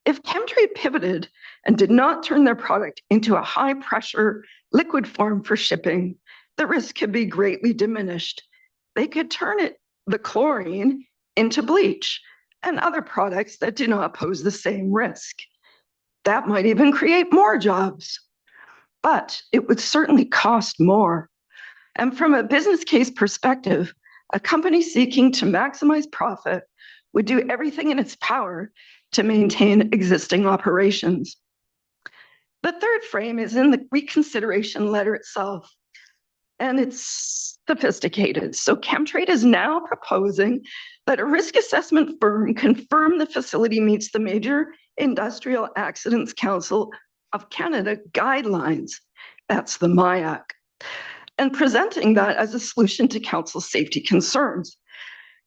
If Chemtrade pivoted and did not turn their product into a high-pressure liquid form for shipping, the risk could be greatly diminished. They could turn the chlorine into bleach and other products that do not pose the same risk. That might even create more jobs, but it would certainly cost more. And from a business case perspective, a company seeking to maximize profit would do everything in its power to maintain existing operations. The third frame is in the reconsideration letter itself, and it's sophisticated. So Chemtrade is now proposing that a risk assessment firm confirm the facility meets the Major Industrial Accidents Council of Canada guidelines. That's the MIAC. And presenting that as a solution to council safety concerns.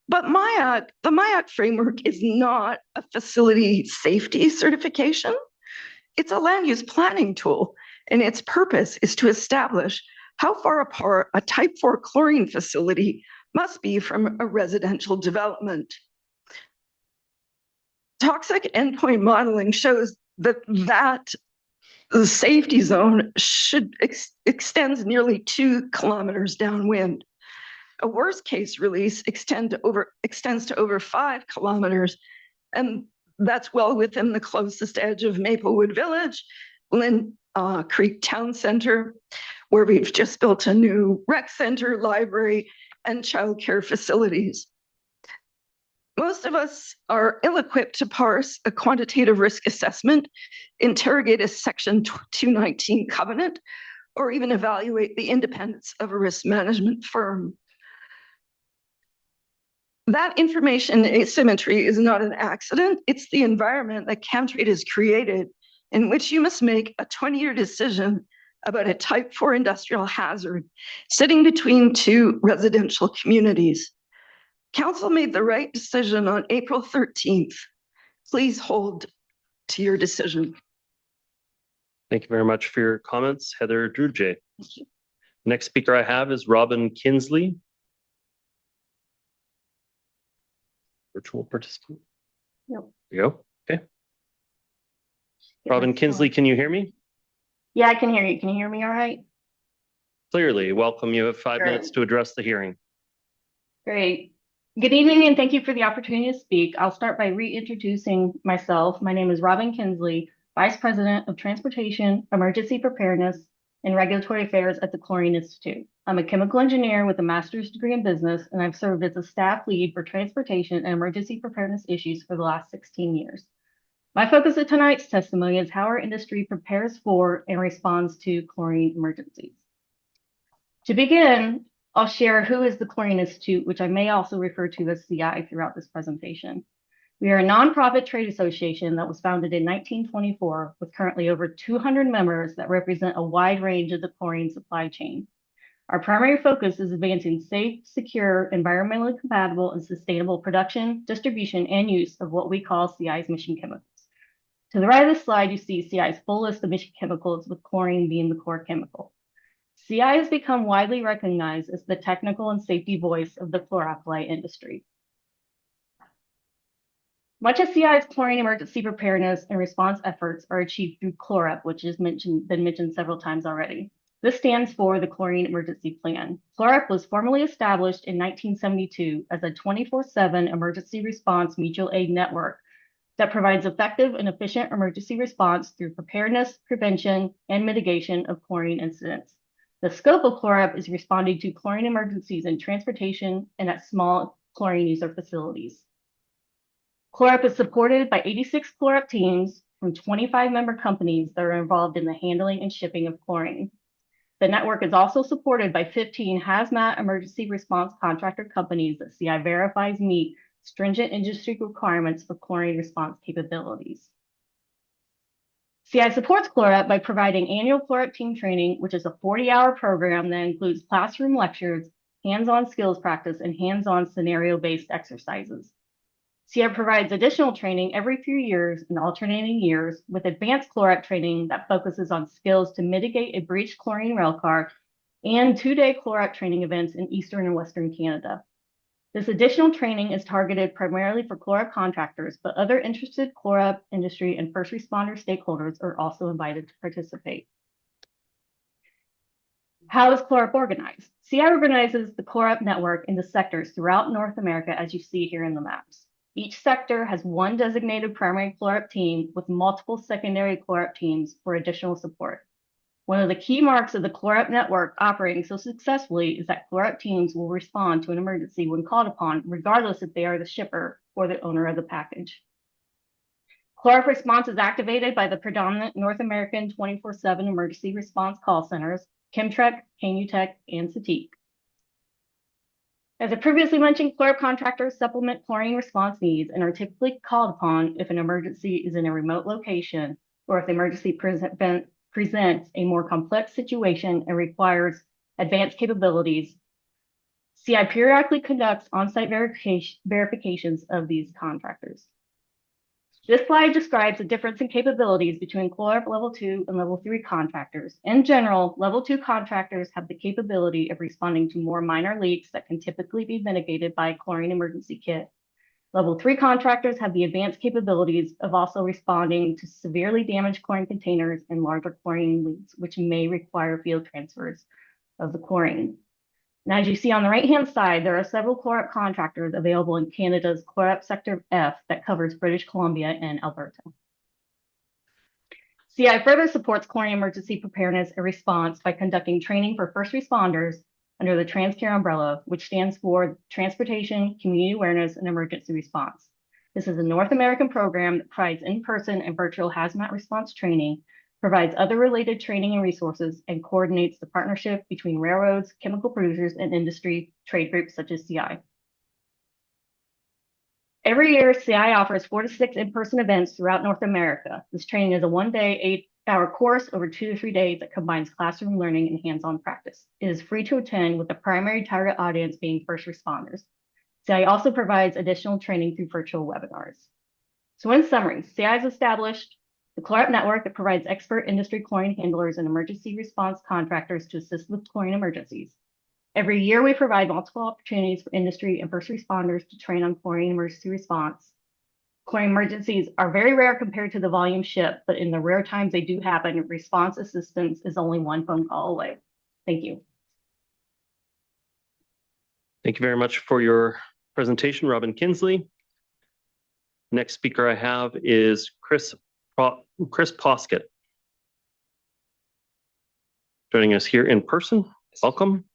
But the MIAC framework is not a facility safety certification. It's a land use planning tool, and its purpose is to establish how far apart a type 4 chlorine facility must be from a residential development. Toxic endpoint modeling shows that the safety zone extends nearly 2 kilometers downwind. A worst case release extends to over 5 kilometers, and that's well within the closest edge of Maplewood Village, Lynn Creek Town Center, where we've just built a new rec center, library, and childcare facilities. Most of us are ill-equipped to parse a quantitative risk assessment, interrogate a Section 219 covenant, or even evaluate the independence of a risk management firm. That information asymmetry is not an accident. It's the environment that Chemtrade has created, in which you must make a 20-year decision about a type 4 industrial hazard sitting between 2 residential communities. Council made the right decision on April 13th. Please hold to your decision. Thank you very much for your comments, Heather Druje. Next speaker I have is Robin Kinsley. Virtual participant. Yep. There you go. Okay. Robin Kinsley, can you hear me? Yeah, I can hear you. Can you hear me all right? Clearly. Welcome. You have 5 minutes to address the hearing. Great. Good evening, and thank you for the opportunity to speak. I'll start by reintroducing myself. My name is Robin Kinsley, Vice President of Transportation, Emergency Preparedness, and Regulatory Affairs at the Chlorine Institute. I'm a chemical engineer with a master's degree in business, and I've served as a staff lead for transportation and emergency preparedness issues for the last 16 years. My focus of tonight's testimony is how our industry prepares for and responds to chlorine emergencies. To begin, I'll share who is the Chlorine Institute, which I may also refer to as CI throughout this presentation. We are a nonprofit trade association that was founded in 1924 with currently over 200 members that represent a wide range of the chlorine supply chain. Our primary focus is advancing safe, secure, environmentally compatible, and sustainable production, distribution, and use of what we call CI's mission chemicals. To the right of the slide, you see CI's full list of mission chemicals, with chlorine being the core chemical. CI has become widely recognized as the technical and safety voice of the chlor-alkali industry. Much of CI's chlorine emergency preparedness and response efforts are achieved through CHLOREP, which has been mentioned several times already. This stands for the Chlorine Emergency Plan. CHLOREP was formally established in 1972 as a 24/7 emergency response mutual aid network that provides effective and efficient emergency response through preparedness, prevention, and mitigation of chlorine incidents. The scope of CHLOREP is responding to chlorine emergencies in transportation and at small chlorine user facilities. CHLOREP is supported by 86 CHLOREP teams from 25 member companies that are involved in the handling and shipping of chlorine. The network is also supported by 15 hazmat emergency response contractor companies that CI verifies meet stringent industry requirements for chlorine response capabilities. CI supports CHLOREP by providing annual CHLOREP team training, which is a 40-hour program that includes classroom lectures, hands-on skills practice, and hands-on scenario-based exercises. CI provides additional training every few years in alternating years with advanced CHLOREP training that focuses on skills to mitigate a breached chlorine rail car and 2-day chloride training events in Eastern and Western Canada. This additional training is targeted primarily for chloride contractors, but other interested chloride industry and first responder stakeholders are also invited to participate. How is CLORUP organized? CI organizes the CLORUP network into sectors throughout North America, as you see here in the maps. Each sector has one designated primary CLORUP team with multiple secondary CLORUP teams for additional support. One of the key marks of the CLORUP network operating so successfully is that CLORUP teams will respond to an emergency when called upon, regardless if they are the shipper or the owner of the package. CLORUP response is activated by the predominant North American 24/7 emergency response call centers, Chemtrec, Canutech, and Satique. As I previously mentioned, CLORUP contractors supplement chlorine response needs and are typically called upon if an emergency is in a remote location or if the emergency presents a more complex situation and requires advanced capabilities. CI periodically conducts on-site verifications of these contractors. This slide describes the difference in capabilities between CLORUP Level 2 and Level 3 contractors. In general, Level 2 contractors have the capability of responding to more minor leaks that can typically be mitigated by a chlorine emergency kit. Level 3 contractors have the advanced capabilities of also responding to severely damaged chlorine containers and larger chlorine leaks, which may require field transfers of the chlorine. And as you see on the right-hand side, there are several CLORUP contractors available in Canada's CLORUP Sector F that covers British Columbia and Alberta. CI further supports chlorine emergency preparedness and response by conducting training for first responders under the TransCare umbrella, which stands for Transportation, Community Awareness, and Emergency Response. This is a North American program that provides in-person and virtual hazmat response training, provides other related training and resources, and coordinates the partnership between railroads, chemical producers, and industry trade groups such as CI. Every year, CI offers 4 to 6 in-person events throughout North America. This training is a 1-day, 8-hour course over 2 to 3 days that combines classroom learning and hands-on practice. It is free to attend, with the primary target audience being first responders. CI also provides additional training through virtual webinars. So in summary, CI has established the CLORUP network that provides expert industry chlorine handlers and emergency response contractors to assist with chlorine emergencies. Every year, we provide multiple opportunities for industry and first responders to train on chlorine emergency response. Chlorine emergencies are very rare compared to the volume shipped, but in the rare times they do happen, response assistance is only one phone call away. Thank you. Thank you very much for your presentation, Robin Kinsley. Next speaker I have is Chris Poskett, joining us here in person. Welcome.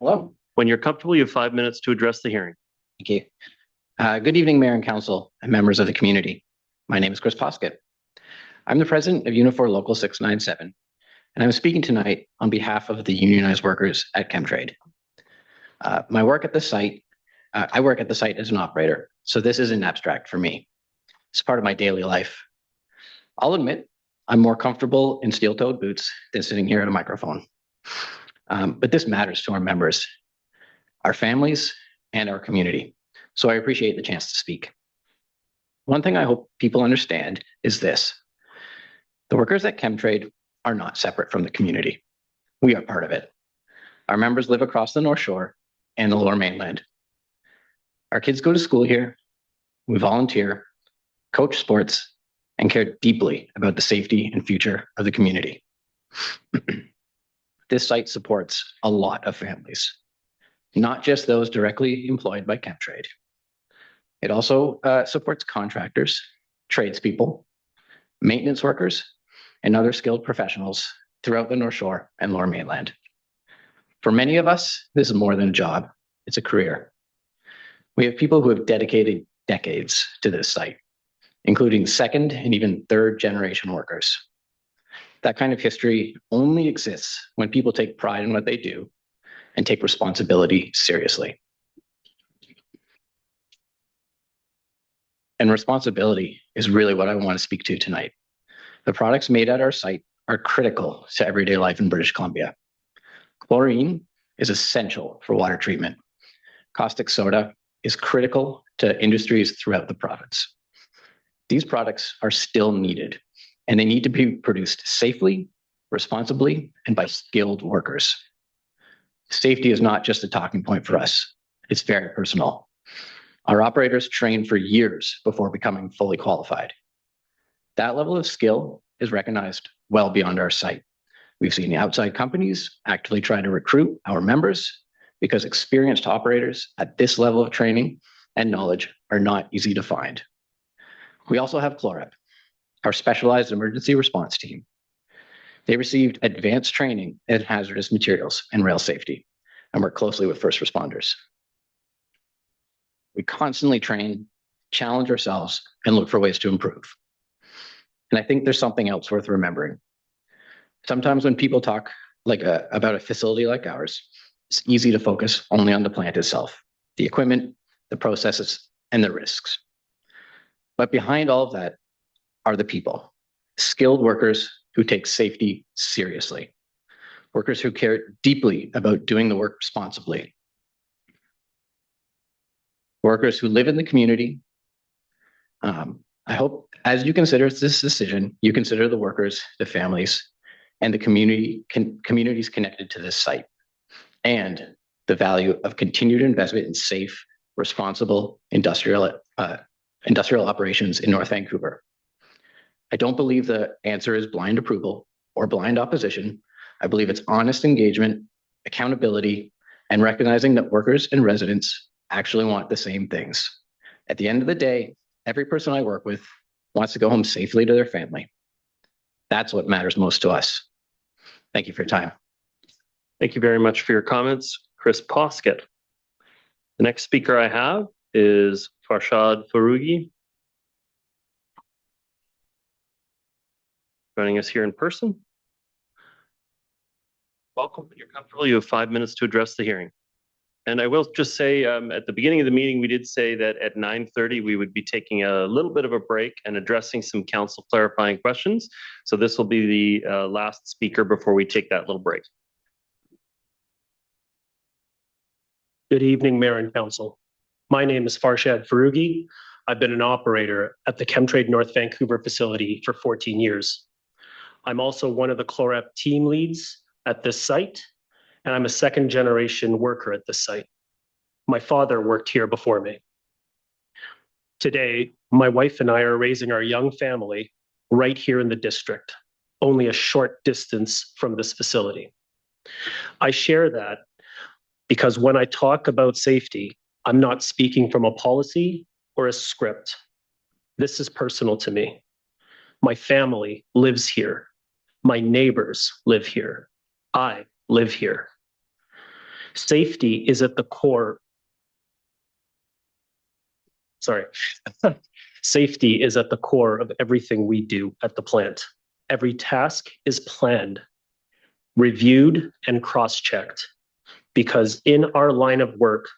Hello. When you're comfortable, you have 5 minutes to address the hearing. Thank you. Good evening, Mayor and Council and members of the community. My name is Chris Poskett. I'm the president of Unifor Local 697, and I'm speaking tonight on behalf of the unionized workers at Chemtrade. I work at the site as an operator, so this isn't abstract for me. It's part of my daily life. I'll admit I'm more comfortable in steel-toed boots than sitting here at a microphone. But this matters to our members, our families, and our community. So I appreciate the chance to speak. One thing I hope people understand is this: the workers at Chemtrade are not separate from the community. We are part of it. Our members live across the North Shore and the Lower Mainland. Our kids go to school here. We volunteer, coach sports, and care deeply about the safety and future of the community. This site supports a lot of families, not just those directly employed by Chemtrade. It also supports contractors, tradespeople, maintenance workers, and other skilled professionals throughout the North Shore and Lower Mainland. For many of us, this is more than a job, it's a career. We have people who have dedicated decades to this site, including second and even third generation workers. That kind of history only exists when people take pride in what they do and take responsibility seriously. And responsibility is really what I want to speak to tonight. The products made at our site are critical to everyday life in British Columbia. Chlorine is essential for water treatment. Caustic soda is critical to industries throughout the province. These products are still needed, and they need to be produced safely, responsibly, and by skilled workers. Safety is not just a talking point for us. It's very personal. Our operators train for years before becoming fully qualified. That level of skill is recognized well beyond our site. We've seen outside companies actively try to recruit our members because experienced operators at this level of training and knowledge are not easy to find. We also have CLOREP, our specialized emergency response team. They received advanced training in hazardous materials and rail safety and work closely with first responders. We constantly train, challenge ourselves, and look for ways to improve. And I think there's something else worth remembering. Sometimes when people talk about a facility like ours, it's easy to focus only on the plant itself, the equipment, the processes, and the risks. But behind all of that are the people, skilled workers who take safety seriously, workers who care deeply about doing the work responsibly, workers who live in the community. I hope as you consider this decision, you consider the workers, the families, and the communities connected to this site, and the value of continued investment in safe, responsible industrial operations in North Vancouver. I don't believe the answer is blind approval or blind opposition. I believe it's honest engagement, accountability, and recognizing that workers and residents actually want the same things. At the end of the day, every person I work with wants to go home safely to their family. That's what matters most to us. Thank you for your time. Thank you very much for your comments, Chris Poskett. The next speaker I have is Farshad Farougi, joining us here in person. Welcome. You're comfortable. You have 5 minutes to address the hearing. And I will just say at the beginning of the meeting, we did say that at 9:30, we would be taking a little bit of a break and addressing some council clarifying questions. So this will be the last speaker before we take that little break. Good evening, Mayor and Council. My name is Farshad Farougi. I've been an operator at the Chemtrade North Vancouver facility for 14 years. I'm also one of the CLOREP team leads at this site, and I'm a second generation worker at this site. My father worked here before me. Today, my wife and I are raising our young family right here in the district, only a short distance from this facility. I share that because when I talk about safety, I'm not speaking from a policy or a script. This is personal to me. My family lives here. My neighbors live here. I live here. Safety is at the core. Safety is at the core of everything we do at the plant. Every task is planned, reviewed, and cross-checked, because in our line of work,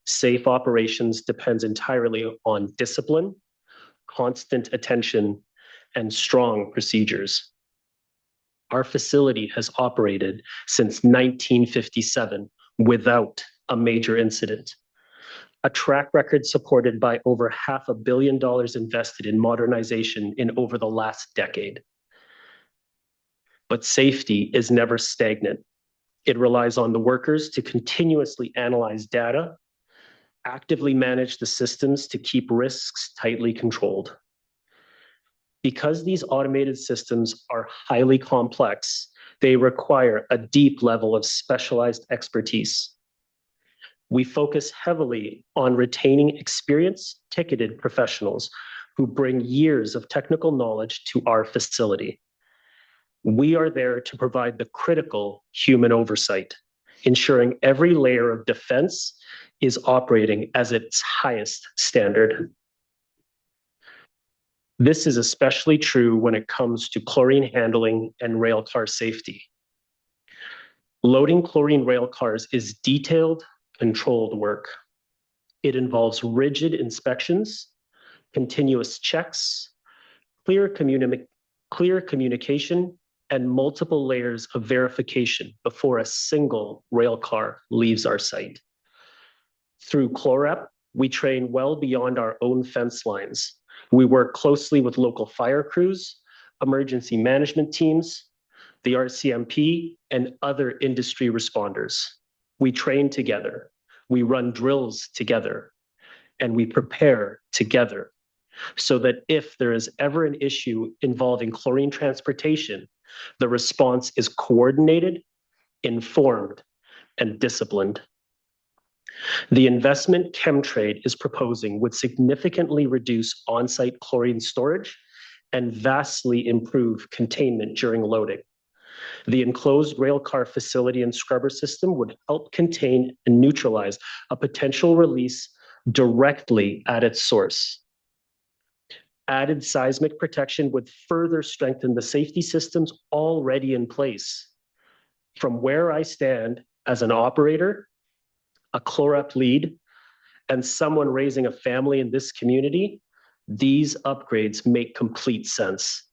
safe operations depends entirely on discipline, constant attention, and strong procedures. Our facility has operated since 1957 without a major incident. A track record supported by over $500 million invested in modernization in over the last decade. But safety is never stagnant. It relies on the workers to continuously analyze data, actively manage the systems to keep risks tightly controlled. Because these automated systems are highly complex, they require a deep level of specialized expertise. We focus heavily on retaining experienced, ticketed professionals who bring years of technical knowledge to our facility. We are there to provide the critical human oversight, ensuring every layer of defense is operating as its highest standard. This is especially true when it comes to chlorine handling and railcar safety. Loading chlorine railcars is detailed, controlled work. It involves rigid inspections, continuous checks, clear communication, and multiple layers of verification before a single railcar leaves our site. Through CLOREP, we train well beyond our own fence lines. We work closely with local fire crews, emergency management teams, the RCMP, and other industry responders. We train together, we run drills together, and we prepare together so that if there is ever an issue involving chlorine transportation, the response is coordinated, informed, and disciplined. The investment Chemtrade is proposing would significantly reduce on-site chlorine storage and vastly improve containment during loading. The enclosed railcar facility and scrubber system would help contain and neutralize a potential release directly at its source. Added seismic protection would further strengthen the safety systems already in place. From where I stand as an operator, a ChlorUp lead, and someone raising a family in this community, these upgrades make complete sense.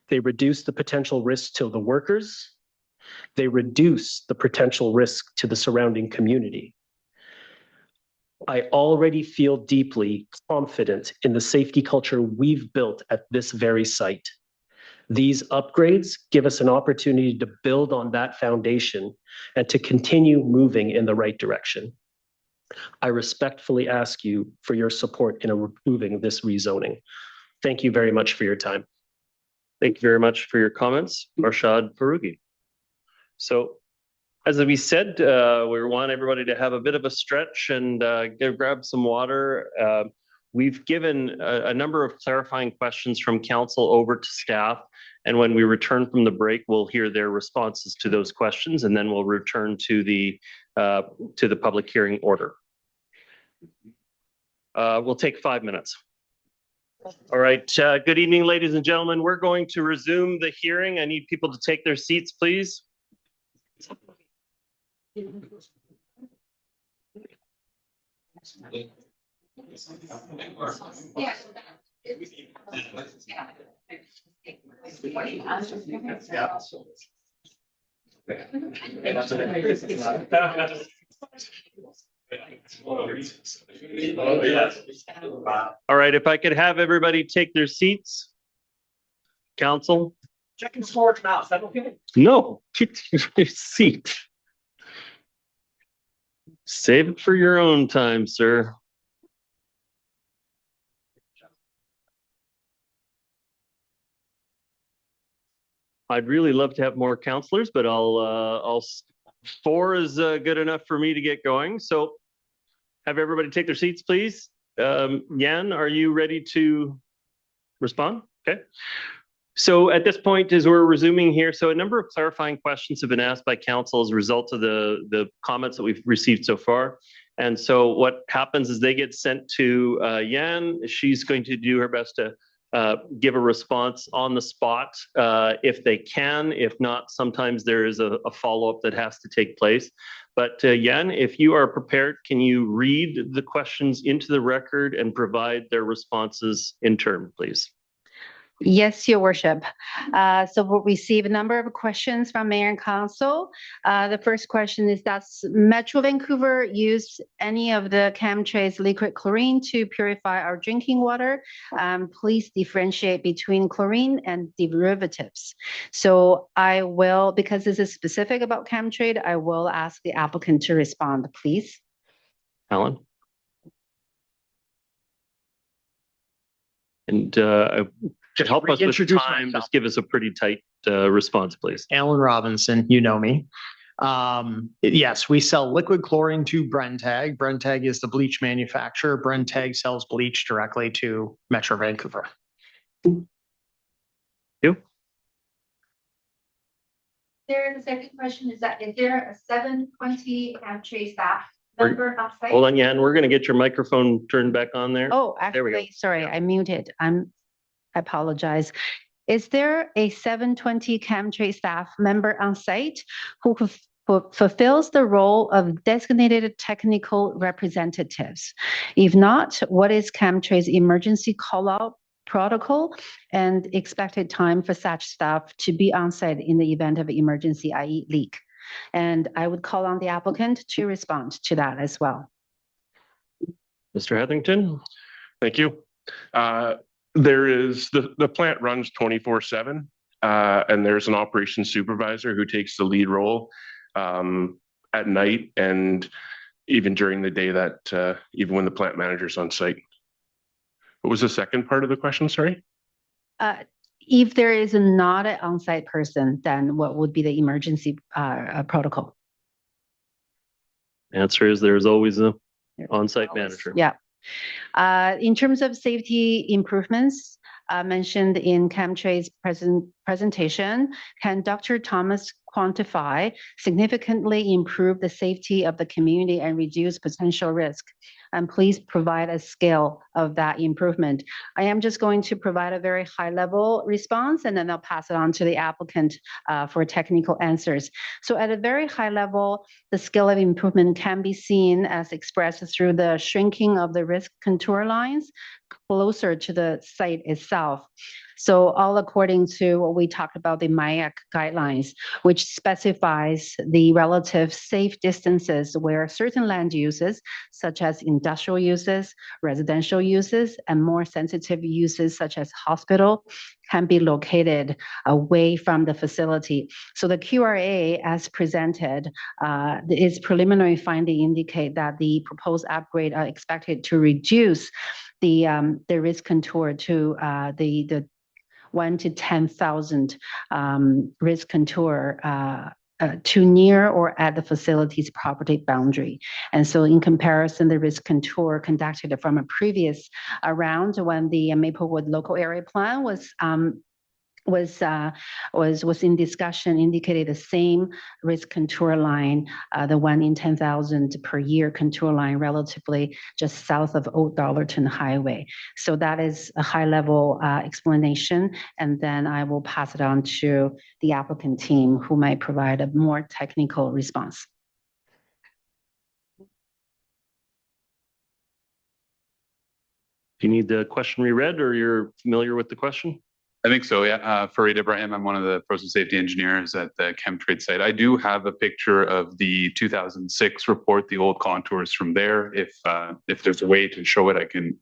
They reduce the potential risk to the workers. They reduce the potential risk to the surrounding community. I already feel deeply confident in the safety culture we've built at this very site. These upgrades give us an opportunity to build on that foundation and to continue moving in the right direction. I respectfully ask you for your support in approving this rezoning. Thank you very much for your time. Thank you very much for your comments, Arshad Faruqi. So, as we said, we want everybody to have a bit of a stretch and grab some water. We've given a number of clarifying questions from council over to staff. And when we return from the break, we'll hear their responses to those questions, and then we'll return to the public hearing order. We'll take 5 minutes. All right. Good evening, ladies and gentlemen. We're going to resume the hearing. I need people to take their seats, please. All right, if I could have everybody take their seats. Council? Checking storage now, is that okay? No, get your seat. Save it for your own time, sir. I'd really love to have more counselors, but I'll 4 is good enough for me to get going. So have everybody take their seats, please. Yan, are you ready to respond? Okay. So at this point, as we're resuming here, so a number of clarifying questions have been asked by council as a result of the comments that we've received so far. And so what happens is they get sent to Yan. She's going to do her best to give a response on the spot if they can. If not, sometimes there is a follow-up that has to take place. But Yan, if you are prepared, can you read the questions into the record and provide their responses in turn, please? Yes, Your Worship. So we'll receive a number of questions from Mayor and Council. The first question is, does Metro Vancouver use any of the Chemtrade's liquid chlorine to purify our drinking water? Please differentiate between chlorine and derivatives. So I will, because this is specific about Chemtrade, I will ask the applicant to respond, please. Alan? And to help us with time, just give us a pretty tight response, please. Alan Robinson, you know me. Yes, we sell liquid chlorine to Brentag. Brentag is the bleach manufacturer. Brentag sells bleach directly to Metro Vancouver. You? The second question is that, is there a 720 Chemtrade staff member on site? Hold on, Yan, we're going to get your microphone turned back on there. Oh, there we go. actually, sorry, I muted. I apologize. Is there a 720 Chemtrade staff member on site who fulfills the role of designated technical representatives? If not, what is Chemtrade's emergency call-out protocol and expected time for such staff to be on site in the event of emergency, i.e. leak? And I would call on the applicant to respond to that as well. Mr. Hetherington? Thank you. There is the plant runs 24/7, and there's an operations supervisor who takes the lead role. at night and even during the day that even when the plant manager's on site. What was the second part of the question? Sorry. If there is not an on-site person, then what would be the emergency protocol? Answer is there's always a on-site manager. Yeah. In terms of safety improvements mentioned in Chemtrade's presentation, can Dr. Thomas quantify, significantly improve the safety of the community and reduce potential risk? And please provide a scale of that improvement. I am just going to provide a very high level response, and then I'll pass it on to the applicant for technical answers. So at a very high level, the scale of improvement can be seen as expressed through the shrinking of the risk contour lines closer to the site itself. So all according to what we talked about, the MIAC guidelines, which specifies the relative safe distances where certain land uses, such as industrial uses, residential uses, and more sensitive uses such as hospital, can be located away from the facility. So the QRA as presented, its preliminary finding indicate that the proposed upgrade are expected to reduce the risk contour to the 1 to 10,000 risk contour to near or at the facility's property boundary. And so in comparison, the risk contour conducted from a previous round when the Maplewood local area plan was in discussion, indicated the same risk contour line, the 1 in 10,000 per year contour line, relatively just south of Old Dollarton Highway. So that is a high level explanation, and then I will pass it on to the applicant team who might provide a more technical response. Do you need the question reread, or you're familiar with the question? I think so, yeah. Fareed Ibrahim, I'm one of the process safety engineers at the Chemtrade site. I do have a picture of the 2006 report, the old contours from there. If there's a way to show it, I can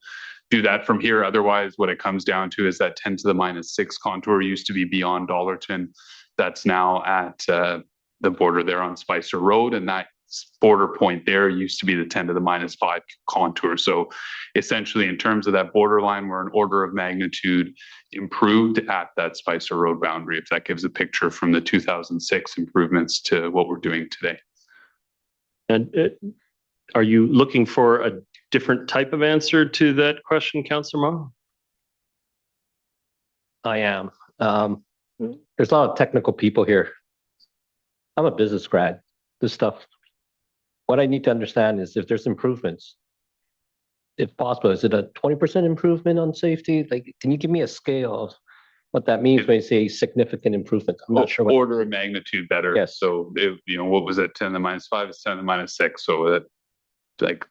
do that from here. Otherwise, what it comes down to is that 10 to the -6 contour used to be beyond Dollarton. That's now at the border there on Spicer Road, and that border point there used to be the 10 to the -5 contour. So essentially, in terms of that borderline, we're an order of magnitude improved at that Spicer Road boundary, if that gives a picture from the 2006 improvements to what we're doing today. And are you looking for a different type of answer to that question, Councillor Ma? I am. There's a lot of technical people here. I'm a business grad. This stuff, what I need to understand is if there's improvements, if possible, is it a 20% improvement on safety? Like, can you give me a scale of what that means when you say significant improvement? I'm not sure what. Order of magnitude better. Yes. So, what was it? 10 to the -5 is 10 to the -6. So that, like,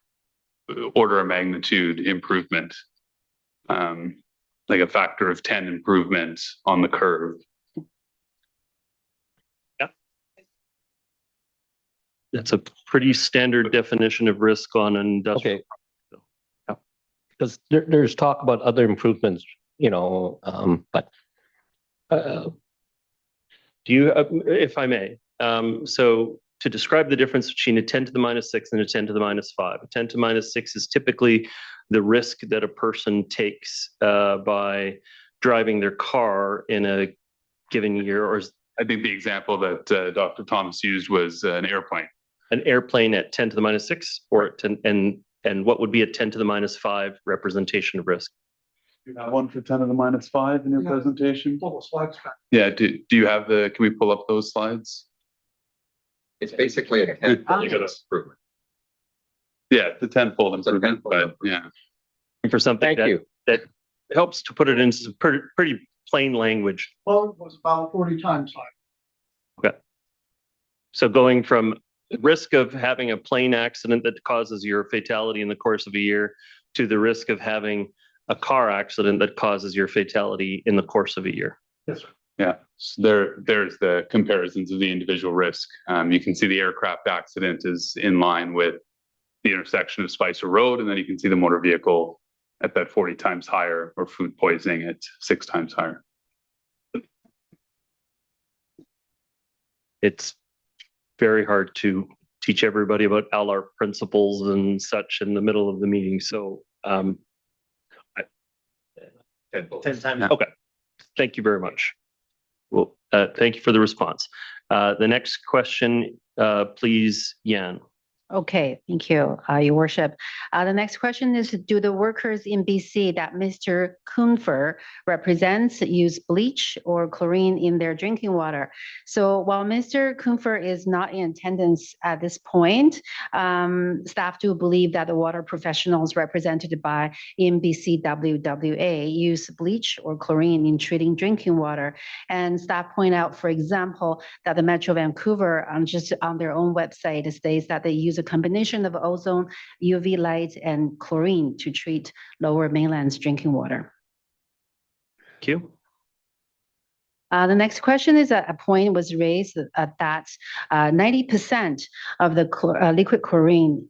order of magnitude improvement, like a factor of 10 improvement on the curve. That's a pretty standard definition of risk on an industrial. Okay. Because there's talk about other improvements, but do you, if I may, so to describe the difference between a 10 to the -6 and a 10 to the -5, a 10 to -6 is typically the risk that a person takes by driving their car in a given year. Or I think the example that Dr. Thomas used was an airplane. An airplane at 10 to the -6, or at 10, and what would be a 10 to the -5 representation of risk? You have one for 10 to the -5 in your presentation? Yeah, do you have can we pull up those slides? It's basically a 10-fold improvement. Yeah, it's a 10-fold improvement, but yeah. And for something that helps to put it in some pretty plain language. Well, it was about 40 times higher. Okay. So going from risk of having a plane accident that causes your fatality in the course of a year to the risk of having a car accident that causes your fatality in the course of a year. Yes, sir. Yeah, so there's the comparisons of the individual risk. You can see the aircraft accident is in line with the intersection of Spicer Road, and then you can see the motor vehicle at that 40 times higher, or food poisoning at 6 times higher. It's very hard to teach everybody about LR principles and such in the middle of the meeting. So 10 times. okay, thank you very much. Well, thank you for the response. The next question, please, Yan. Okay, thank you, Your Worship. The next question is, do the workers in BC that Mr. Kunfer represents use bleach or chlorine in their drinking water? So while Mr. Kunfer is not in attendance at this point, staff do believe that the water professionals represented by NBCWWA use bleach or chlorine in treating drinking water. And staff point out, for example, that the Metro Vancouver, just on their own website, states that they use a combination of ozone, UV light, and chlorine to treat Lower Mainland's drinking water. Thank you. The next question is a point was raised that 90% of the liquid chlorine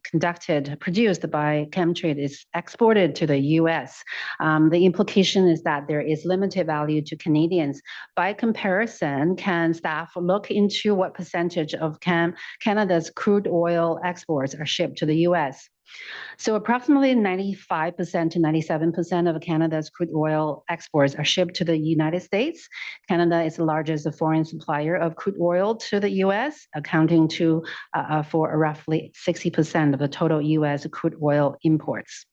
produced by Chemtrade is exported to the US. The implication is that there is limited value to Canadians. By comparison, can staff look into what percentage of Canada's crude oil exports are shipped to the US? So approximately 95% to 97% of Canada's crude oil exports are shipped to the United States. Canada is the largest foreign supplier of crude oil to the US, accounting for roughly 60% of the total US crude oil imports.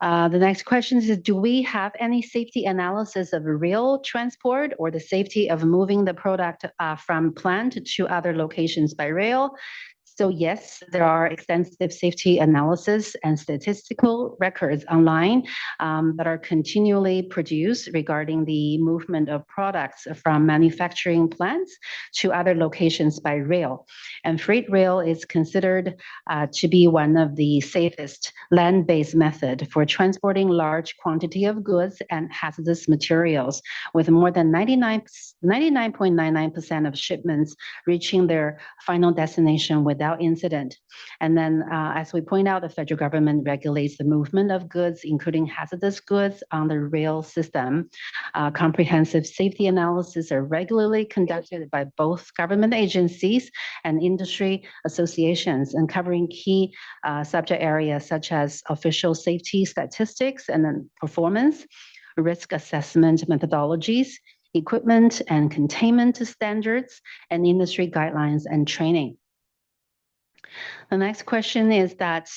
The next question is, do we have any safety analysis of rail transport or the safety of moving the product from plant to other locations by rail? So yes, there are extensive safety analysis and statistical records online that are continually produced regarding the movement of products from manufacturing plants to other locations by rail. And freight rail is considered to be one of the safest land-based method for transporting large quantity of goods and hazardous materials, with more than 99.99% of shipments reaching their final destination without incident. And then, as we point out, the federal government regulates the movement of goods, including hazardous goods, on the rail system. Comprehensive safety analysis are regularly conducted by both government agencies and industry associations, and covering key subject areas such as official safety statistics and then performance, risk assessment methodologies, equipment and containment standards, and industry guidelines and training. The next question is that,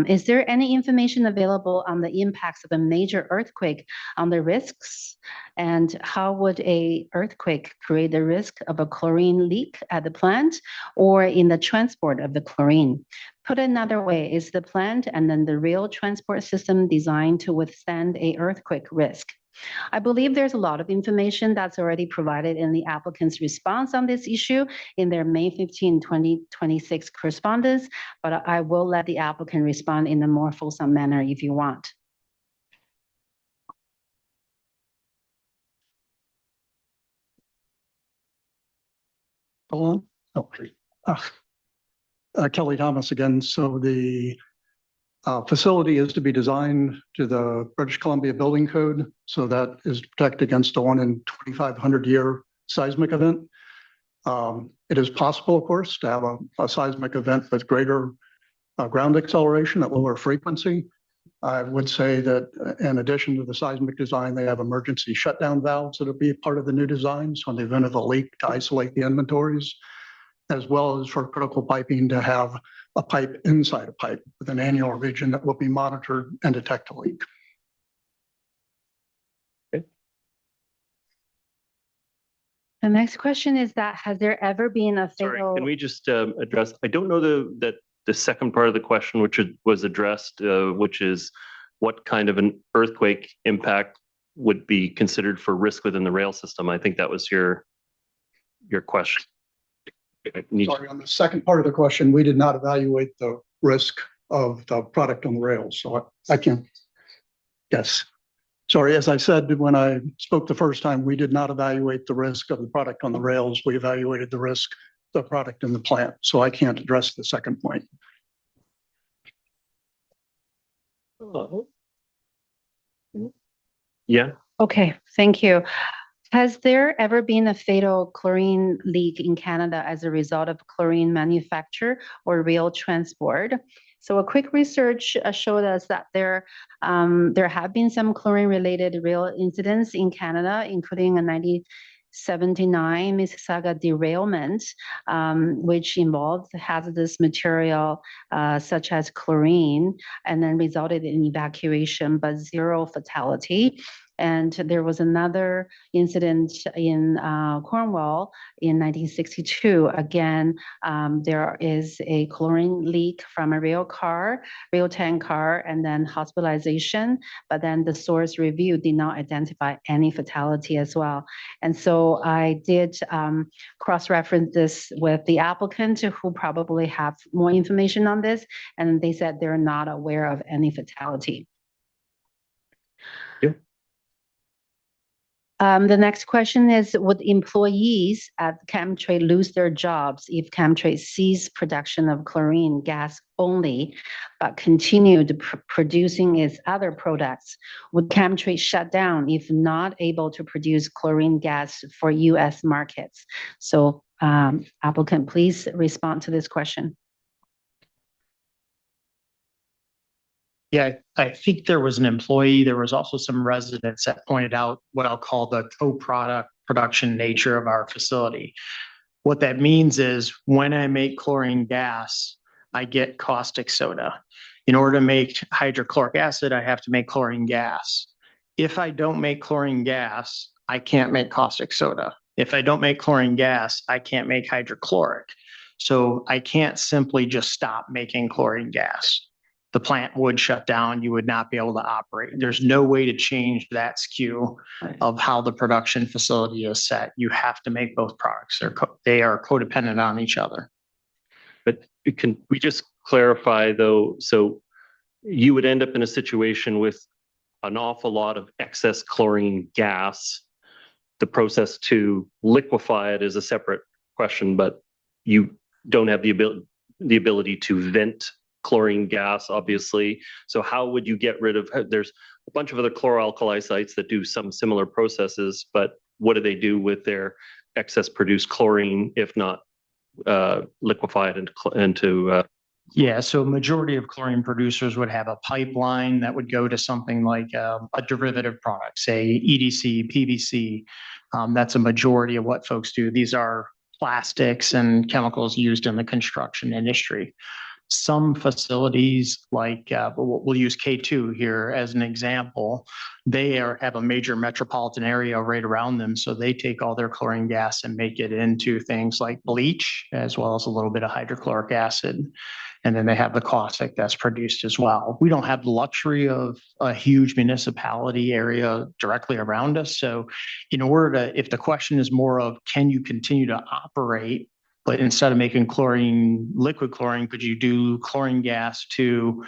is there any information available on the impacts of a major earthquake on the risks? And how would a earthquake create the risk of a chlorine leak at the plant or in the transport of the chlorine? Put another way, is the plant and then the rail transport system designed to withstand a earthquake risk? I believe there's a lot of information that's already provided in the applicant's response on this issue in their May 15, 2026 correspondence, but I will let the applicant respond in a more fulsome manner if you want. Hold on. Kelly Thomas again. So the facility is to be designed to the British Columbia Building Code. So that is to protect against a 1 in 2,500 year seismic event. It is possible, of course, to have a seismic event with greater ground acceleration at lower frequency. I would say that in addition to the seismic design, they have emergency shutdown valves that will be part of the new designs on the event of a leak to isolate the inventories, as well as for critical piping to have a pipe inside a pipe with an annual region that will be monitored and detect a leak. The next question is that, has there ever been a fatal... Sorry, can we just address, I don't know that the second part of the question, which was addressed, which is what kind of an earthquake impact would be considered for risk within the rail system. I think that was your question. Sorry, on the second part of the question, we did not evaluate the risk of the product on the rails. So I can't, yes. Sorry, as I said, when I spoke the first time, we did not evaluate the risk of the product on the rails. We evaluated the risk of the product in the plant. So I can't address the second point. Yeah. Okay, thank you. Has there ever been a fatal chlorine leak in Canada as a result of chlorine manufacture or rail transport? So a quick research showed us that there have been some chlorine-related rail incidents in Canada, including a 1979 Mississauga derailment, which involved hazardous material such as chlorine, and then resulted in evacuation, but zero fatality. And there was another incident in Cornwall in 1962. Again, there is a chlorine leak from a rail tank car, and then hospitalization. But then the source review did not identify any fatality as well. And so I did cross-reference this with the applicant, who probably have more information on this, and they said they're not aware of any fatality. The next question is, would employees at Chemtrade lose their jobs if Chemtrade ceased production of chlorine gas only, but continued producing its other products? Would Chemtrade shut down if not able to produce chlorine gas for U.S. markets? So applicant, please respond to this question. Yeah, I think there was an employee. There was also some residents that pointed out what I'll call the co-product production nature of our facility. What that means is when I make chlorine gas, I get caustic soda. In order to make hydrochloric acid, I have to make chlorine gas. If I don't make chlorine gas, I can't make caustic soda. If I don't make chlorine gas, I can't make hydrochloric. So I can't simply just stop making chlorine gas. The plant would shut down. You would not be able to operate. There's no way to change that skew of how the production facility is set. You have to make both products. They are codependent on each other. But can we just clarify though? So you would end up in a situation with an awful lot of excess chlorine gas. The process to liquefy it is a separate question, but you don't have the ability to vent chlorine gas, obviously. So how would you get rid of, there's a bunch of other chloralkali sites that do some similar processes, but what do they do with their excess produced chlorine if not liquefy it into Yeah, so majority of chlorine producers would have a pipeline that would go to something like a derivative product, say EDC, PVC. That's a majority of what folks do. These are plastics and chemicals used in the construction industry. Some facilities, like we'll use K2 here as an example, they have a major metropolitan area right around them. So they take all their chlorine gas and make it into things like bleach, as well as a little bit of hydrochloric acid. And then they have the caustic that's produced as well. We don't have the luxury of a huge municipality area directly around us. So in order to, if the question is more of, can you continue to operate, but instead of making chlorine, liquid chlorine, could you do chlorine gas to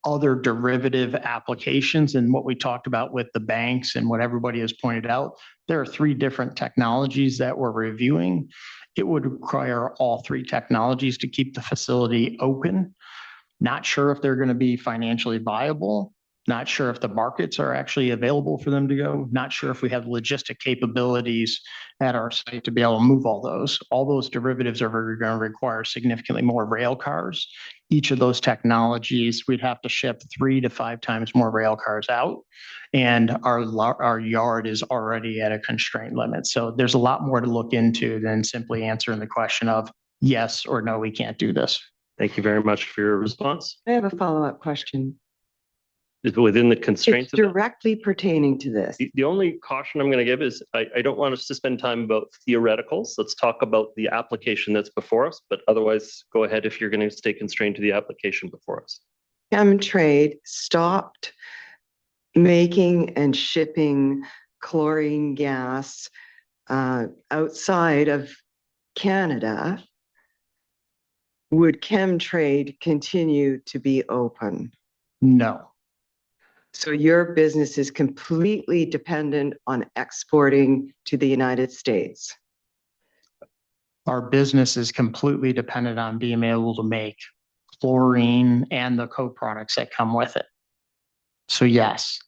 other derivative applications? And what we talked about with the banks and what everybody has pointed out, there are 3 different technologies that we're reviewing. It would require all 3 technologies to keep the facility open. Not sure if they're going to be financially viable. Not sure if the markets are actually available for them to go. Not sure if we have logistic capabilities at our site to be able to move all those. All those derivatives are going to require significantly more rail cars. Each of those technologies, we'd have to ship 3 to 5 times more rail cars out. And our yard is already at a constraint limit. So there's a lot more to look into than simply answering the question of yes or no, we can't do this. Thank you very much for your response. I have a follow-up question. Is within the constraints It's directly pertaining to this. The only caution I'm going to give is I don't want us to spend time about theoreticals. Let's talk about the application that's before us, but otherwise go ahead if you're going to stay constrained to the application before us. Chemtrade stopped making and shipping chlorine gas outside of Canada. Would Chemtrade continue to be open? No. So your business is completely dependent on exporting to the United States? Our business is completely dependent on being able to make chlorine and the co-products that come with it. So yes.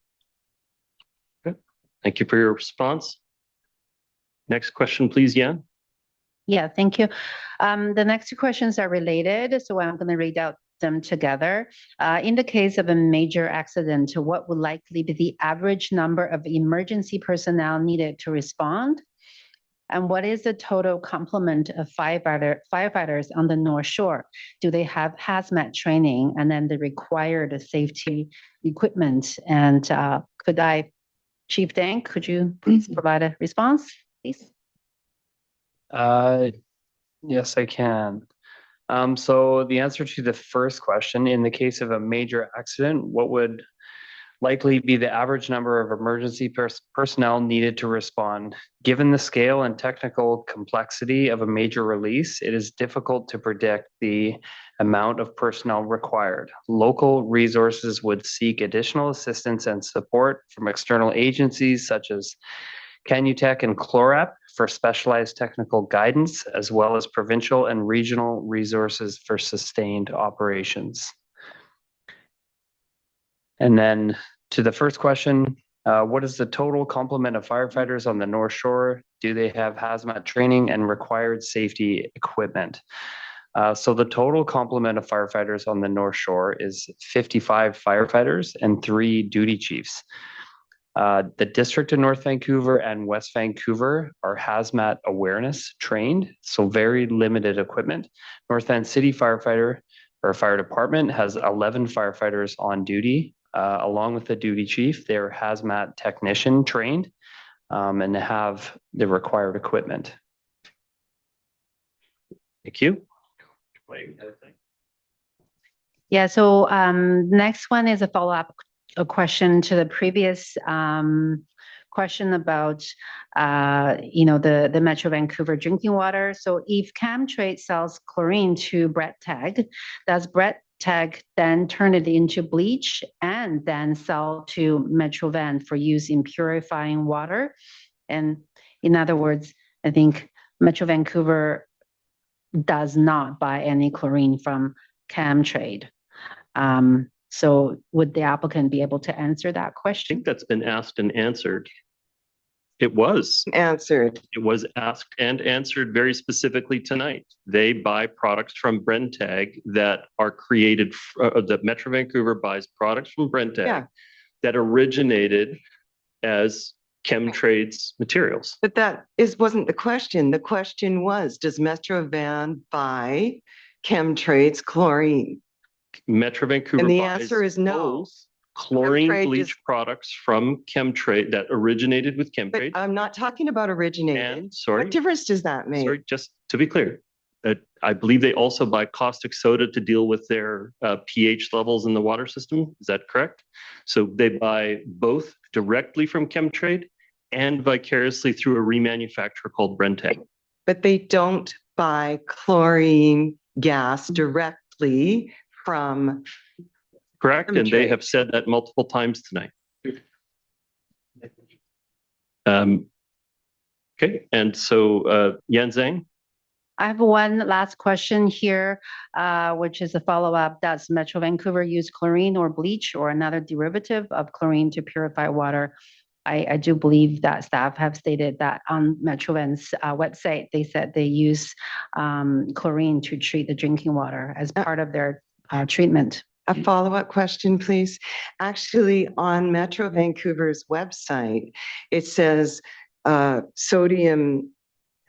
Okay. Thank you for your response. Next question, please, Jan. Yeah, thank you. The next two questions are related, so I'm going to read out them together. In the case of a major accident, what would likely be the average number of emergency personnel needed to respond? And what is the total complement of firefighters on the North Shore? Do they have hazmat training and then the required safety equipment? And Chief Dank, could you please provide a response, please? Yes, I can. So the answer to the first question, in the case of a major accident, what would likely be the average number of emergency personnel needed to respond? Given the scale and technical complexity of a major release, it is difficult to predict the amount of personnel required. Local resources would seek additional assistance and support from external agencies such as Canutech and CLORAP for specialized technical guidance, as well as provincial and regional resources for sustained operations. And then to the first question, what is the total complement of firefighters on the North Shore? Do they have hazmat training and required safety equipment? So the total complement of firefighters on the North Shore is 55 firefighters and 3 duty chiefs. The District of North Vancouver and West Vancouver are hazmat awareness trained, so very limited equipment. North Van City Firefighter or Fire Department has 11 firefighters on duty, along with the duty chief. They're hazmat technician trained, and they have the required equipment. Thank you. Yeah, so next one is a follow-up question to the previous question about the Metro Vancouver drinking water. So if Chemtrade sells chlorine to Brett-Tag, does Brett-Tag then turn it into bleach and then sell to Metro Van for use in purifying water? And in other words, I think Metro Vancouver does not buy any chlorine from Chemtrade. So would the applicant be able to answer that question? I think that's been asked and answered. It was answered. It was asked and answered very specifically tonight. They buy products from Brett-Tag that are created, that Metro Vancouver buys products from Brett-Tag that originated as Chemtrade's materials. But wasn't the question. The question was, does Metro Van buy Chemtrade's chlorine? Metro Vancouver and the buys answer is no. Chlorine Chemtrade bleach products from Chemtrade that originated with Chemtrade. But I'm not talking about originated. And, sorry, what difference does that make? Sorry, just to be clear, I believe they also buy caustic soda to deal with their pH levels in the water system. Is that correct? So they buy both directly from Chemtrade and vicariously through a remanufacturer called Brett-Tag. But they don't buy chlorine gas directly from correct, and they have said that multiple times tonight. Okay, and so Yan Zhang. I have one last question here, which is a follow-up. Does Metro Vancouver use chlorine or bleach or another derivative of chlorine to purify water? I do believe that staff have stated that on Metro Van's website, they said they use chlorine to treat the drinking water as part of their treatment. A follow-up question, please. Actually, on Metro Vancouver's website, it says sodium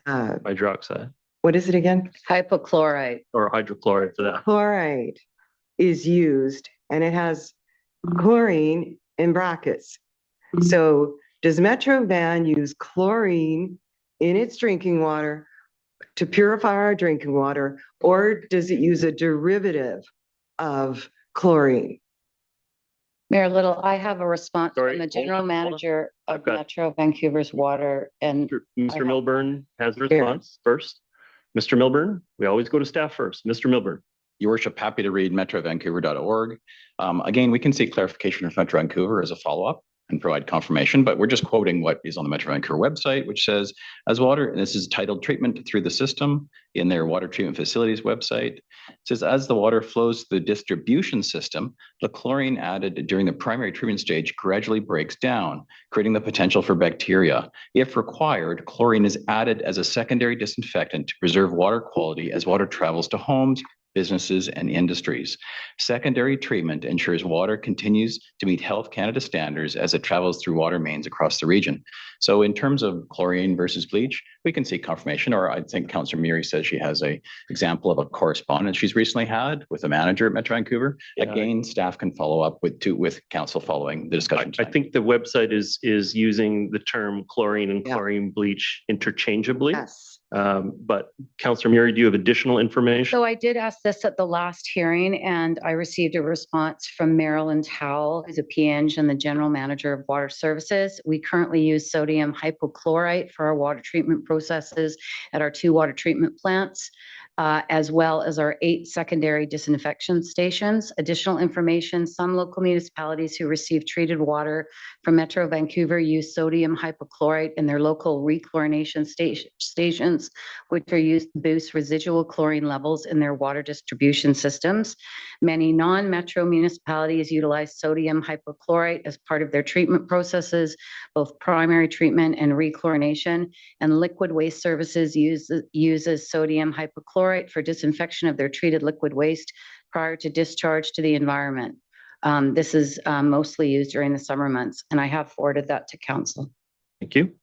hydroxide. What is it again? Hypochlorite. Or hydrochloride for that. Chloride is used, and it has chlorine in brackets. So does Metro Van use chlorine in its drinking water to purify our drinking water, or does it use a derivative of chlorine? Mayor Little, I have a response from the general manager of Metro Vancouver's water. And Mr. Milburn has a response first. Mr. Milburn, we always go to staff first. Mr. Milburn. Your Worship, happy to read metrovancouver.org. Again, we can seek clarification from Metro Vancouver as a follow-up. and provide confirmation, but we're just quoting what is on the Metro Vancouver website, which says, as water, and this is titled Treatment Through the System in their water treatment facilities website. It says, as the water flows through the distribution system, the chlorine added during the primary treatment stage gradually breaks down, creating the potential for bacteria. If required, chlorine is added as a secondary disinfectant to preserve water quality as water travels to homes, businesses, and industries. Secondary treatment ensures water continues to meet Health Canada standards as it travels through water mains across the region. So in terms of chlorine versus bleach, we can see confirmation, or I think Councillor Meary says she has a example of a correspondence she's recently had with a manager at Metro Vancouver. Again, staff can follow up with council following the discussion. I think the website is using the term chlorine and chlorine bleach interchangeably. Yes. But Councillor Meary, do you have additional information? So I did ask this at the last hearing, and I received a response from Marilyn Towell, who's a PNG and the General Manager of Water Services. We currently use sodium hypochlorite for our water treatment processes at our 2 water treatment plants, as well as our 8 secondary disinfection stations. Additional information, some local municipalities who receive treated water from Metro Vancouver use sodium hypochlorite in their local rechlorination stations, which are used to boost residual chlorine levels in their water distribution systems. Many non-metro municipalities utilize sodium hypochlorite as part of their treatment processes, both primary treatment and rechlorination, and liquid waste services uses sodium hypochlorite for disinfection of their treated liquid waste prior to discharge to the environment. This is mostly used during the summer months, and I have forwarded that to council. Thank you.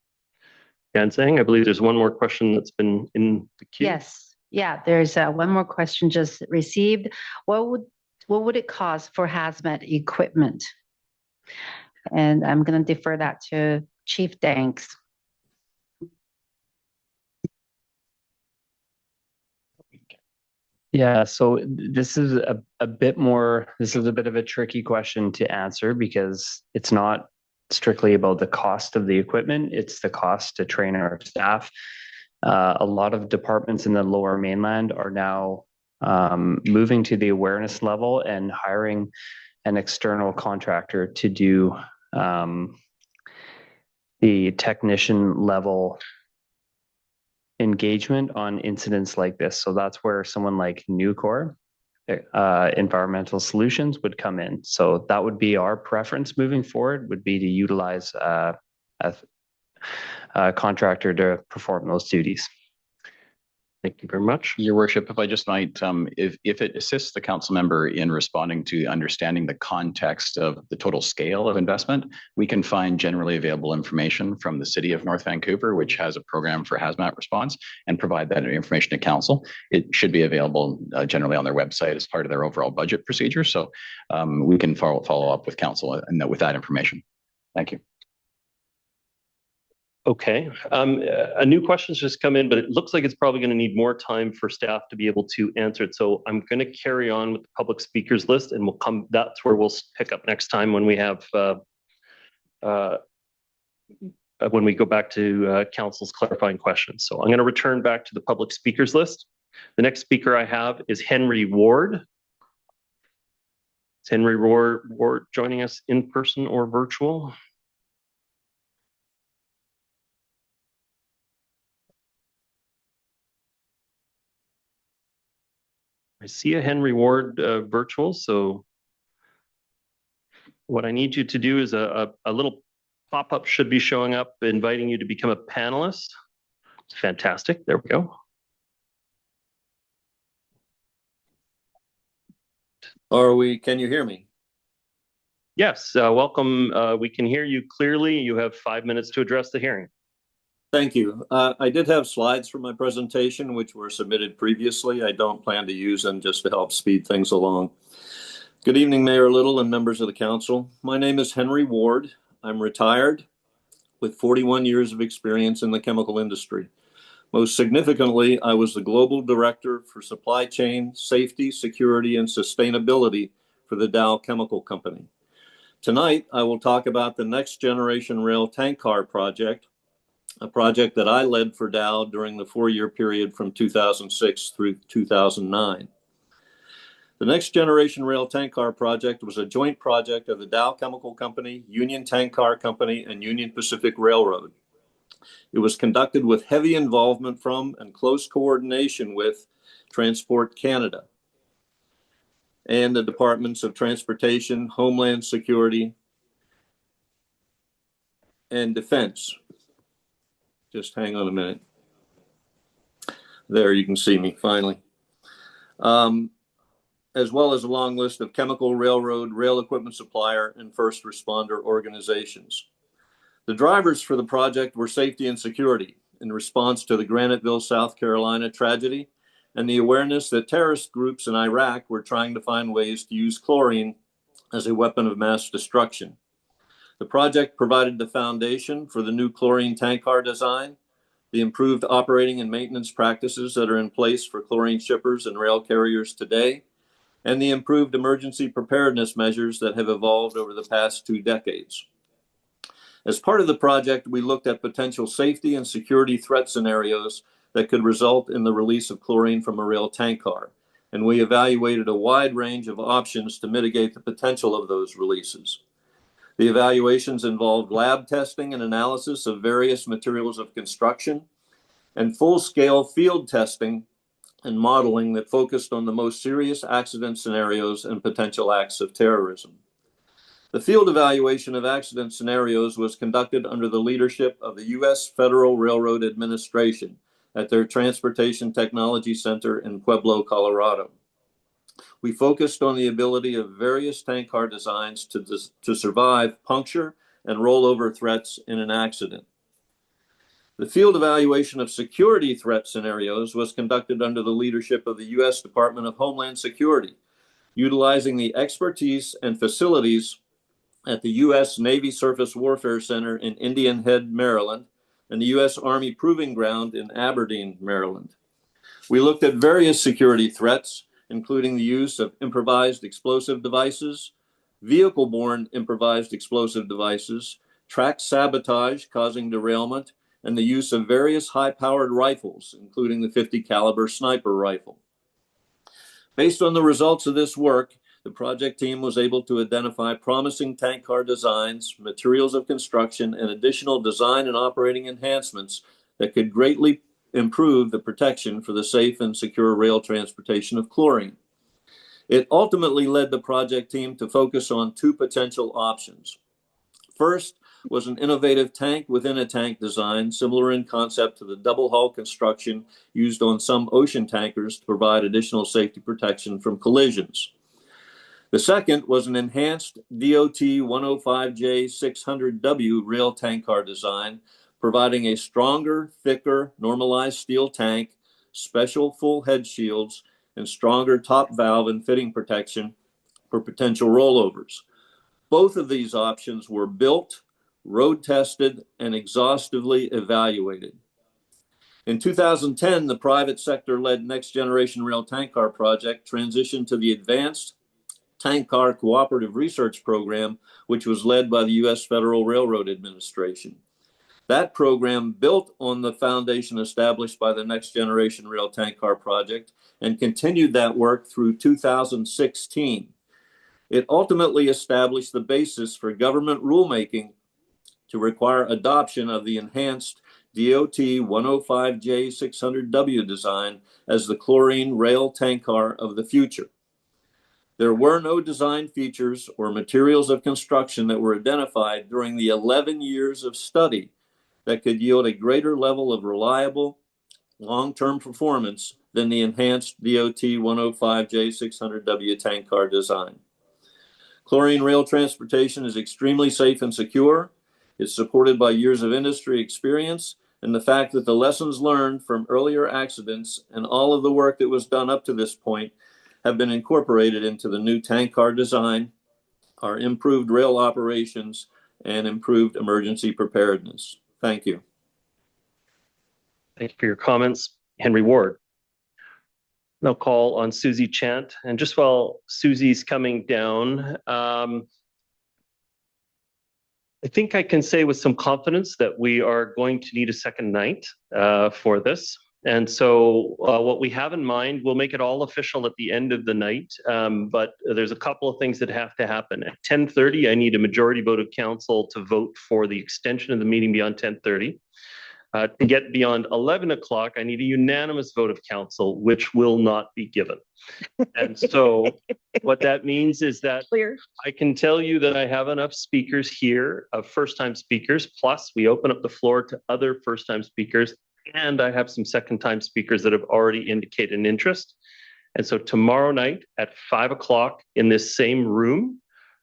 Gansang, I believe there's one more question that's been in the queue. Yes. Yeah, there's one more question just received. What would it cost for hazmat equipment? And I'm going to defer that to Chief Danks. Yeah, so this is a bit of a tricky question to answer because it's not strictly about the cost of the equipment, it's the cost to train our staff. A lot of departments in the Lower Mainland are now moving to the awareness level and hiring an external contractor to do the technician level engagement on incidents like this. So that's where someone like Nucor, Environmental Solutions would come in. So that would be our preference moving forward, would be to utilize a contractor to perform those duties. Thank you very much. Your Worship, if I just might, if it assists the council member in responding to understanding the context of the total scale of investment, we can find generally available information from the City of North Vancouver, which has a program for hazmat response, and provide that information to council. It should be available generally on their website as part of their overall budget procedure. So we can follow up with council and with that information. Thank you. Okay, a new question's just come in, but it looks like it's probably going to need more time for staff to be able to answer it. So I'm going to carry on with the public speakers list, and that's where we'll pick up next time when we have when we go back to council's clarifying questions. So I'm going to return back to the public speakers list. The next speaker I have is Henry Ward. Is Henry Ward joining us in person or virtual? I see a Henry Ward virtual, so what I need you to do is a little pop-up should be showing up inviting you to become a panelist. Fantastic, there we go. Can you hear me? Yes, welcome. We can hear you clearly. You have 5 minutes to address the hearing. Thank you. I did have slides for my presentation, which were submitted previously. I don't plan to use them just to help speed things along. Good evening, Mayor Little and members of the council. My name is Henry Ward. I'm retired with 41 years of experience in the chemical industry. Most significantly, I was the Global Director for Supply Chain, Safety, Security, and Sustainability for the Dow Chemical Company. Tonight, I will talk about the Next Generation Rail Tank Car project, a project that I led for Dow during the 4-year period from 2006 through 2009. The Next Generation Rail Tank Car project was a joint project of the Dow Chemical Company, Union Tank Car Company, and Union Pacific Railroad. It was conducted with heavy involvement from and close coordination with Transport Canada and the Departments of Transportation, Homeland Security, and Defense. Just hang on a minute. There, you can see me finally. As well as a long list of chemical, railroad, rail equipment supplier, and first responder organizations. The drivers for the project were safety and security in response to the Graniteville, South Carolina tragedy, and the awareness that terrorist groups in Iraq were trying to find ways to use chlorine as a weapon of mass destruction. The project provided the foundation for the new chlorine tank car design, the improved operating and maintenance practices that are in place for chlorine shippers and rail carriers today, and the improved emergency preparedness measures that have evolved over the past 2 decades. As part of the project, we looked at potential safety and security threat scenarios that could result in the release of chlorine from a rail tank car, and we evaluated a wide range of options to mitigate the potential of those releases. The evaluations involved lab testing and analysis of various materials of construction and full-scale field testing and modeling that focused on the most serious accident scenarios and potential acts of terrorism. The field evaluation of accident scenarios was conducted under the leadership of the U.S. Federal Railroad Administration at their Transportation Technology Center in Pueblo, Colorado. We focused on the ability of various tank car designs to survive puncture and rollover threats in an accident. The field evaluation of security threat scenarios was conducted under the leadership of the U.S. Department of Homeland Security, utilizing the expertise and facilities at the U.S. Navy Surface Warfare Center in Indian Head, Maryland, and the U.S. Army Proving Ground in Aberdeen, Maryland. We looked at various security threats, including the use of improvised explosive devices, vehicle-borne improvised explosive devices, track sabotage causing derailment, and the use of various high-powered rifles, including the .50 caliber sniper rifle. Based on the results of this work, the project team was able to identify promising tank car designs, materials of construction, and additional design and operating enhancements that could greatly improve the protection for the safe and secure rail transportation of chlorine. It ultimately led the project team to focus on 2 potential options. First was an innovative tank within a tank design, similar in concept to the double hull construction used on some ocean tankers to provide additional safety protection from collisions. The second was an enhanced DOT 105J 600W rail tank car design, providing a stronger, thicker, normalized steel tank, special full head shields, and stronger top valve and fitting protection for potential rollovers. Both of these options were built, road tested, and exhaustively evaluated. In 2010, the private sector-led Next Generation Rail Tank Car project transitioned to the Advanced Tank Car Cooperative Research Program, which was led by the U.S. Federal Railroad Administration. That program built on the foundation established by the Next Generation Rail Tank Car project and continued that work through 2016. It ultimately established the basis for government rulemaking to require adoption of the enhanced DOT 105J 600W design as the chlorine rail tank car of the future. There were no design features or materials of construction that were identified during the 11 years of study that could yield a greater level of reliable, long-term performance than the enhanced DOT 105J 600W tank car design. Chlorine rail transportation is extremely safe and secure. It's supported by years of industry experience and the fact that the lessons learned from earlier accidents and all of the work that was done up to this point have been incorporated into the new tank car design, our improved rail operations, and improved emergency preparedness. Thank you. Thank you for your comments. Henry Ward. Now call on Susie Chant. And just while Susie's coming down, I think I can say with some confidence that we are going to need a second night for this. And so what we have in mind, we'll make it all official at the end of the night, but there's a couple of things that have to happen. At 10:30, I need a majority vote of council to vote for the extension of the meeting beyond 10:30. To get beyond 11 o'clock, I need a unanimous vote of council, which will not be given. And so what that means is that I can tell you that I have enough speakers here of first-time speakers, plus we open up the floor to other first-time speakers, and I have some second-time speakers that have already indicated an interest. And so tomorrow night at 5 o'clock in this same room,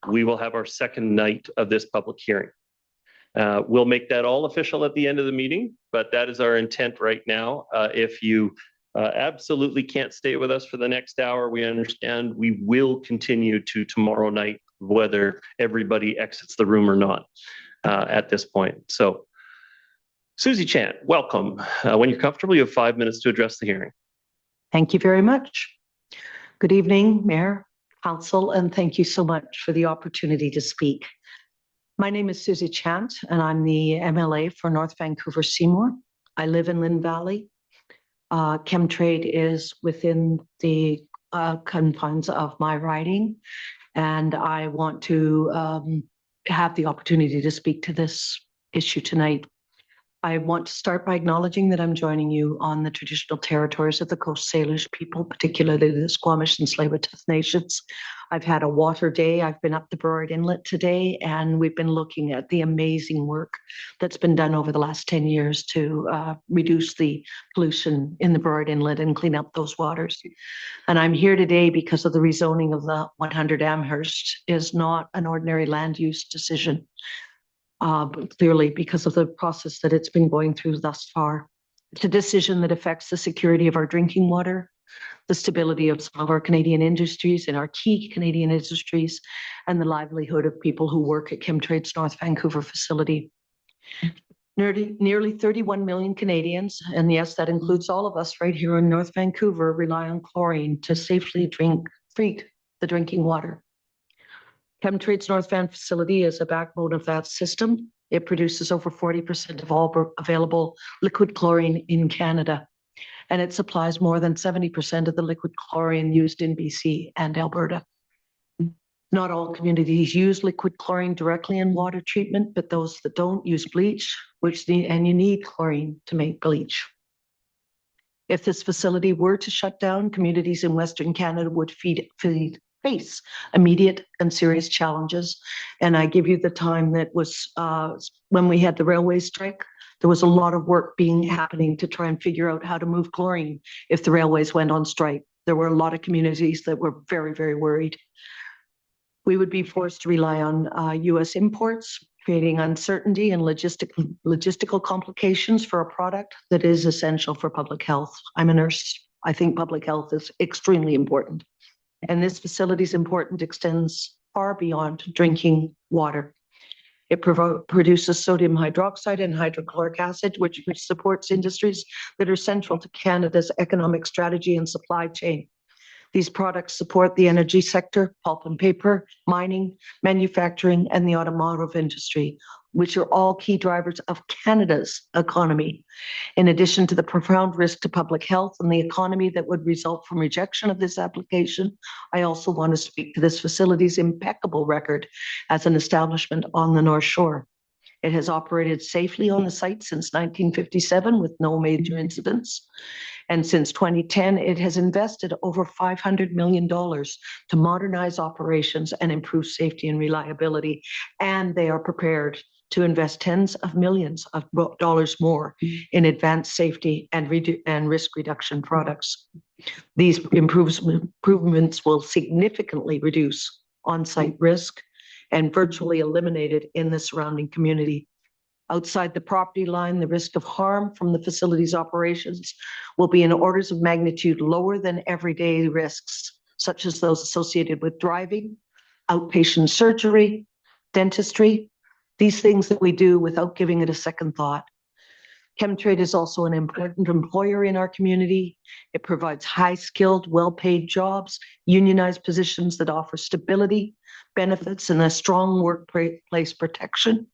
we will have our second night of this public hearing. We'll make that all official at the end of the meeting, but that is our intent right now. If you absolutely can't stay with us for the next hour, we understand. We will continue to tomorrow night, whether everybody exits the room or not at this point. So Susie Chant, welcome. When you're comfortable, you have 5 minutes to address the hearing. Thank you very much. Good evening, Mayor, Council, and thank you so much for the opportunity to speak. My name is Susie Chant, and I'm the MLA for North Vancouver Seymour. I live in Lynn Valley. Chemtrade is within the confines of my riding, and I want to have the opportunity to speak to this issue tonight. I want to start by acknowledging that I'm joining you on the traditional territories of the Coast Salish people, particularly the Squamish and Tsleil-Waututh Nations. I've had a water day. I've been up the Burrard Inlet today, and we've been looking at the amazing work that's been done over the last 10 years to reduce the pollution in the Burrard Inlet and clean up those waters. And I'm here today because of the rezoning of the 100 Amherst is not an ordinary land use decision. But clearly because of the process that it's been going through thus far. It's a decision that affects the security of our drinking water, the stability of some of our Canadian industries and our key Canadian industries, and the livelihood of people who work at Chemtrade's North Vancouver facility. Nearly 31 million Canadians, and yes, that includes all of us right here in North Vancouver, rely on chlorine to safely treat the drinking water. Chemtrade's North Van facility is a backbone of that system. It produces over 40% of all available liquid chlorine in Canada, and it supplies more than 70% of the liquid chlorine used in BC and Alberta. Not all communities use liquid chlorine directly in water treatment, but those that don't use bleach, and you need chlorine to make bleach. If this facility were to shut down, communities in Western Canada would face immediate and serious challenges. And I give you the time that was when we had the railway strike. There was a lot of work happening to try and figure out how to move chlorine if the railways went on strike. There were a lot of communities that were very, very worried. We would be forced to rely on US imports, creating uncertainty and logistical complications for a product that is essential for public health. I'm a nurse. I think public health is extremely important. And this facility's importance extends far beyond drinking water. It produces sodium hydroxide and hydrochloric acid, which supports industries that are central to Canada's economic strategy and supply chain. These products support the energy sector, pulp and paper, mining, manufacturing, and the automotive industry, which are all key drivers of Canada's economy. In addition to the profound risk to public health and the economy that would result from rejection of this application, I also want to speak to this facility's impeccable record as an establishment on the North Shore. It has operated safely on the site since 1957 with no major incidents. And since 2010, it has invested over $500 million to modernize operations and improve safety and reliability. And they are prepared to invest tens of millions of dollars more in advanced safety and risk reduction products. These improvements will significantly reduce on-site risk and virtually eliminate it in the surrounding community. Outside the property line, the risk of harm from the facility's operations will be in orders of magnitude lower than everyday risks, such as those associated with driving, outpatient surgery, dentistry, these things that we do without giving it a second thought. Chemtrade is also an important employer in our community. It provides high-skilled, well-paid jobs, unionized positions that offer stability, benefits, and a strong workplace protection,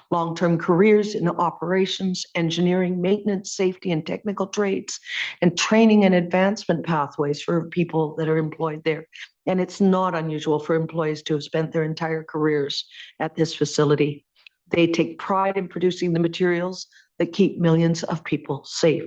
long-term careers in operations, engineering, maintenance, safety, and technical trades, and training and advancement pathways for people that are employed there. And it's not unusual for employees to have spent their entire careers at this facility. They take pride in producing the materials that keep millions of people safe.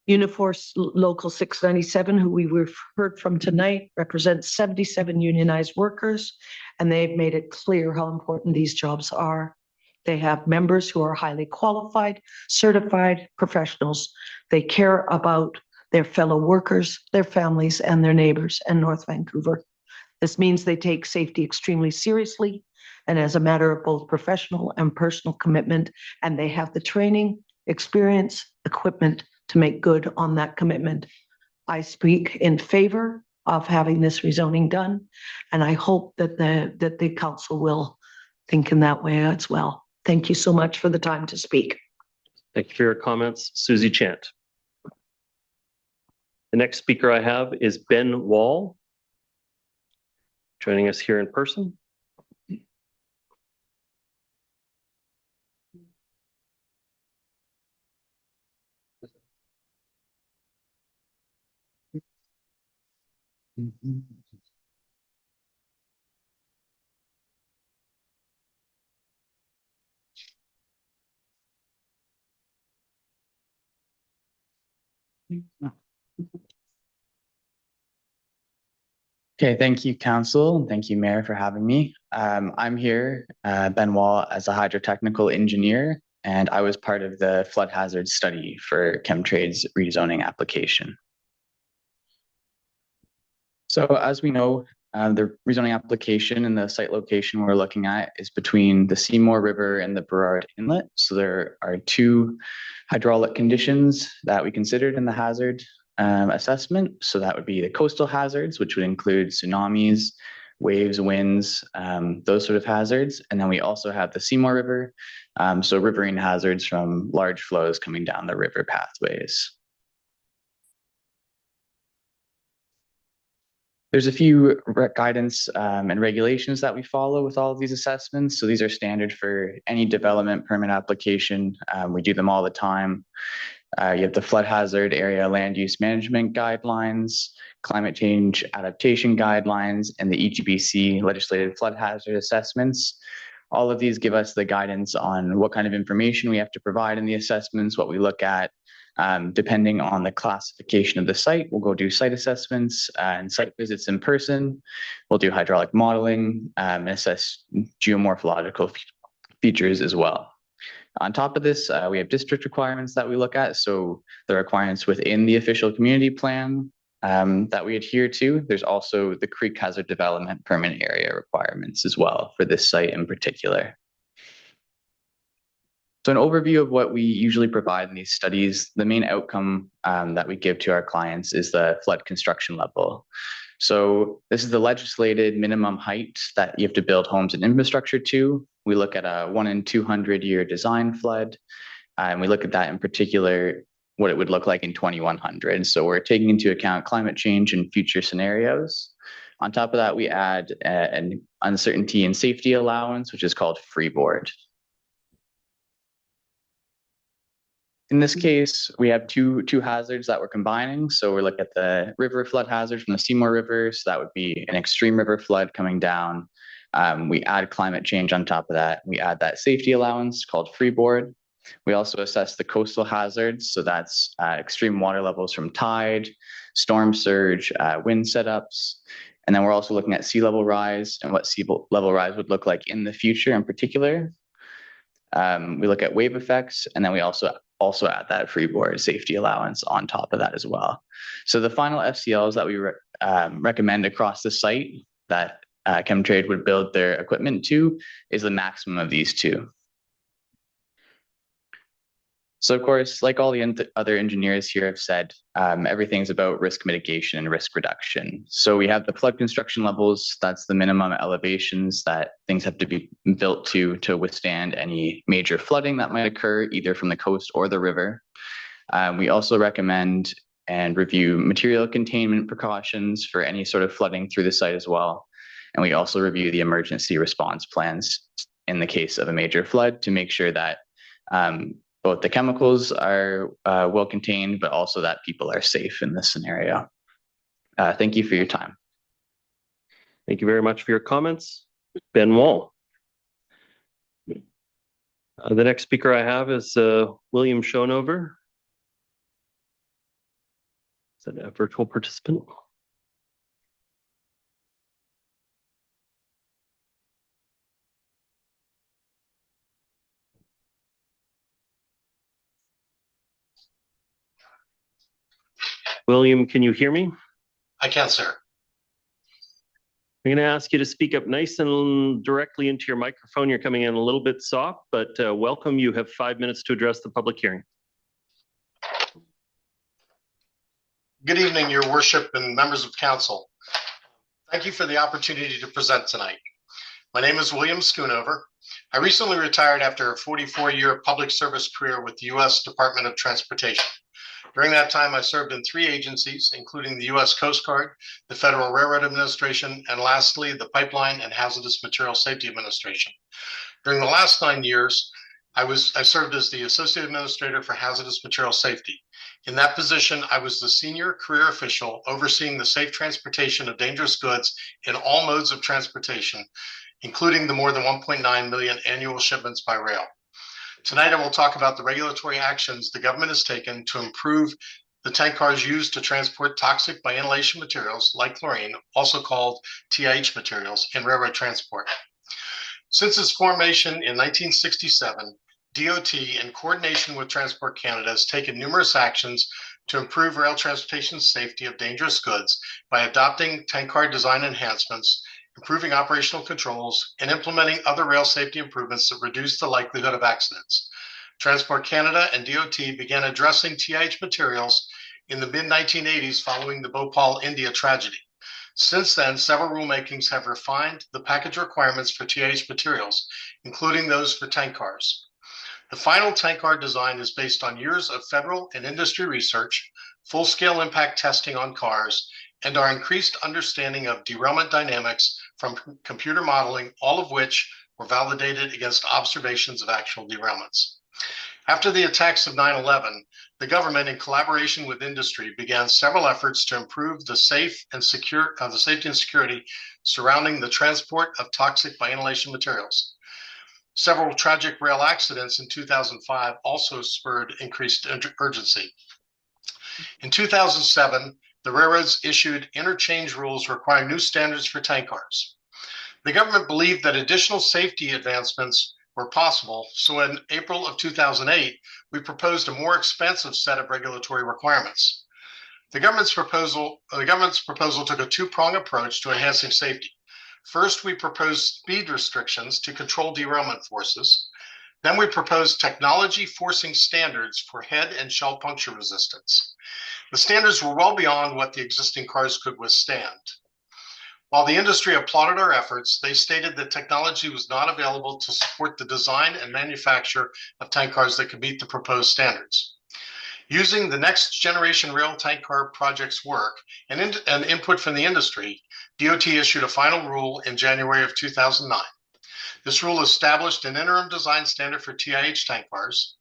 Uniforce Local 697, who we heard from tonight, represents 77 unionized workers, and they've made it clear how important these jobs are. They have members who are highly qualified, certified professionals. They care about their fellow workers, their families, and their neighbors in North Vancouver. This means they take safety extremely seriously and as a matter of both professional and personal commitment, and they have the training, experience, equipment to make good on that commitment. I speak in favor of having this rezoning done, and I hope that the council will think in that way as well. Thank you so much for the time to speak. Thank you for your comments, Susie Chant. The next speaker I have is Ben Wall, joining us here in person. Okay, thank you, Council, and thank you, Mayor, for having me. I'm here, Ben Wall, as a hydrotechnical engineer, and I was part of the flood hazard study for Chemtrade's rezoning application. So as we know, the rezoning application and the site location we're looking at is between the Seymour River and the Burrard Inlet. So there are two hydraulic conditions that we considered in the hazard assessment. So that would be the coastal hazards, which would include tsunamis, waves, winds, those sort of hazards. And then we also have the Seymour River, so riverine hazards from large flows coming down the river pathways. There's a few guidance and regulations that we follow with all of these assessments. So these are standard for any development permit application. We do them all the time. You have the flood hazard area land use management guidelines, climate change adaptation guidelines, and the EGBC legislated flood hazard assessments. All of these give us the guidance on what kind of information we have to provide in the assessments, what we look at. Depending on the classification of the site, we'll go do site assessments and site visits in person. We'll do hydraulic modeling and assess geomorphological features as well. On top of this, we have district requirements that we look at. So the requirements within the official community plan that we adhere to. There's also the creek hazard development permanent area requirements as well for this site in particular. So an overview of what we usually provide in these studies, the main outcome that we give to our clients is the flood construction level. So this is the legislated minimum height that you have to build homes and infrastructure to. We look at a 1 in 200 year design flood, and we look at that in particular, what it would look like in 2100. So we're taking into account climate change and future scenarios. On top of that, we add an uncertainty and safety allowance, which is called freeboard. In this case, we have two hazards that we're combining. So we're looking at the river flood hazard from the Seymour River. So that would be an extreme river flood coming down. We add climate change on top of that. We add that safety allowance called freeboard. We also assess the coastal hazards. So that's extreme water levels from tide, storm surge, wind setups. And then we're also looking at sea level rise and what sea level rise would look like in the future in particular. We look at wave effects, and then we also add that freeboard safety allowance on top of that as well. So the final FCLs that we recommend across the site that Chemtrade would build their equipment to is the maximum of these two. So of course, like all the other engineers here have said, everything's about risk mitigation and risk reduction. So we have the flood construction levels. That's the minimum elevations that things have to be built to withstand any major flooding that might occur either from the coast or the river. We also recommend and review material containment precautions for any sort of flooding through the site as well. And we also review the emergency response plans in the case of a major flood to make sure that both the chemicals are well contained, but also that people are safe in this scenario. Thank you for your time. Thank you very much for your comments. Ben Wall. The next speaker I have is William Schonover. Is that a virtual participant? William, can you hear me? I can, sir. I'm going to ask you to speak up nice and directly into your microphone. You're coming in a little bit soft, but welcome. You have 5 minutes to address the public hearing. Good evening, Your Worship and members of council. Thank you for the opportunity to present tonight. My name is William Schoonover. I recently retired after a 44-year public service career with the U.S. Department of Transportation. During that time, I served in 3 agencies, including the U.S. Coast Guard, the Federal Railroad Administration, and lastly, the Pipeline and Hazardous Material Safety Administration. During the last 9 years, I served as the Associate Administrator for Hazardous Material Safety. In that position, I was the senior career official overseeing the safe transportation of dangerous goods in all modes of transportation, including the more than 1.9 million annual shipments by rail. Tonight, I will talk about the regulatory actions the government has taken to improve the tank cars used to transport toxic by inhalation materials like chlorine, also called TIH materials, in railroad transport. Since its formation in 1967, DOT, in coordination with Transport Canada, has taken numerous actions to improve rail transportation safety of dangerous goods by adopting tank car design enhancements, improving operational controls, and implementing other rail safety improvements that reduce the likelihood of accidents. Transport Canada and DOT began addressing TIH materials in the mid-1980s following the Bhopal, India tragedy. Since then, several rulemakings have refined the package requirements for TIH materials, including those for tank cars. The final tank car design is based on years of federal and industry research, full-scale impact testing on cars, and our increased understanding of derailment dynamics from computer modeling, all of which were validated against observations of actual derailments. After the attacks of 9/11, the government, in collaboration with industry, began several efforts to improve the safety and security surrounding the transport of toxic by inhalation materials. Several tragic rail accidents in 2005 also spurred increased urgency. In 2007, the railroads issued interchange rules requiring new standards for tank cars. The government believed that additional safety advancements were possible, so in April of 2008, we proposed a more expansive set of regulatory requirements. The government's proposal took a two-pronged approach to enhancing safety. First, we proposed speed restrictions to control derailment forces. Then we proposed technology forcing standards for head and shell puncture resistance. The standards were well beyond what the existing cars could withstand. While the industry applauded our efforts, they stated that technology was not available to support the design and manufacture of tank cars that could meet the proposed standards. Using the next generation rail tank car project's work and input from the industry, DOT issued a final rule in January of 2009. This rule established an interim design standard for TIH tank cars,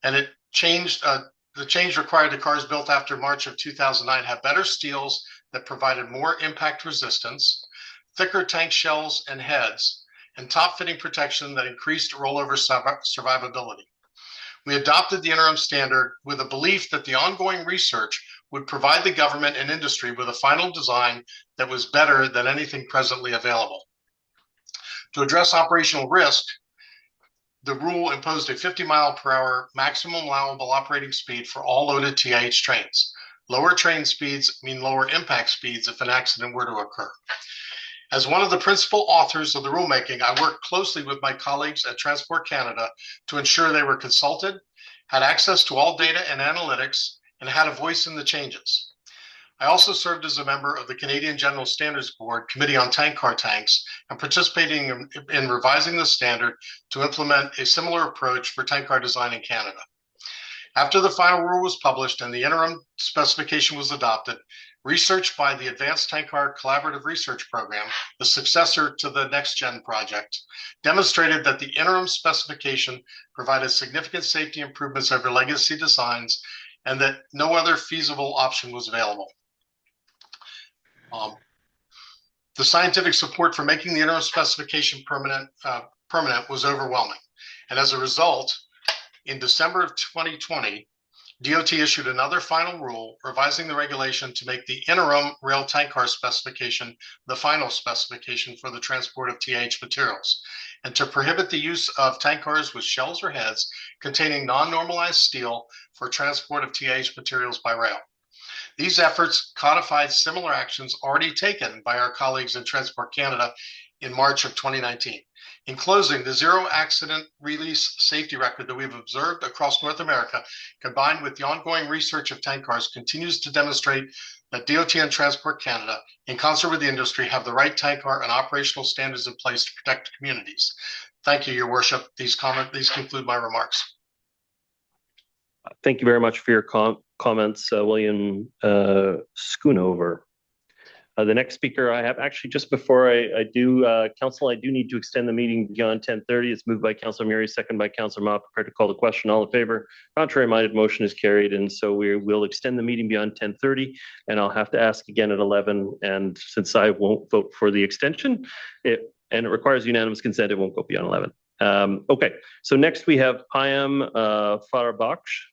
and the change required the cars built after March of 2009 have better steels that provided more impact resistance, thicker tank shells and heads, and top fitting protection that increased rollover survivability. We adopted the interim standard with a belief that the ongoing research would provide the government and industry with a final design that was better than anything presently available. To address operational risk, the rule imposed a 50-mile-per-hour maximum allowable operating speed for all loaded TIH trains. Lower train speeds mean lower impact speeds if an accident were to occur. As one of the principal authors of the rulemaking, I worked closely with my colleagues at Transport Canada to ensure they were consulted had access to all data and analytics, and had a voice in the changes. I also served as a member of the Canadian General Standards Board Committee on Tank Car Tanks and participating in revising the standard to implement a similar approach for tank car design in Canada. After the final rule was published and the interim specification was adopted, research by the Advanced Tank Car Collaborative Research Program, the successor to the Next Gen project, demonstrated that the interim specification provided significant safety improvements over legacy designs and that no other feasible option was available. The scientific support for making the interim specification permanent was overwhelming. And as a result, in December of 2020, DOT issued another final rule revising the regulation to make the interim rail tank car specification the final specification for the transport of TH materials, and to prohibit the use of tank cars with shells or heads containing non-normalized steel for transport of TH materials by rail. These efforts codified similar actions already taken by our colleagues in Transport Canada in March of 2019. In closing, the zero accident release safety record that we've observed across North America, combined with the ongoing research of tank cars, continues to demonstrate that DOT and Transport Canada, in concert with the industry, have the right tank car and operational standards in place to protect communities. Thank you, Your Worship. These conclude my remarks. Thank you very much for your comments, William Schoonover. The next speaker I have, actually, just before I do, Council, I do need to extend the meeting beyond 10:30. It's moved by Councilor Murray, second by Councilor Mott. Prepared to call the question. All in favor? Contrary-minded, motion is carried, and so we will extend the meeting beyond 10:30. And I'll have to ask again at 11. And since I won't vote for the extension, and it requires unanimous consent, it won't go beyond 11. Okay. So next we have Payam Farabaksh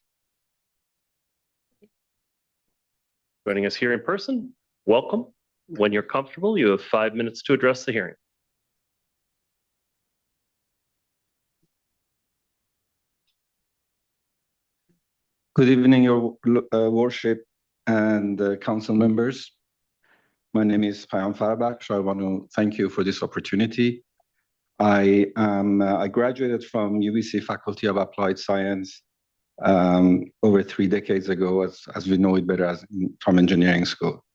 joining us here in person. Welcome. When you're comfortable, you have 5 minutes to address the hearing. Good evening, Your Worship and council members. My name is Payam Farabaksh. I want to thank you for this opportunity. I graduated from UBC Faculty of Applied Science over 3 decades ago, as we know it better from engineering school.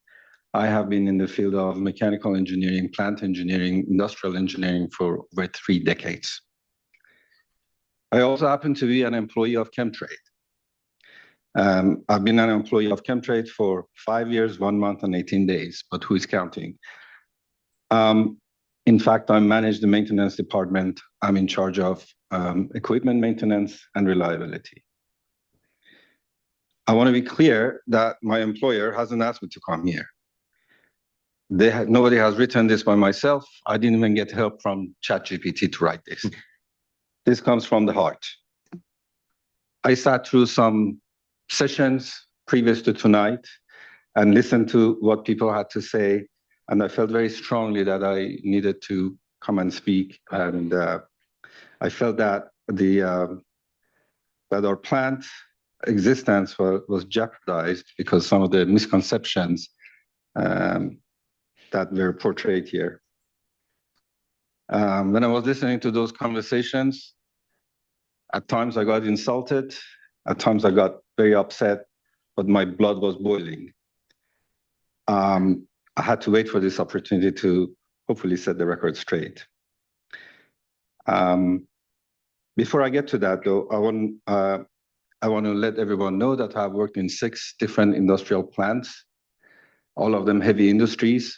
I have been in the field of mechanical engineering, plant engineering, industrial engineering for over 3 decades. I also happen to be an employee of Chemtrade. I've been an employee of Chemtrade for 5 years, 1 month, and 18 days, but who is counting? In fact, I manage the maintenance department. I'm in charge of equipment maintenance and reliability. I want to be clear that my employer hasn't asked me to come here. Nobody has written this by myself. I didn't even get help from ChatGPT to write this. This comes from the heart. I sat through some sessions previous to tonight and listened to what people had to say, and I felt very strongly that I needed to come and speak. And I felt that that our plant existence was jeopardized because some of the misconceptions that were portrayed here. When I was listening to those conversations, at times I got insulted, at times I got very upset, but my blood was boiling. I had to wait for this opportunity to hopefully set the record straight. Before I get to that, though, I want to let everyone know that I've worked in 6 different industrial plants, all of them heavy industries.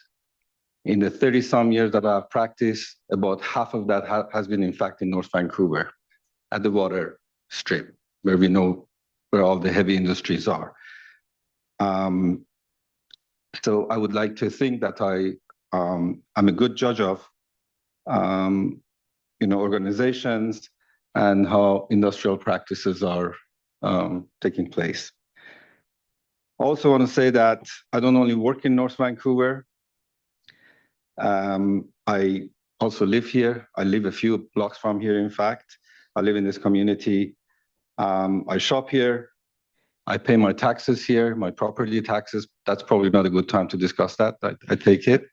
In the 30-some years that I've practiced, about half of that has been, in fact, in North Vancouver at the water strip, where we know where all the heavy industries are. So I would like to think that I'm a good judge of organizations and how industrial practices are taking place. I also want to say that I don't only work in North Vancouver. I also live here. I live a few blocks from here, in fact. I live in this community. I shop here. I pay my taxes here, my property taxes. That's probably not a good time to discuss that. I take it.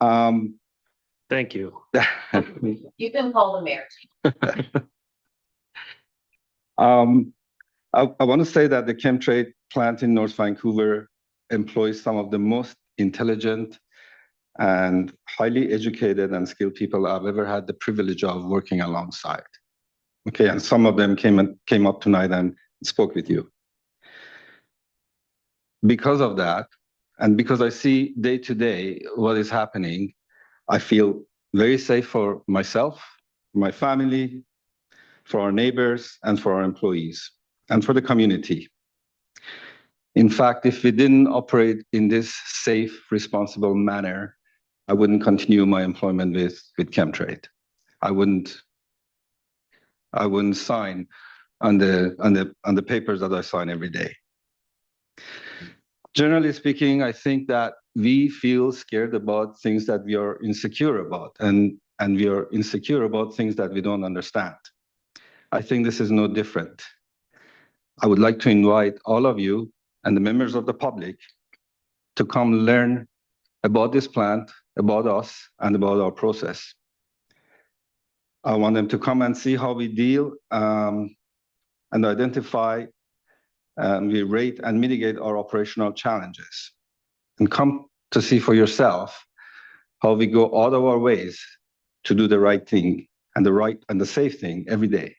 Thank you. You can call the mayor. I want to say that the Chemtrade plant in North Vancouver employs some of the most intelligent and highly educated and skilled people I've ever had the privilege of working alongside. Okay, and some of them came up tonight and spoke with you. Because of that, and because I see day to day what is happening, I feel very safe for myself, my family, for our neighbors, and for our employees, and for the community. In fact, if we didn't operate in this safe, responsible manner, I wouldn't continue my employment with Chemtrade. I wouldn't sign on the papers that I sign every day. Generally speaking, I think that we feel scared about things that we are insecure about, and we are insecure about things that we don't understand. I think this is no different. I would like to invite all of you and the members of the public to come learn about this plant, about us, and about our process. I want them to come and see how we deal and identify, we rate and mitigate our operational challenges. And come to see for yourself how we go out of our ways to do the right thing and the safe thing every day.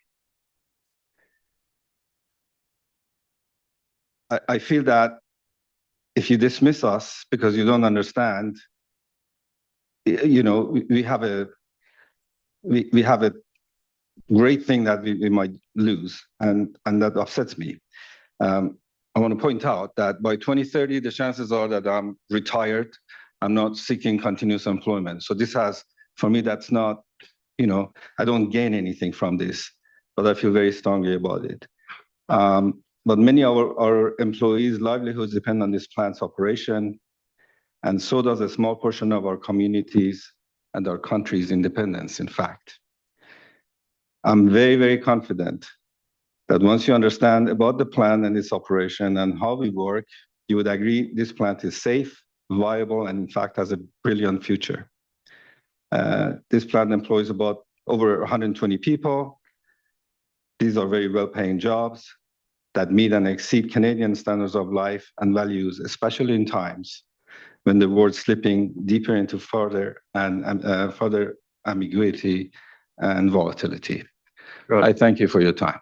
I feel that if you dismiss us because you don't understand, you know, we have a great thing that we might lose, and that upsets me. I want to point out that by 2030, the chances are that I'm retired. I'm not seeking continuous employment. So this has, for me, that's not, you know, I don't gain anything from this, but I feel very strongly about it. But many of our employees' livelihoods depend on this plant's operation, and so does a small portion of our communities and our country's independence, in fact. I'm very, very confident that once you understand about the plant and its operation and how we work, you would agree this plant is safe, viable, and in fact has a brilliant future. This plant employs about over 120 people. These are very well-paying jobs that meet and exceed Canadian standards of life and values, especially in times when the world's slipping deeper into further ambiguity and volatility. Right. I thank you for your time.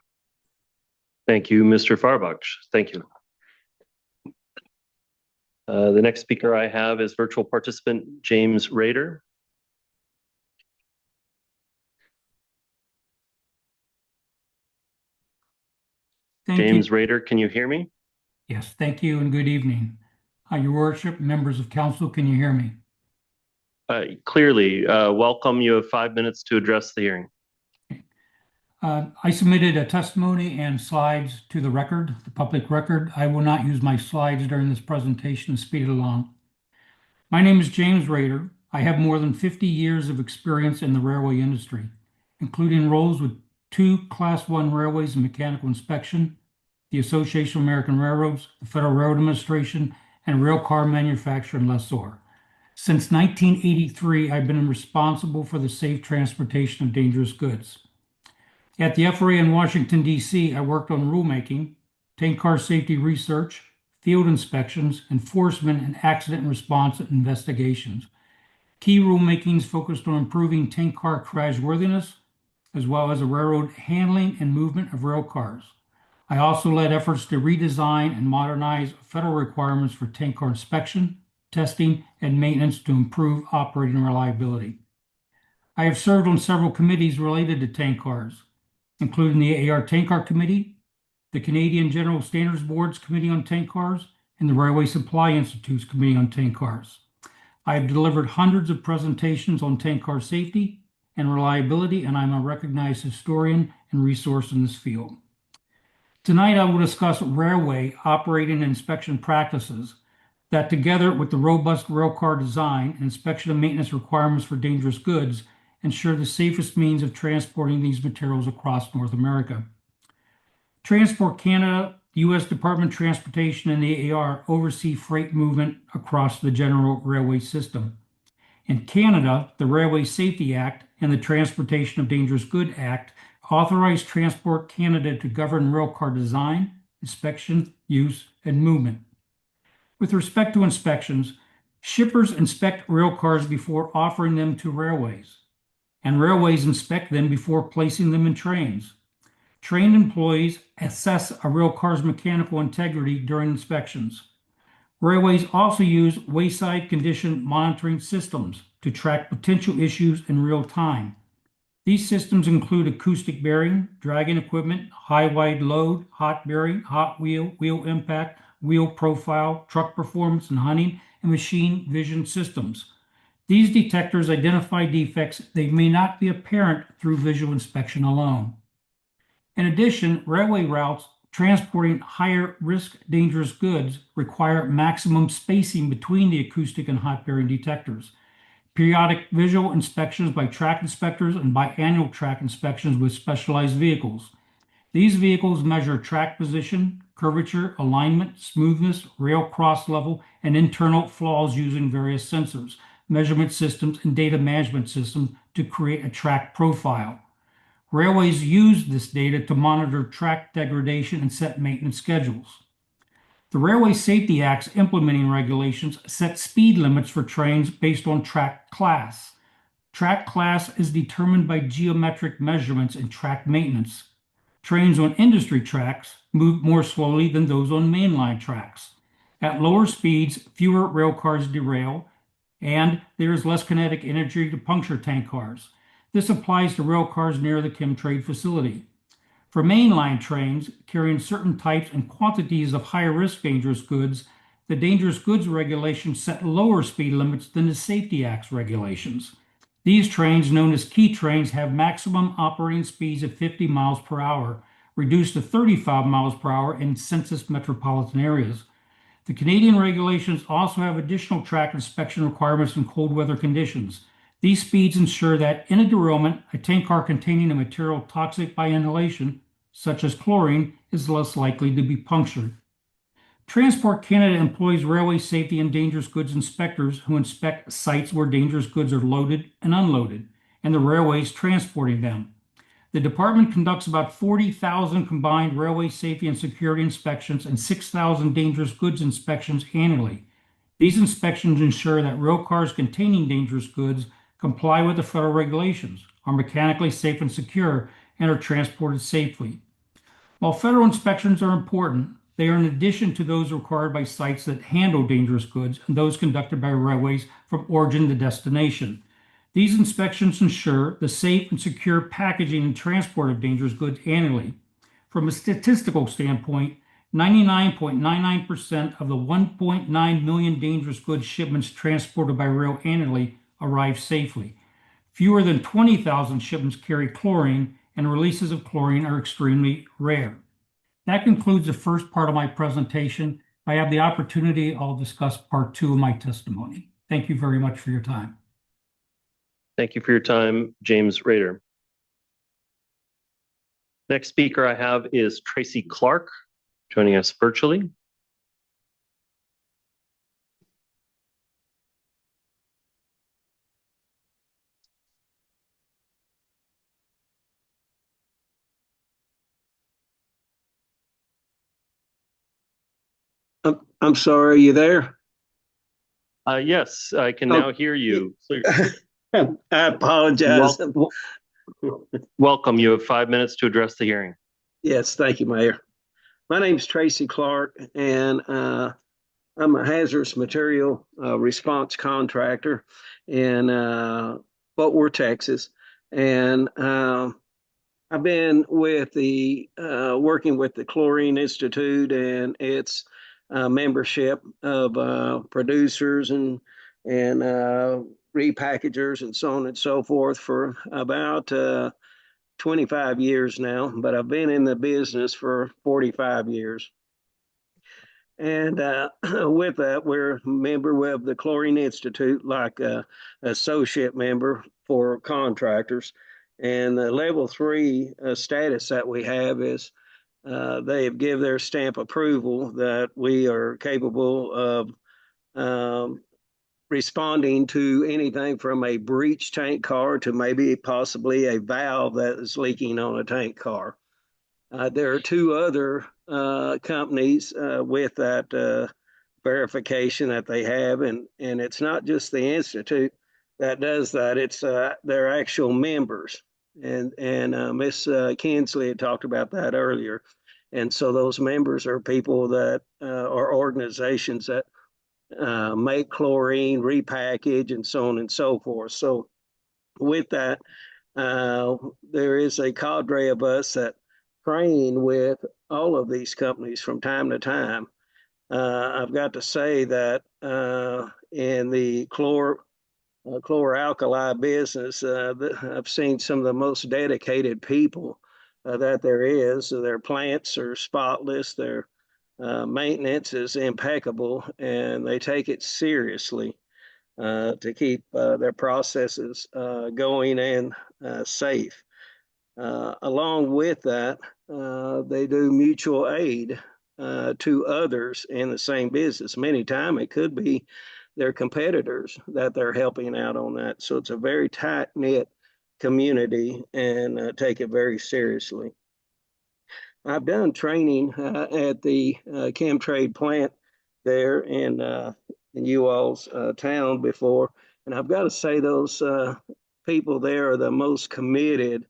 Thank you, Mr. Farbach. Thank you. The next speaker I have is virtual participant James Rader. James Rader, can you hear me? Yes, thank you and good evening. Your worship, members of council, can you hear me? Clearly, welcome. You have 5 minutes to address the hearing. I submitted a testimony and slides to the record, the public record. I will not use my slides during this presentation to speed it along. My name is James Rader. I have more than 50 years of experience in the railway industry, including roles with 2 Class 1 railways in mechanical inspection, the Association of American Railroads, the Federal Railroad Administration, and rail car manufacturer and lessor. Since 1983, I've been responsible for the safe transportation of dangerous goods. At the FRA in Washington, D.C., I worked on rulemaking, tank car safety research, field inspections, enforcement, and accident response investigations. Key rulemakings focused on improving tank car crashworthiness, as well as the railroad handling and movement of rail cars. I also led efforts to redesign and modernize federal requirements for tank car inspection, testing, and maintenance to improve operating reliability. I have served on several committees related to tank cars, including the AAR Tank Car Committee, the Canadian General Standards Board's Committee on Tank Cars, and the Railway Supply Institute's Committee on Tank Cars. I have delivered hundreds of presentations on tank car safety and reliability, and I'm a recognized historian and resource in this field. Tonight, I will discuss railway operating and inspection practices that, together with the robust railcar design and inspection and maintenance requirements for dangerous goods, ensure the safest means of transporting these materials across North America. Transport Canada, the U.S. Department of Transportation, and the AAR oversee freight movement across the general railway system. In Canada, the Railway Safety Act and the Transportation of Dangerous Goods Act authorized Transport Canada to govern railcar design, inspection, use, and movement. With respect to inspections, shippers inspect railcars before offering them to railways, and railways inspect them before placing them in trains. Trained employees assess a railcar's mechanical integrity during inspections. Railways also use wayside condition monitoring systems to track potential issues in real time. These systems include acoustic bearing, dragging equipment, high-wide load, hot bearing, hot wheel, wheel impact, wheel profile, truck performance and hunting, and machine vision systems. These detectors identify defects that may not be apparent through visual inspection alone. In addition, railway routes transporting higher risk dangerous goods require maximum spacing between the acoustic and hot bearing detectors. Periodic visual inspections by track inspectors and biannual track inspections with specialized vehicles. These vehicles measure track position, curvature, alignment, smoothness, rail cross level, and internal flaws using various sensors, measurement systems, and data management systems to create a track profile. Railways use this data to monitor track degradation and set maintenance schedules. The Railway Safety Act's implementing regulations set speed limits for trains based on track class. Track class is determined by geometric measurements in track maintenance. Trains on industry tracks move more slowly than those on mainline tracks. At lower speeds, fewer railcars derail, and there is less kinetic energy to puncture tank cars. This applies to railcars near the Chemtrade facility. For mainline trains carrying certain types and quantities of higher-risk dangerous goods, the Dangerous Goods Regulations set lower speed limits than the Safety Act's regulations. These trains, known as key trains, have maximum operating speeds of 50 miles per hour, reduced to 35 miles per hour in census metropolitan areas. The Canadian regulations also have additional track inspection requirements in cold weather conditions. These speeds ensure that in a derailment, a tank car containing a material toxic by inhalation, such as chlorine, is less likely to be punctured. Transport Canada employs railway safety and dangerous goods inspectors who inspect sites where dangerous goods are loaded and unloaded, and the railways transporting them. The department conducts about 40,000 combined railway safety and security inspections and 6,000 dangerous goods inspections annually. These inspections ensure that rail cars containing dangerous goods comply with the federal regulations, are mechanically safe and secure, and are transported safely. While federal inspections are important, they are in addition to those required by sites that handle dangerous goods and those conducted by railways from origin to destination. These inspections ensure the safe and secure packaging and transport of dangerous goods annually. From a statistical standpoint, 99.99% of the 1.9 million dangerous goods shipments transported by rail annually arrive safely. Fewer than 20,000 shipments carry chlorine, and releases of chlorine are extremely rare. That concludes the first part of my presentation. If I have the opportunity, I'll discuss part 2 of my testimony. Thank you very much for your time. Thank you for your time, James Rader. Next speaker I have is Tracy Clark, joining us virtually. I'm sorry, are you there? Yes, I can now hear you. I apologize. Welcome. You have 5 minutes to address the hearing. Yes, thank you, Mayor. My name is Tracy Clark, and I'm a hazardous material response contractor in Fort Worth, Texas. And I've been with the working with the Chlorine Institute and its membership of producers and repackagers and so on and so forth for about 25 years now, but I've been in the business for 45 years. And with that, we're a member of the Chlorine Institute, like an associate member for contractors. And the level 3 status that we have is they have given their stamp approval that we are capable of responding to anything from a breached tank car to maybe possibly a valve that is leaking on a tank car. There are two other companies with that verification that they have, and it's not just the Institute that does that, it's their actual members. And Miss Kinsley had talked about that earlier. And so those members are people that are organizations that make chlorine, repackage, and so on and so forth. So with that, there is a cadre of us that train with all of these companies from time to time. I've got to say that in the chloralkali business, I've seen some of the most dedicated people that there is. So their plants are spotless, their maintenance is impeccable, and they take it seriously to keep their processes going and safe. Along with that, they do mutual aid to others in the same business. Many times it could be their competitors that they're helping out on that. So it's a very tight-knit community and take it very seriously. I've done training at the Chemtrade plant there in you all's town before, and I've got to say those people there are the most committed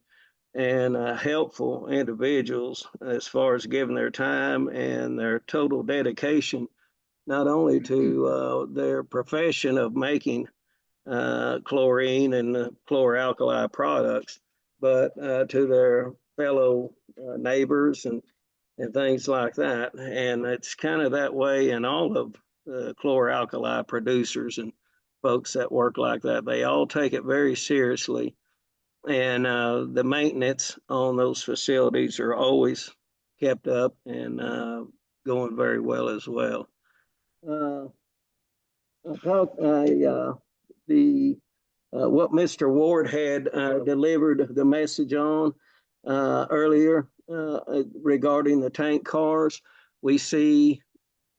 and helpful individuals as far as giving their time and their total dedication, not only to their profession of making chlorine and chloralkali products, but to their fellow neighbors and things like that. And it's kind of that way in all of the chloralkali producers and folks that work like that. They all take it very seriously. And the maintenance on those facilities are always kept up and going very well as well. What Mr. Ward had delivered the message on earlier regarding the tank cars. We see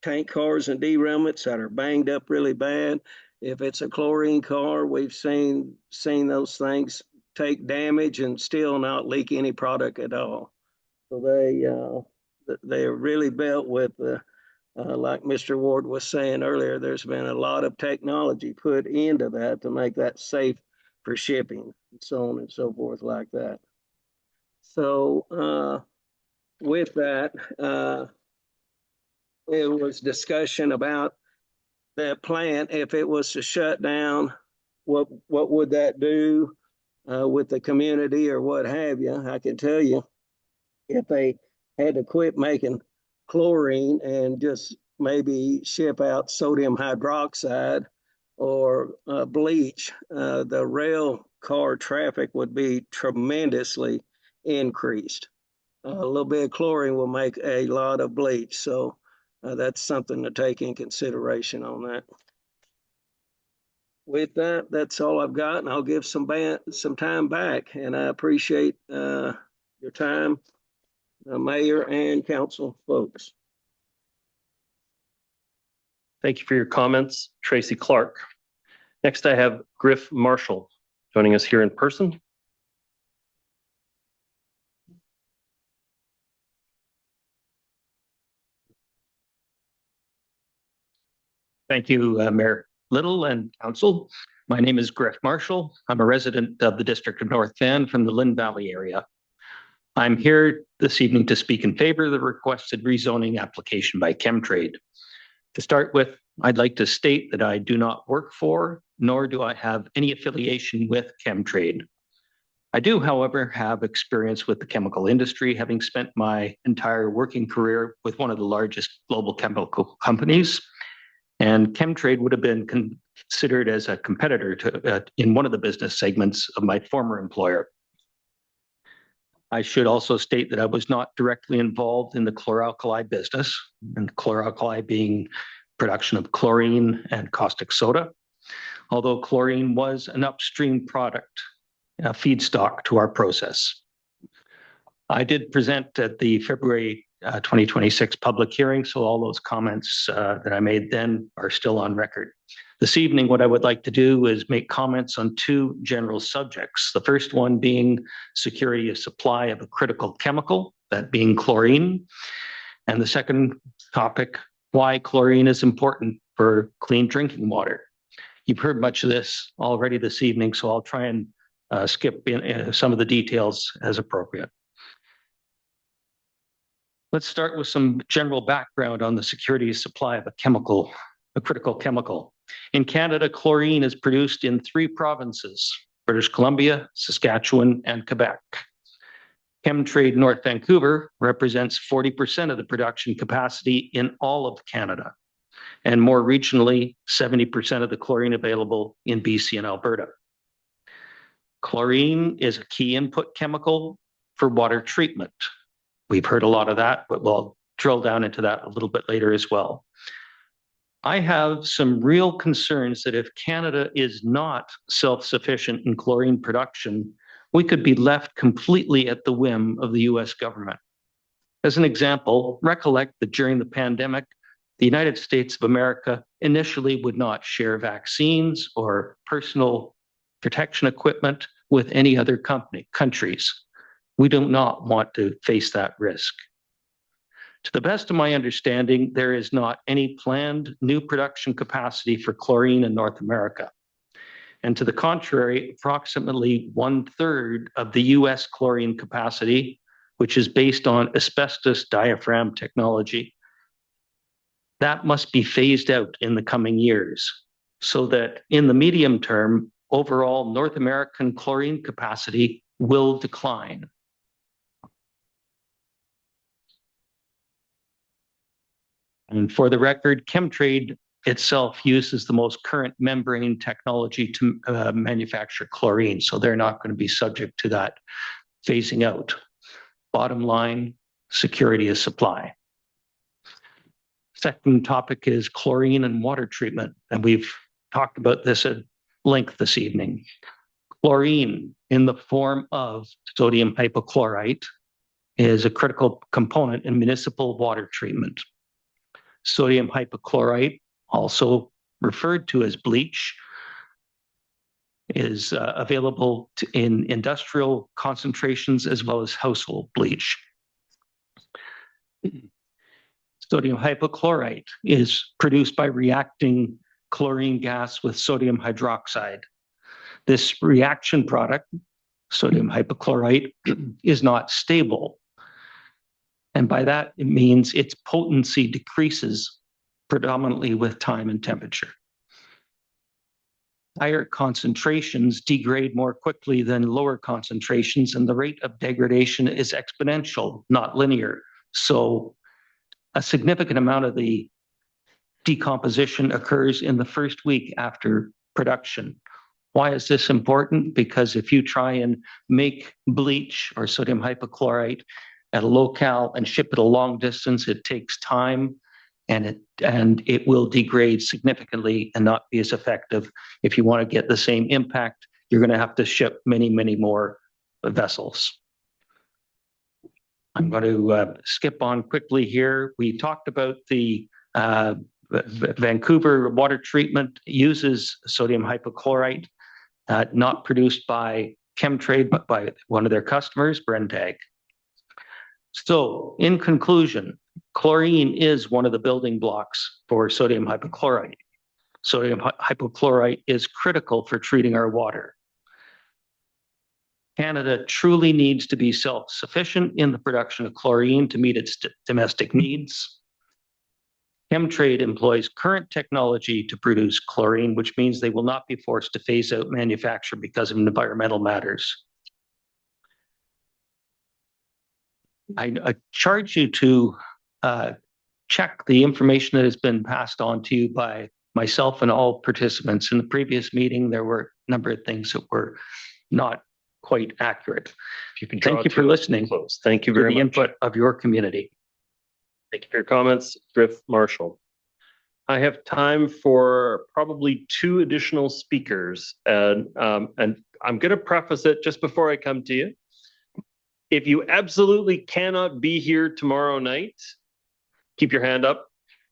tank cars and derailments that are banged up really bad. If it's a chlorine car, we've seen those things take damage and still not leak any product at all. So they are really built with like Mr. Ward was saying earlier, there's been a lot of technology put into that to make that safe for shipping and so on and so forth like that. So with that, there was discussion about that plant. If it was to shut down, what would that do with the community or what have you? I can tell you, if they had to quit making chlorine and just maybe ship out sodium hydroxide or bleach, the rail car traffic would be tremendously increased. A little bit of chlorine will make a lot of bleach. So that's something to take in consideration on that. With that, that's all I've got, and I'll give some time back. And I appreciate your time, Mayor and council folks. Thank you for your comments, Tracy Clark. Next, I have Griff Marshall joining us here in person. Thank you, Mayor Little and Council. My name is Griff Marshall. I'm a resident of the District of North Van from the Lynn Valley area. I'm here this evening to speak in favor of the requested rezoning application by Chemtrade. To start with, I'd like to state that I do not work for, nor do I have any affiliation with Chemtrade. I do, however, have experience with the chemical industry, having spent my entire working career with one of the largest global chemical companies. And Chemtrade would have been considered as a competitor to in one of the business segments of my former employer. I should also state that I was not directly involved in the chloralkali business, and chloralkali being production of chlorine and caustic soda, although chlorine was an upstream product, a feedstock to our process. I did present at the February 2026 public hearing. So all those comments that I made then are still on record. This evening, what I would like to do is make comments on two general subjects. The first one being security of supply of a critical chemical, that being chlorine. And the second topic, why chlorine is important for clean drinking water. You've heard much of this already this evening, so I'll try and skip in some of the details as appropriate. Let's start with some general background on the security supply of a critical chemical. In Canada, chlorine is produced in 3 provinces, British Columbia, Saskatchewan, and Quebec. Chemtrade North Vancouver represents 40% of the production capacity in all of Canada, and more regionally, 70% of the chlorine available in BC and Alberta. Chlorine is a key input chemical for water treatment. We've heard a lot of that, but we'll drill down into that a little bit later as well. I have some real concerns that if Canada is not self-sufficient in chlorine production, we could be left completely at the whim of the US government. As an example, recollect that during the pandemic, the United States of America initially would not share vaccines or personal protection equipment with any other countries. We do not want to face that risk. To the best of my understanding, there is not any planned new production capacity for chlorine in North America. And to the contrary, approximately 1/3 of the US chlorine capacity, which is based on asbestos diaphragm technology, that must be phased out in the coming years, so that in the medium term, overall North American chlorine capacity will decline. And for the record, Chemtrade itself uses the most current membrane technology to manufacture chlorine, so they're not going to be subject to that phasing out. Bottom line, security of supply. Second topic is chlorine and water treatment, and we've talked about this at length this evening. Chlorine in the form of sodium hypochlorite is a critical component in municipal water treatment. Sodium hypochlorite, also referred to as bleach, is available in industrial concentrations as well as household bleach. Sodium hypochlorite is produced by reacting chlorine gas with sodium hydroxide. This reaction product, sodium hypochlorite, is not stable. And by that, it means its potency decreases predominantly with time and temperature. Higher concentrations degrade more quickly than lower concentrations, and the rate of degradation is exponential, not linear. So a significant amount of the decomposition occurs in the first week after production. Why is this important? Because if you try and make bleach or sodium hypochlorite at a locale and ship it a long distance, it takes time and it will degrade significantly and not be as effective. If you want to get the same impact, you're going to have to ship many, many more vessels. I'm going to skip on quickly here. We talked about the Vancouver water treatment uses sodium hypochlorite, not produced by Chemtrade, but by one of their customers, Brenntag. So in conclusion, chlorine is one of the building blocks for sodium hypochlorite. Sodium hypochlorite is critical for treating our water. Canada truly needs to be self-sufficient in the production of chlorine to meet its domestic needs. Chemtrade employs current technology to produce chlorine, which means they will not be forced to phase out manufacture because of environmental matters. I charge you to check the information that has been passed on to you by myself and all participants. In the previous meeting, there were a number of things that were not quite accurate. If you can Thank you for listening. Thank you very much. The input of your community. Thank you for your comments, Griff Marshall. I have time for probably 2 additional speakers, and I'm going to preface it just before I come to you. If you absolutely cannot be here tomorrow night, keep your hand up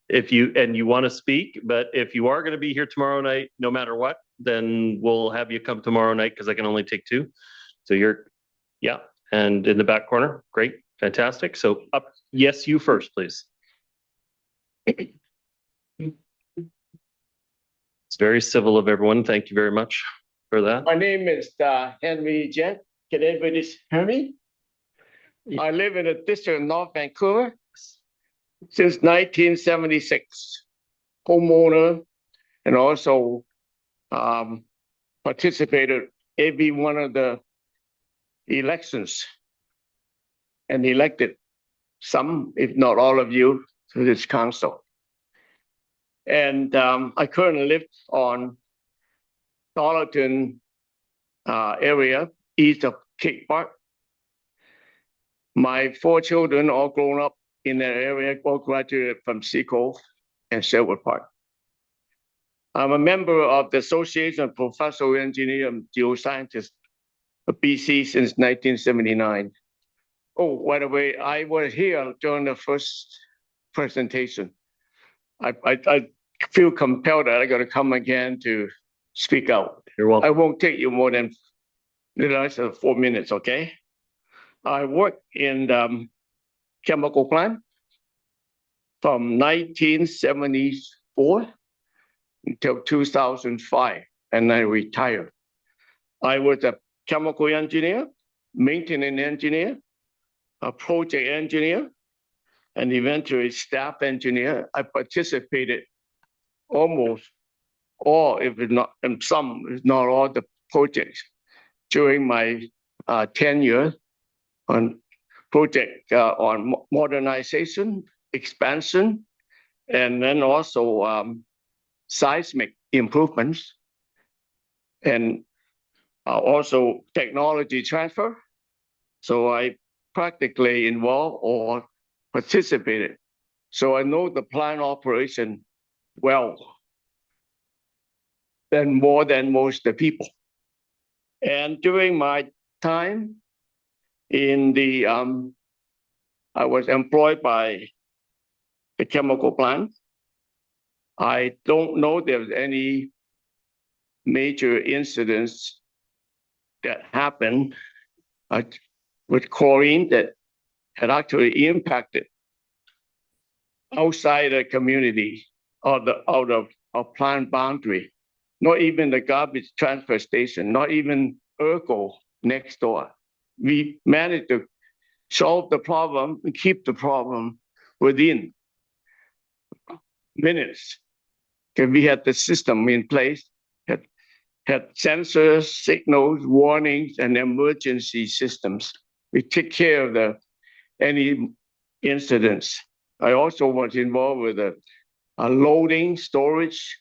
if you want to speak. But if you are going to be here tomorrow night, no matter what, then we'll have you come tomorrow night because I can only take 2. So yeah, and in the back corner, great, fantastic. So up, yes, you first, please. It's very civil of everyone. Thank you very much for that. My name is Henry Jen. Can everybody hear me? I live in the district of North Vancouver since 1976. Homeowner, and also participated every one of the elections and elected some, if not all of you, to this council. And I currently live on Darlington area, east of Cape Park. My 4 children all grown up in that area, all graduated from Seacove and Sherwood Park. I'm a member of the Association of Professional Engineer and Geoscientists of BC since 1979. Oh, by the way, I was here during the first presentation. I feel compelled that I got to come again to speak out. You're welcome. I won't take you more than 4 minutes, okay? I worked in the chemical plant from 1974 until 2005, and I retired. I was a chemical engineer, maintenance engineer, a project engineer, and eventually staff engineer. I participated almost all, if not, and some, if not all, the projects during my tenure on project on modernization, expansion, and then also seismic improvements, and also technology transfer. So I practically involved or participated. So I know the plant operation well, than more than most of the people. And during my time in the, I was employed by the chemical plant. I don't know there was any major incidents that happened with chlorine that had actually impacted outside the community or out of our plant boundary. Not even the garbage transfer station, not even ERCO next door. We managed to solve the problem and keep the problem within minutes. Because we had the system in place, had sensors, signals, warnings, and emergency systems. We take care of any incidents. I also was involved with a loading, storage,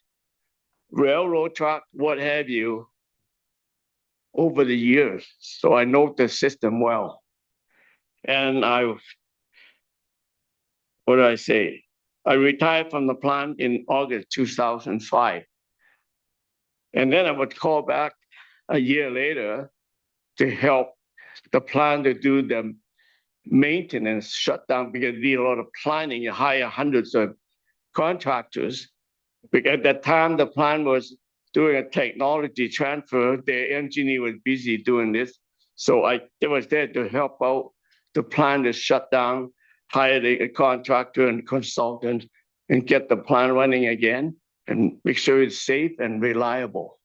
railroad truck, what have you, over the years. So I know the system well. And what did I say? I retired from the plant in August 2005. And then I was called back a year later to help the plant to do the maintenance shutdown because we did a lot of planning. You hire hundreds of contractors. Because at that time, the plant was doing a technology transfer. The engineer was busy doing this. So I was there to help out the plant to shut down, hire a contractor and consultant, and get the plant running again and make sure it's safe and reliable.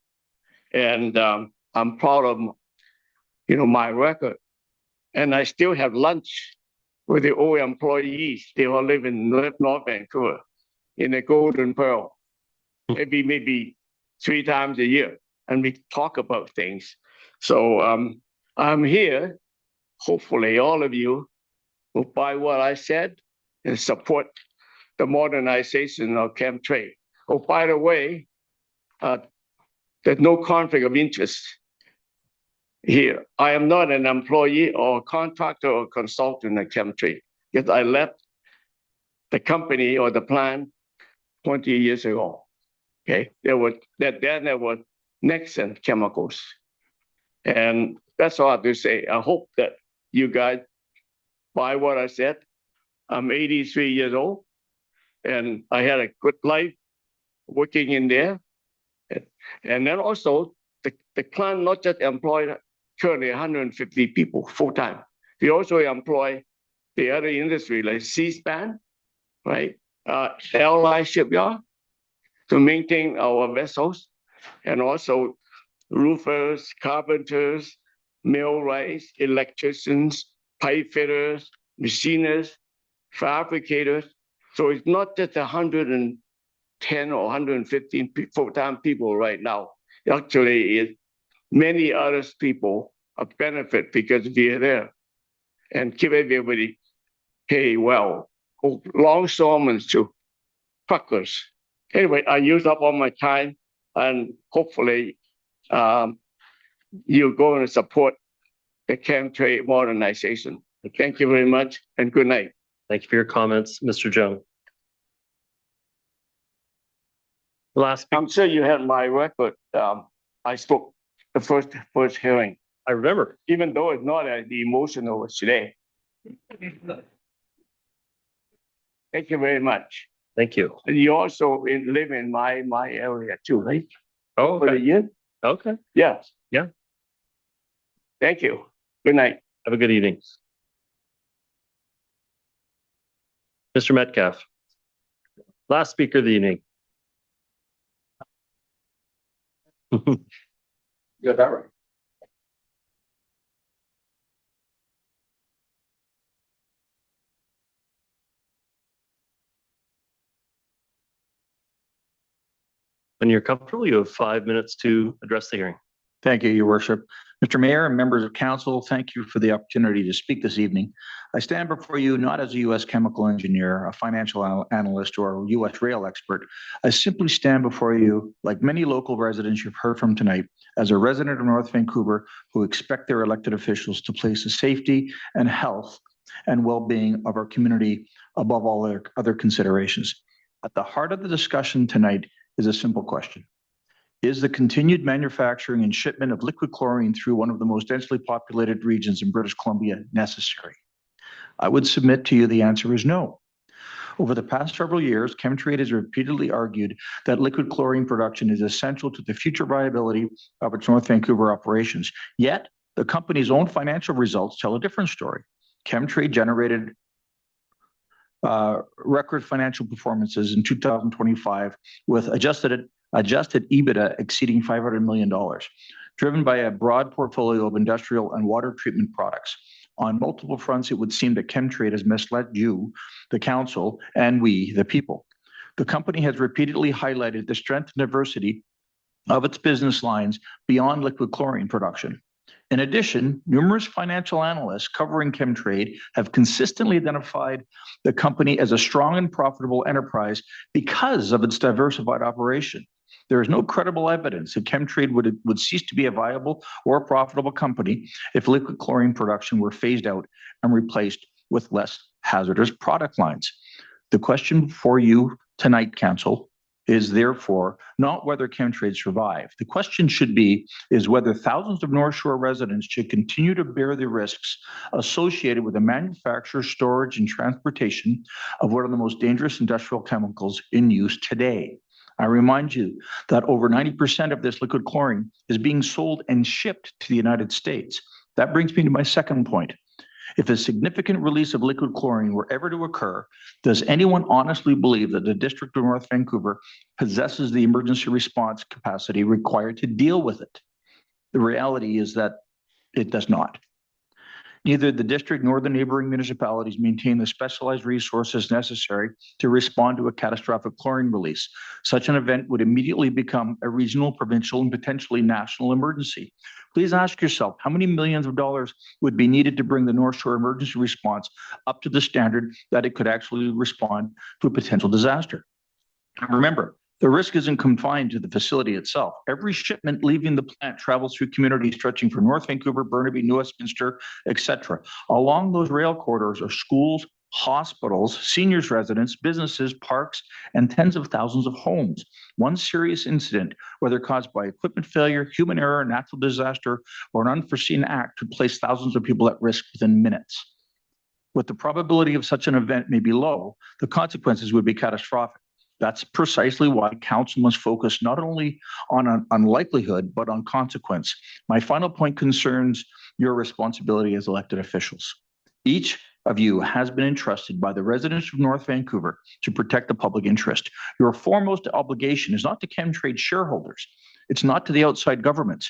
And I'm proud of my record. And I still have lunch with the old employees. They all live in North Vancouver in the Golden Pearl. Maybe 3 times a year, and we talk about things. So I'm here. Hopefully, all of you will buy what I said and support the modernization of chemtrade. Oh, by the way, there's no conflict of interest here. I am not an employee or contractor or consultant at chemtrade because I left the company or the plant 20 years ago. Okay, there was Nexen Chemicals, and that's all I have to say. I hope that you guys buy what I said. I'm 83 years old, and I had a good life working in there. And then also, the plant not just employed currently 150 people full-time. We also employ the other industry like C-SPAN, right? Airline shipyard to maintain our vessels, and also roofers, carpenters, millwrights, electricians, pipe fitters, machinists, fabricators. So it's not just 110 or 115 full-time people right now. Actually, it's many other people a benefit because we are there and keep everybody pay well. Longshoremen to truckers. Anyway, I used up all my time, and hopefully you're going to support the chemtrade modernization. Thank you very much, and good night. Thank you for your comments, Mr. Jung. I'm sure you had my record. I spoke the first hearing. I remember. Even though it's not as emotional as today. Thank you very much. Thank you. And you also live in my area too, right? Oh, For the year? Okay. Yes. Yeah. Thank you. Good night. Have a good evening. Mr. Metcalf. Last speaker of the evening. You got that right. When you're comfortable, you have 5 minutes to address the hearing. Thank you, Your Worship. Mr. Mayor and members of council, thank you for the opportunity to speak this evening. I stand before you not as a U.S. chemical engineer, a financial analyst, or a U.S. rail expert. I simply stand before you, like many local residents you've heard from tonight, as a resident of North Vancouver who expect their elected officials to place the safety and health and well-being of our community above all other considerations. At the heart of the discussion tonight is a simple question. Is the continued manufacturing and shipment of liquid chlorine through one of the most densely populated regions in British Columbia necessary? I would submit to you the answer is no. Over the past several years, Chemtrade has repeatedly argued that liquid chlorine production is essential to the future viability of its North Vancouver operations. Yet, the company's own financial results tell a different story. Chemtrade generated record financial performances in 2025 with adjusted EBITDA exceeding $500 million, driven by a broad portfolio of industrial and water treatment products. On multiple fronts, it would seem that Chemtrade has misled you, the council, and we, the people. The company has repeatedly highlighted the strength and diversity of its business lines beyond liquid chlorine production. In addition, numerous financial analysts covering Chemtrade have consistently identified the company as a strong and profitable enterprise because of its diversified operation. There is no credible evidence that Chemtrade would cease to be a viable or profitable company if liquid chlorine production were phased out and replaced with less hazardous product lines. The question for you tonight, Council, is therefore not whether Chemtrade survived. The question should be is whether thousands of North Shore residents should continue to bear the risks associated with the manufacture, storage, and transportation of one of the most dangerous industrial chemicals in use today. I remind you that over 90% of this liquid chlorine is being sold and shipped to the United States. That brings me to my second point. If a significant release of liquid chlorine were ever to occur, does anyone honestly believe that the District of North Vancouver possesses the emergency response capacity required to deal with it? The reality is that it does not. Neither the district nor the neighboring municipalities maintain the specialized resources necessary to respond to a catastrophic chlorine release. Such an event would immediately become a regional, provincial, and potentially national emergency. Please ask yourself how many millions of dollars would be needed to bring the North Shore emergency response up to the standard that it could actually respond to a potential disaster. And remember, the risk isn't confined to the facility itself. Every shipment leaving the plant travels through communities stretching from North Vancouver, Burnaby, New Westminster, etc. Along those rail corridors are schools, hospitals, seniors residents, businesses, parks, and tens of thousands of homes. One serious incident, whether caused by equipment failure, human error, natural disaster, or an unforeseen act, could place thousands of people at risk within minutes. With the probability of such an event may be low, the consequences would be catastrophic. That's precisely why council must focus not only on likelihood, but on consequence. My final point concerns your responsibility as elected officials. Each of you has been entrusted by the residents of North Vancouver to protect the public interest. Your foremost obligation is not to Chemtrade shareholders. It's not to the outside governments.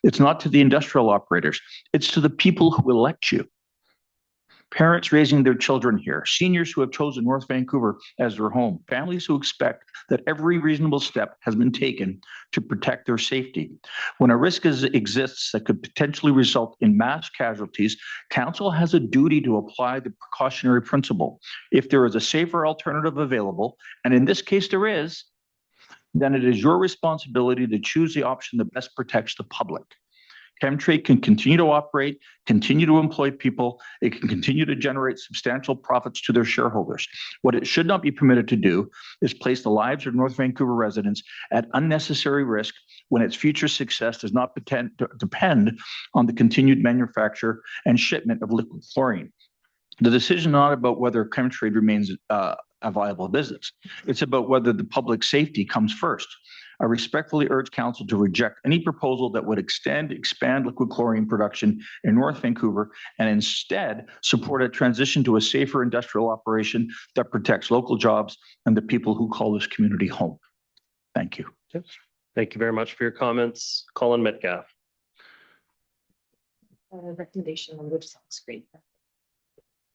It's not to the industrial operators. It's to the people who elect you. Parents raising their children here, seniors who have chosen North Vancouver as their home, families who expect that every reasonable step has been taken to protect their safety. When a risk exists that could potentially result in mass casualties, council has a duty to apply the precautionary principle. If there is a safer alternative available, and in this case there is, then it is your responsibility to choose the option that best protects the public. Chemtrade can continue to operate, continue to employ people. It can continue to generate substantial profits to their shareholders. What it should not be permitted to do is place the lives of North Vancouver residents at unnecessary risk when its future success does not depend on the continued manufacture and shipment of liquid chlorine. The decision is not about whether Chemtrade remains a viable business. It's about whether the public safety comes first. I respectfully urge council to reject any proposal that would expand liquid chlorine production in North Vancouver and instead support a transition to a safer industrial operation that protects local jobs and the people who call this community home. Thank you. Thank you very much for your comments. Colin Metcalf. Recommendation language is on screen.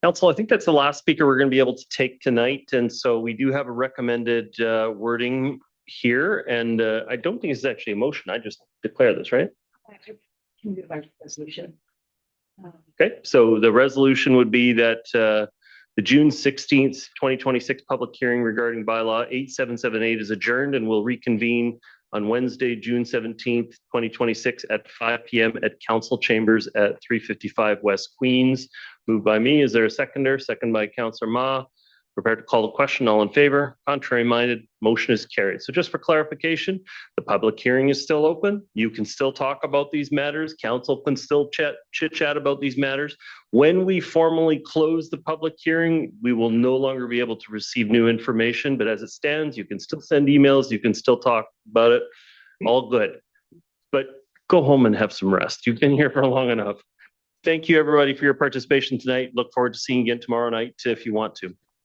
Council, I think that's the last speaker we're going to be able to take tonight. And so we do have a recommended wording here. And I don't think it's actually a motion. I just declare this, right? I can do by resolution. Okay, so the resolution would be that the June 16th, 2026 public hearing regarding bylaw 8778 is adjourned and will reconvene on Wednesday, June 17th, 2026 at 5 p.m. at Council Chambers at 355 West Queens. Moved by me. Is there a seconder? Second by Councillor Ma. Prepared to call the question. All in favor? Contrary minded? Motion is carried. So just for clarification, the public hearing is still open. You can still talk about these matters. Council can still chit-chat about these matters. When we formally close the public hearing, we will no longer be able to receive new information. But as it stands, you can still send emails. You can still talk about it. All good. But go home and have some rest. You've been here for long enough. Thank you, everybody, for your participation tonight. Look forward to seeing you again tomorrow night if you want to.